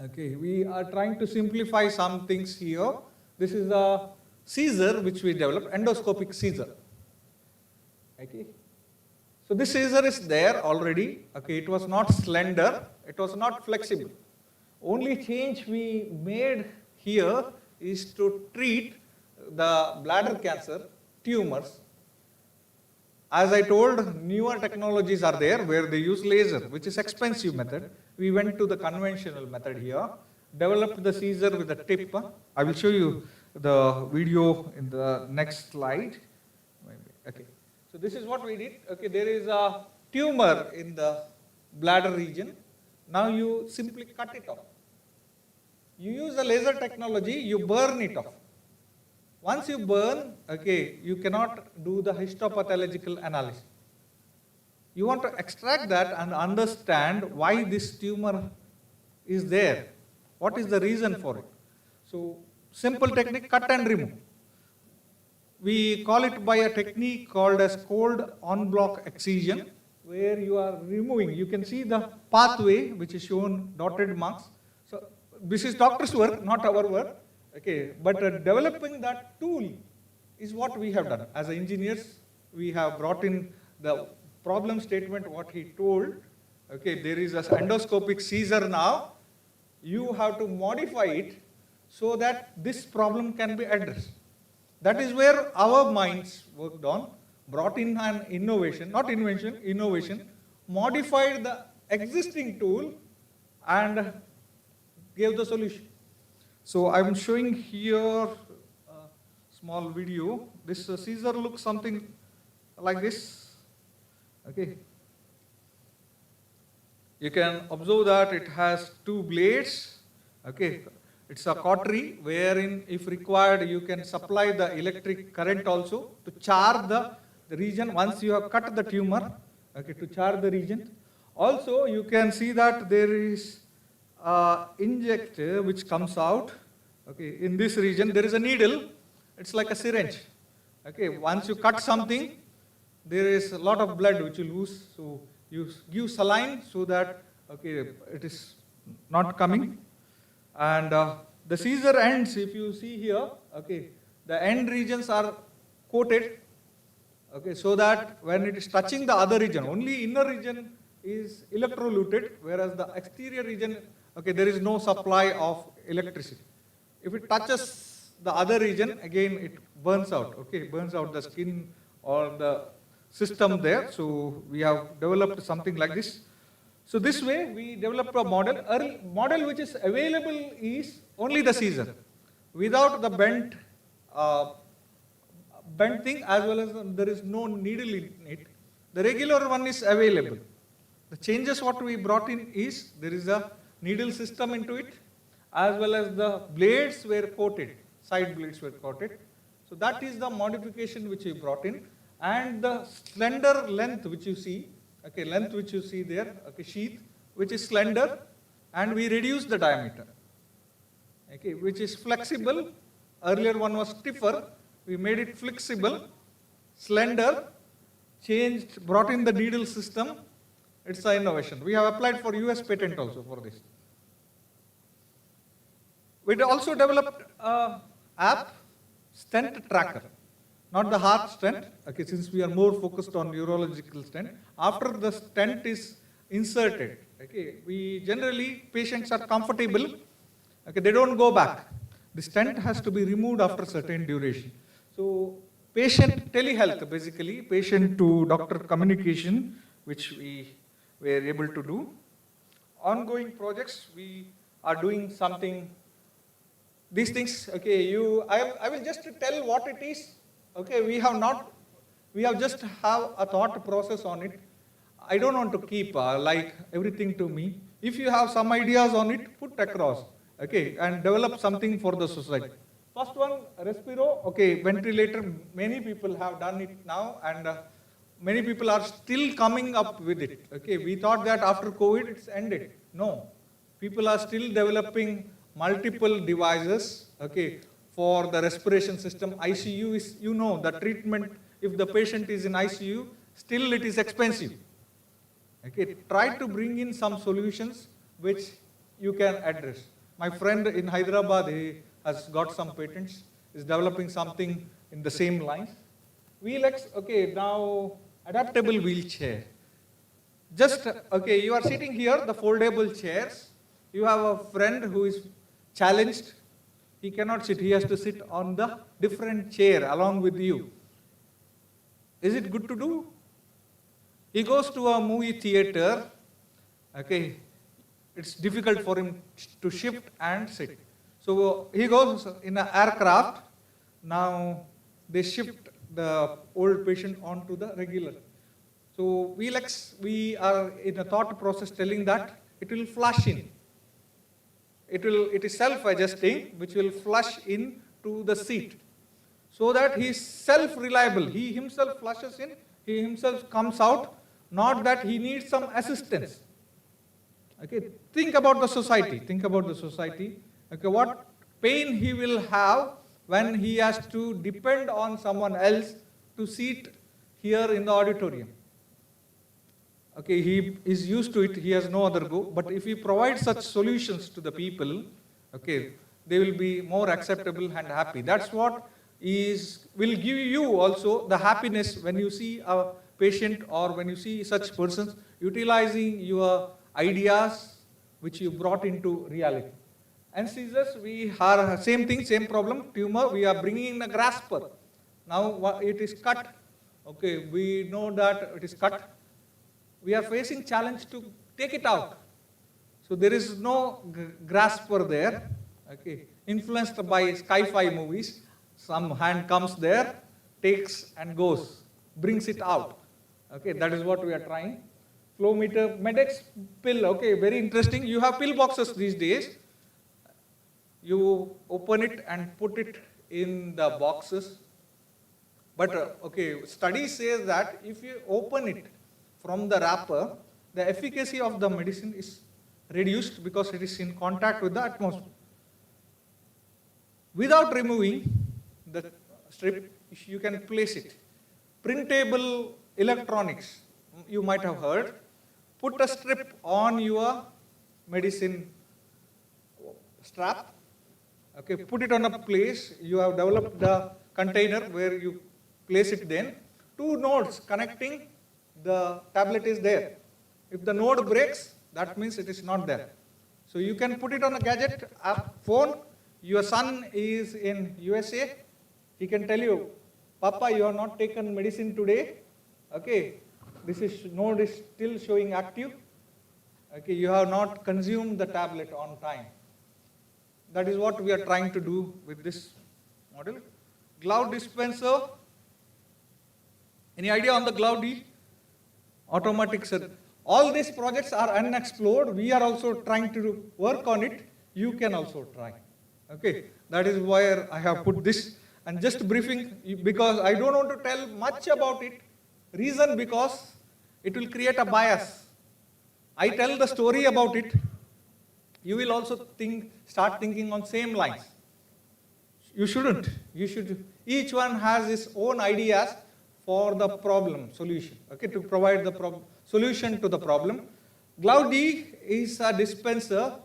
Okay, we are trying to simplify some things here. This is a Caesar which we developed, endoscopic Caesar. Okay. So this Caesar is there already. Okay, it was not slender, it was not flexible. Only change we made here is to treat the bladder cancer tumors. As I told, newer technologies are there where they use laser, which is expensive method. We went to the conventional method here, developed the Caesar with the tip. I will show you the video in the next slide. Okay. So this is what we did. Okay, there is a tumor in the bladder region. Now you simply cut it off. You use the laser technology, you burn it off. Once you burn, okay, you cannot do the histopathological analysis. You want to extract that and understand why this tumor is there. What is the reason for it? So, simple technique, cut and remove. We call it by a technique called as cold en bloc excision, where you are removing. You can see the pathway which is shown dotted marks. So, this is doctor's work, not our work. Okay, but developing that tool is what we have done. As engineers, we have brought in the problem statement, what he told. Okay, there is an endoscopic Caesar now. You have to modify it so that this problem can be addressed. That is where our minds worked on, brought in an innovation, not invention, innovation, modified the existing tool and gave the solution. So I'm showing here a small video. This Caesar looks something like this. Okay. You can observe that it has two blades. Okay. It's a cautery wherein if required you can supply the electric current also to charge the region once you have cut the tumor. Okay, to charge the region. Also you can see that there is injector which comes out. Okay, in this region there is a needle, it's like a syringe. Okay, once you cut something, there is a lot of blood which you lose, so you give saline so that, okay, it is not coming. And the Caesar ends, if you see here, okay, the end regions are coated, okay, so that when it is touching the other region, only inner region is electroluted, whereas the exterior region, okay, there is no supply of electricity. If it touches the other region, again it burns out, okay, burns out the skin or the system there. So we have developed something like this. So this way we developed a model. Early model which is available is only the Caesar, without the bent thing, as well as there is no needle in it. The regular one is available. The changes what we brought in is there is a needle system into it, as well as the blades were coated, side blades were coated. So that is the modification which we brought in. And the slender length which you see, okay, length which you see there, okay, sheath, which is slender, and we reduced the diameter, okay, which is flexible. Earlier one was stiffer, we made it flexible, slender, changed, brought in the needle system. It's an innovation. We have applied for US patent also for this. We also developed an app, stent tracker, not the heart stent, okay, since we are more focused on neurological stent. After the stent is inserted, okay, we generally, patients are comfortable, okay, they don't go back. The stent has to be removed after certain duration. So patient telehealth, basically, patient to doctor communication, which we were able to do. Ongoing projects, we are doing something. These things, okay, I will just tell what it is. Okay, we have just have a thought process on it. I don't want to keep like everything to me. If you have some ideas on it, put across, okay, and develop something for the society. First one, Respiro, okay, ventilator, many people have done it now, and many people are still coming up with it. Okay, we thought that after COVID it's ended. No, people are still developing multiple devices, okay, for the respiration system. ICU is, you know, the treatment, if the patient is in ICU, still it is expensive. Okay, try to bring in some solutions which you can address. My friend in Hyderabad, he has got some patents, is developing something in the same lines. Wheelx, okay, now adaptable wheelchair. Just, okay, you are sitting here, the foldable chairs. You have a friend who is challenged. He cannot sit, he has to sit on the different chair along with you. Is it good to do? He goes to a movie theater, okay, it's difficult for him to shift and sit. So he goes in an aircraft, now they shift the old patient onto the regular. So we are in a thought process telling that it will flush in. It is self-adjusting, which will flush in to the seat. So that he is self-reliable. He himself flushes in, he himself comes out, not that he needs some assistance. Okay, think about the society, Okay, what pain he will have when he has to depend on someone else to sit here in the auditorium. Okay, he is used to it, he has no other go, but if he provides such solutions to the people, okay, they will be more acceptable and happy. That's what will give you also the happiness when you see a patient or when you see such persons utilizing your ideas which you brought into reality. And scissors, we are same thing, same problem, tumor, we are bringing in a grasper. Now it is cut, okay, we know that it is cut. We are facing challenge to take it out. So there is no grasper there, okay, influenced by sci-fi movies. Some hand comes there, takes and goes, brings it out. Okay, that is what we are trying. Flow meter, Medex pill, okay, very interesting. You have pill boxes these days. You open it and put it in the boxes. But okay, study says that if you open it from the wrapper, the efficacy of the medicine is reduced because it is in contact with the atmosphere. Without removing the strip, you can place it. Printable electronics, you might have heard. Put a strip on your medicine strap. Okay, put it on a place. You have developed the container where you place it then. 2 nodes connecting the tablet is there. If the node breaks, that means it is not there. So you can put it on a gadget, phone. Your son is in USA. He can tell you, Papa, you have not taken medicine today. Okay, node is still showing active. Okay, you have not consumed the tablet on time. That is what we are trying to do with this model. Glove dispenser. Any idea on the glove D? Automatic set. All these projects are unexplored. We are also trying to work on it. You can also try. Okay, that is where I have put this. And just briefing, because I don't want to tell much about it. Reason because it will create a bias. I tell the story about it. You will also start thinking on same lines. You shouldn't. Each one has his own ideas for the problem solution. Okay, to provide the solution to the problem. Glove D is a dispenser.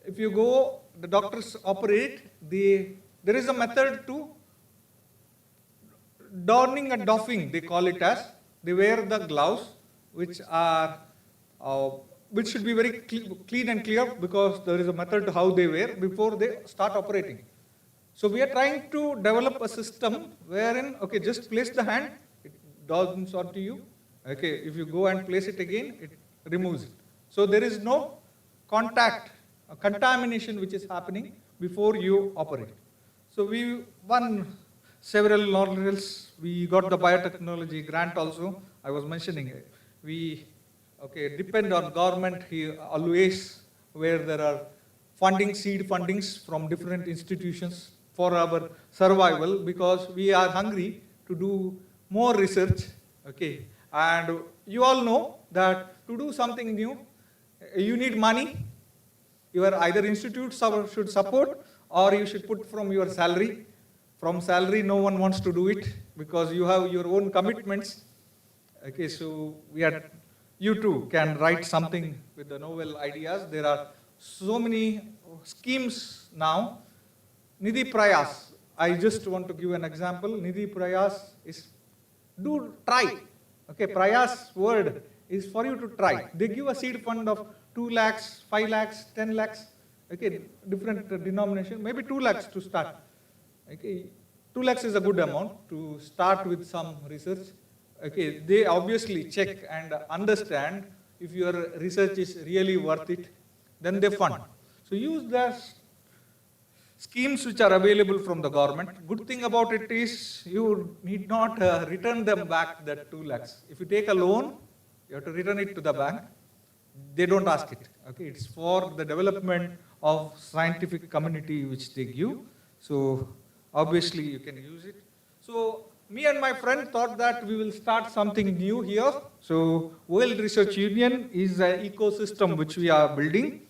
If you go, the doctors operate. There is a method to donning and doffing, they call it as. They wear the gloves, which should be very clean and clear, because there is a method to how they wear before they start operating. So we are trying to develop a system wherein, okay, just place the hand, it dawns onto you. Okay, if you go and place it again, it removes it. So there is no contamination which is happening before you operate. So we won several laurels. We got the biotechnology grant also. I was mentioning it. We depend on government here always, where there are seed fundings from different institutions for our survival, because we are hungry to do more research. Okay, and you all know that to do something new, you need money. Your either institutes should support, or you should put from your salary. From salary, no one wants to do it because you have your own commitments. Okay, so you too can write something with the novel ideas. There are so many schemes now. Nidhi Prayas, I just want to give an example. Nidhi Prayas is do try. Okay, Prayas word is for you to try. They give a seed fund of 2 lakhs, 5 lakhs, 10 lakhs. Okay, different denomination, maybe 2 lakhs to start. Okay, 2 lakhs is a good amount to start with some research. Okay, they obviously check and understand if your research is really worth it, then they fund. So use the schemes which are available from the government. Good thing about it is you need not return them back that 2 lakhs. If you take a loan, you have to return it to the bank. They don't ask it. Okay, it's for the development of scientific community which they give. So obviously you can use it. So me and my friend thought that we will start something new here. So World Research Union is an ecosystem which we are building.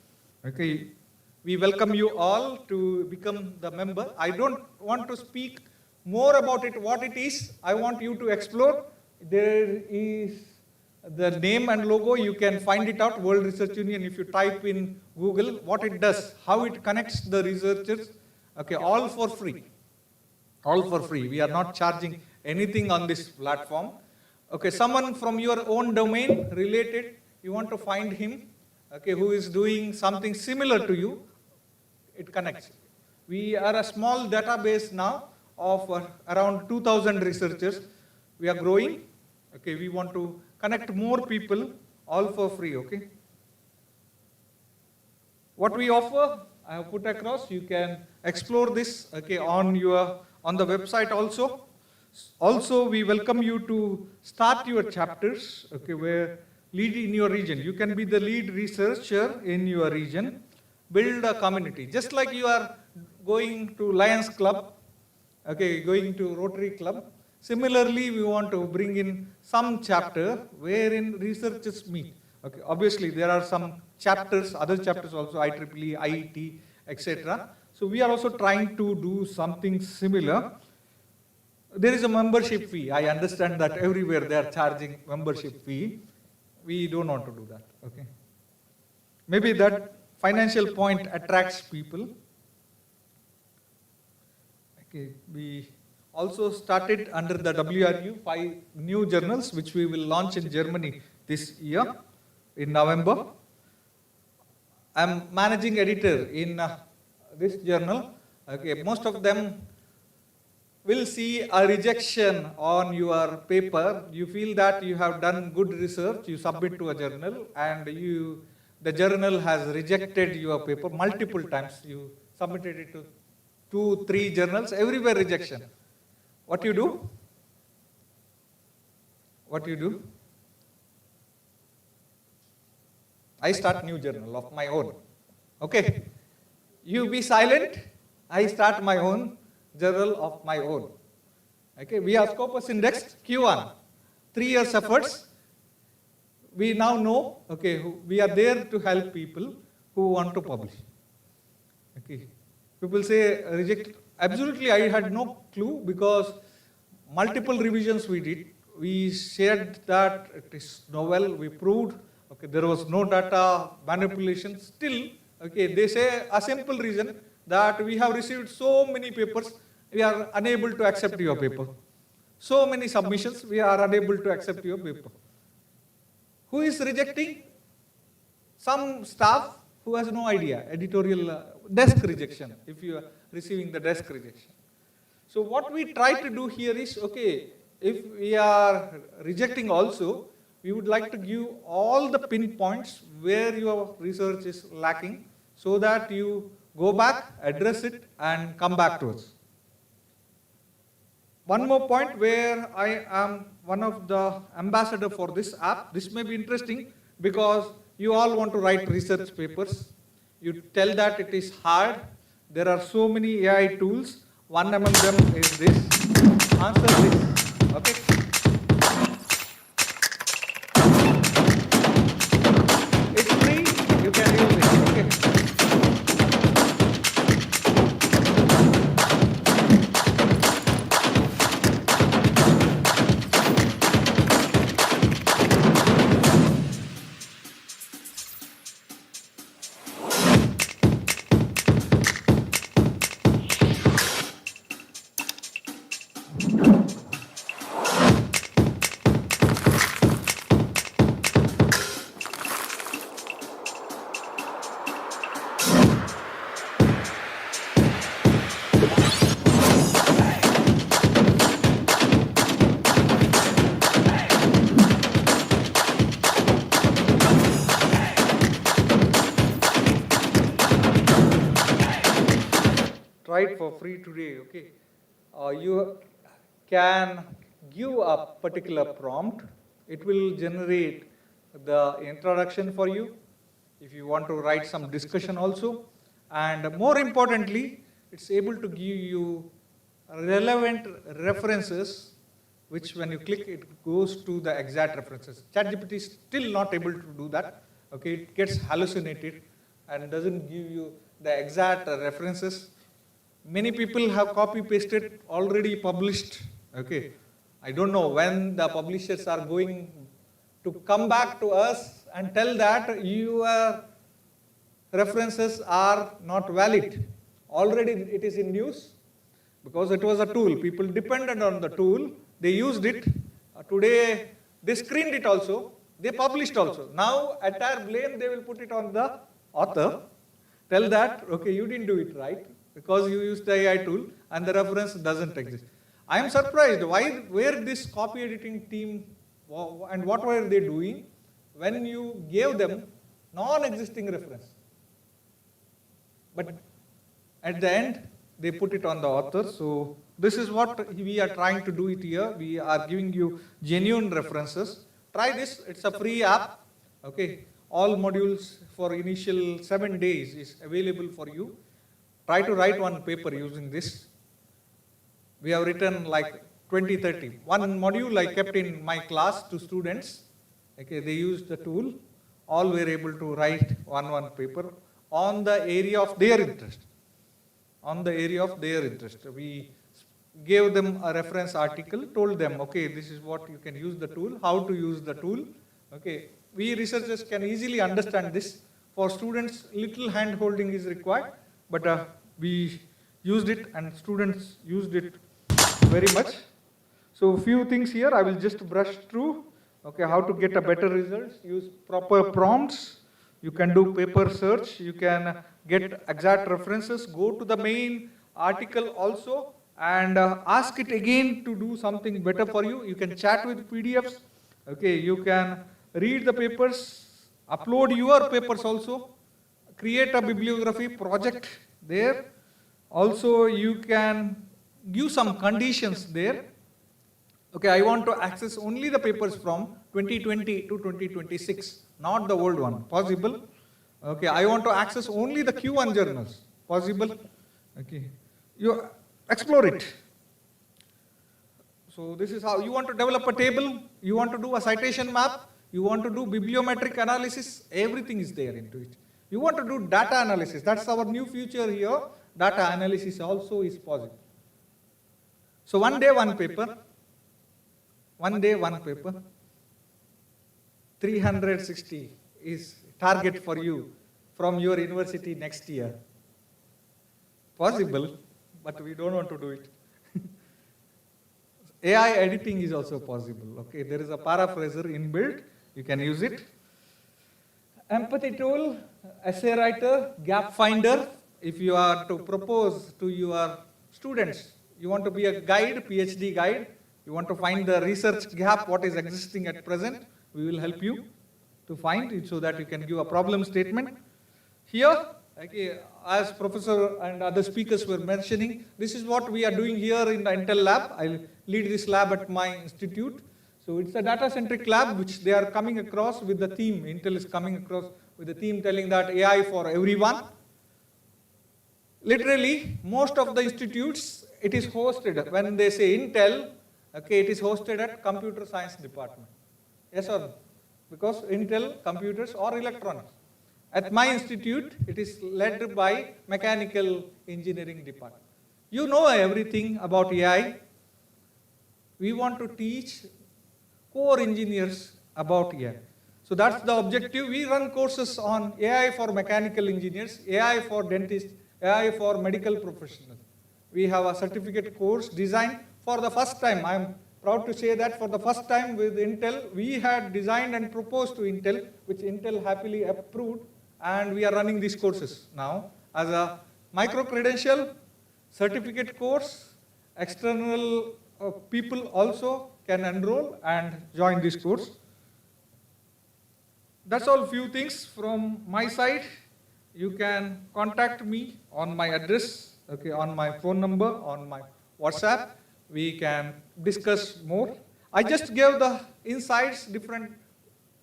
Okay, we welcome you all to become the member. I don't want to speak more about it, what it is. I want you to explore. There is the name and logo, you can find it out, World Research Union, if you type in Google, what it does, how it connects the researchers, okay, all for free. All for free. We are not charging anything on this platform. Okay, someone from your own domain related, you want to find him, okay, who is doing something similar to you, it connects. We are a small database now of around 2,000 researchers. We are growing. Okay, we want to connect more people, all for free, okay? What we offer, I have put across, you can explore this, okay, on the website also. Also, we welcome you to start your chapters, okay, where lead in your region. You can be the lead researcher in your region, build a community. Just like you are going to Lions Club, okay, going to Rotary Club, similarly, we want to bring in some chapter wherein researchers meet. Okay, obviously, there are some chapters, other chapters also, IEEE, IET, etc. So we are also trying to do something similar. There is a membership fee. I understand that everywhere they are charging membership fee. We don't want to do that. Okay. Maybe that financial point attracts people. Okay, we also started under the WRU 5 new journals which we will launch in Germany this year in November. I am managing editor in this journal. Okay, most of them will see a rejection on your paper. You feel that you have done good research, you submit to a journal and the journal has rejected your paper multiple times. You submitted it to 2-3 journals, everywhere rejection. What you do? What you do? I start new journal of my own. Okay. You be silent. I start my own journal of my own. Okay. We have Scopus Index Q1. 3 years efforts. We now know, okay, we are there to help people who want to publish. Okay. People say reject. Absolutely, I had no clue because multiple revisions we did. We shared that it is novel, we proved, okay, there was no data manipulation. Still, okay, they say a simple reason that we have received so many papers, we are unable to accept your paper. So many submissions, we are unable to accept your paper. Who is rejecting? Some staff who has no idea, editorial desk rejection, if you are receiving the desk rejection. So what we try to do here is, okay, if we are rejecting also, we would like to give all the pinpoints where your research is lacking so that you go back, address it and come back to us. One more point where I am one of the ambassador for this app. This may be interesting because you all want to write research papers. You tell that it is hard. There are so many AI tools. One among them is this. Answer this. Okay. It's free. You can use it. Okay. right for free today, okay? You can give a particular prompt. It will generate the introduction for you. If you want to write some discussion also. And more importantly, it's able to give you relevant references, which when you click, it goes to the exact references. ChatGPT is still not able to do that. Okay, it gets hallucinated and doesn't give you the exact references. Many people have copy pasted already published. Okay, I don't know when the publishers are going to come back to us and tell that your references are not valid. Already it is in news because it was a tool. People depended on the tool. They used it. Today they screened it also. They published also. Now entire blame they will put it on the author. Tell that, okay, you didn't do it right because you used the AI tool and the reference doesn't exist. I am surprised where this copy editing team and what were they doing when you gave them non-existing reference. But at the end, they put it on the author. So this is what we are trying to do it here. We are giving you genuine references. Try this. It's a free app. Okay. All modules for initial 7 days is available for you. Try to write one paper using this. We have written like 20, 30. One module I kept in my class to students. Okay, they used the tool. All were able to write one paper on the area of their interest. On the area of their interest. We gave them a reference article, told them, okay, this is what you can use the tool, how to use the tool. Okay, we researchers can easily understand this. For students, little hand holding is required, but we used it and students used it very much. So few things here I will just brush through. Okay, how to get a better results, use proper prompts. You can do paper search, you can get exact references, go to the main article also and ask it again to do something better for you. You can chat with PDFs, okay, you can read the papers, upload your papers also, create a bibliography project there. Also you can give some conditions there. Okay, I want to access only the papers from 2020 to 2026, not the old one. Possible? Okay, I want to access only the Q1 journals. Possible? Okay, you explore it. So this is how you want to develop a table, you want to do a citation map, you want to do bibliometric analysis, everything is there into it. You want to do data analysis, that's our new future here. Data analysis also is possible. So one day, one paper. One day, one paper. 360 is target for you from your university next year. Possible, but we don't want to do it. AI editing is also possible. Okay, there is a paraphraser inbuilt. You can use it. Empathy tool, essay writer, gap finder. If you are to propose to your students, you want to be a guide, PhD guide, you want to find the research gap, what is existing at present, we will help you to find it so that you can give a problem statement. Here, okay, as Professor and other speakers were mentioning, this is what we are doing here in the Intel lab. I lead this lab at my institute. So it's a data-centric lab which they are coming across with the theme. Intel is coming across with the theme telling that AI for everyone. Literally, most of the institutes, it is hosted. When they say Intel, okay, it is hosted at computer science department. Yes or no? Because Intel, computers or electronics. At my institute, it is led by mechanical engineering department. You know everything about AI. We want to teach core engineers about AI. So that's the objective. We run courses on AI for mechanical engineers, AI for dentists, AI for medical professionals. We have a certificate course designed for the first time. I am proud to say that for the first time with Intel, we had designed and proposed to Intel, which Intel happily approved, and we are running these courses now as a micro-credential certificate course. External people also can enroll and join this course. That's all few things from my side. You can contact me on my address okay, on my phone number, on my WhatsApp. We can discuss more. I just gave the insights, different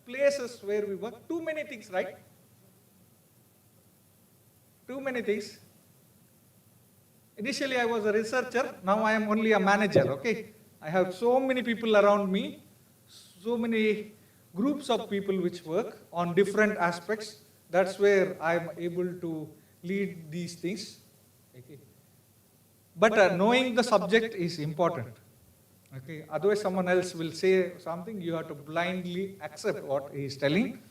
places where we work. Too many things, right? Too many things. Initially, I was a researcher. Now I am only a manager, okay? I have so many people around me, so many groups of people which work on different aspects. That's where I am able to lead these things. Okay. But knowing the subject is important. Okay. Otherwise, someone else will say something. You have to blindly accept what he is telling.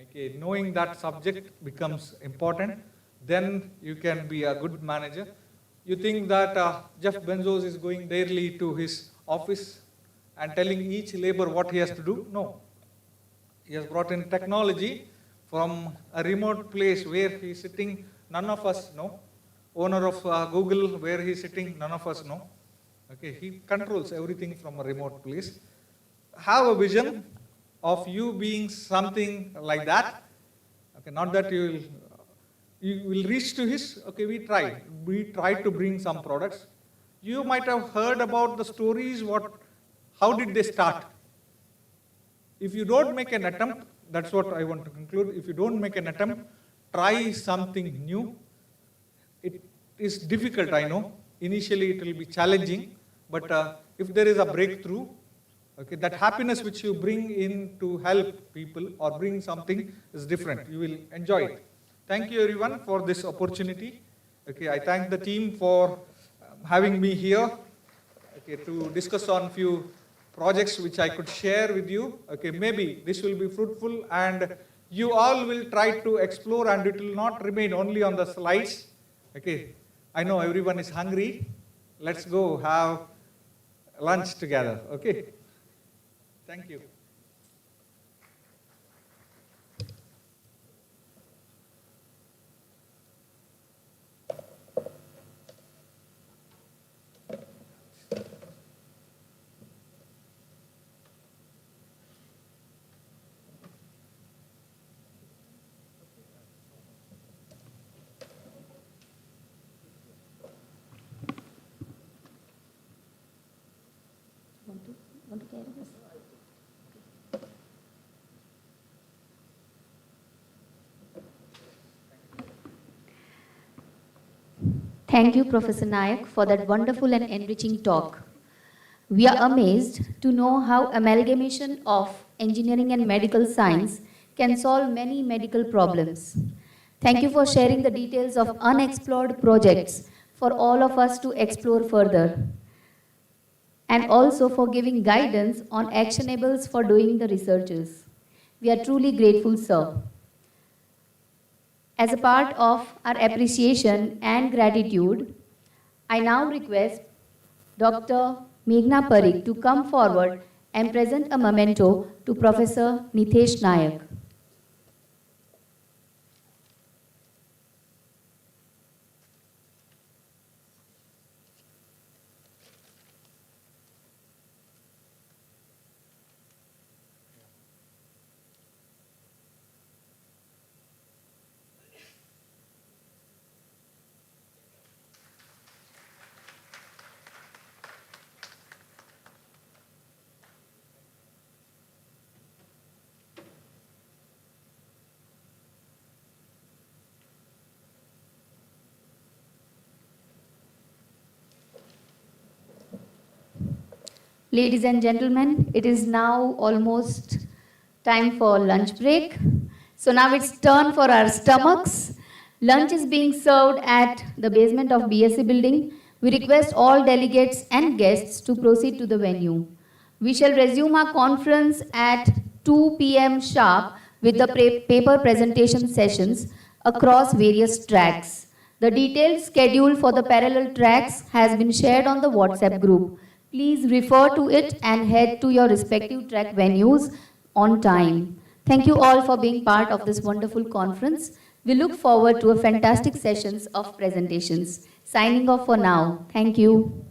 Okay. Knowing that subject becomes important. Then you can be a good manager. You think that Jeff Bezos is going daily to his office and telling each labor what he has to do? No. He has brought in technology from a remote place where he is sitting, none of us know. Owner of Google, where he is sitting, none of us know. Okay, he controls everything from a remote place. Have a vision of you being something like that. Okay, not that you will reach to his, okay, we tried to bring some products. You might have heard about the stories, how did they start? If you don't make an attempt, that's what I want to conclude. If you don't make an attempt, try something new. It is difficult, I know. Initially, it will be challenging. But if there is a breakthrough, okay, that happiness which you bring in to help people or bring something is different. You will enjoy it. Thank you, everyone, for this opportunity. Okay, I thank the team for having me here, okay, to discuss on few projects which I could share with you. Okay, maybe this will be fruitful and you all will try to explore and it will not remain only on the slides. Okay, I know everyone is hungry. Let's go have lunch together. Okay, thank you. Want to carry this? Thank you, Professor Nayak, for that wonderful and enriching talk. We are amazed to know how amalgamation of engineering and medical science can solve many medical problems. Thank you for sharing the details of unexplored projects for all of us to explore further, and also for giving guidance on actionables for doing the researches. We are truly grateful, sir. As a part of our appreciation and gratitude, I now request Dr. Meghna Parikh to come forward and present a memento to Professor Nitesh Nayak. Ladies and gentlemen, it is now almost time for lunch break. So now it's turn for our stomachs. Lunch is being served at the basement of BSc building. We request all delegates and guests to proceed to the venue. We shall resume our conference at 2 p.m. sharp with the paper presentation sessions across various tracks. The detailed schedule for the parallel tracks has been shared on the WhatsApp group. Please refer to it and head to your respective track venues on time. Thank you all for being part of this wonderful conference. We look forward to a fantastic sessions of presentations. Signing off for now. Thank you.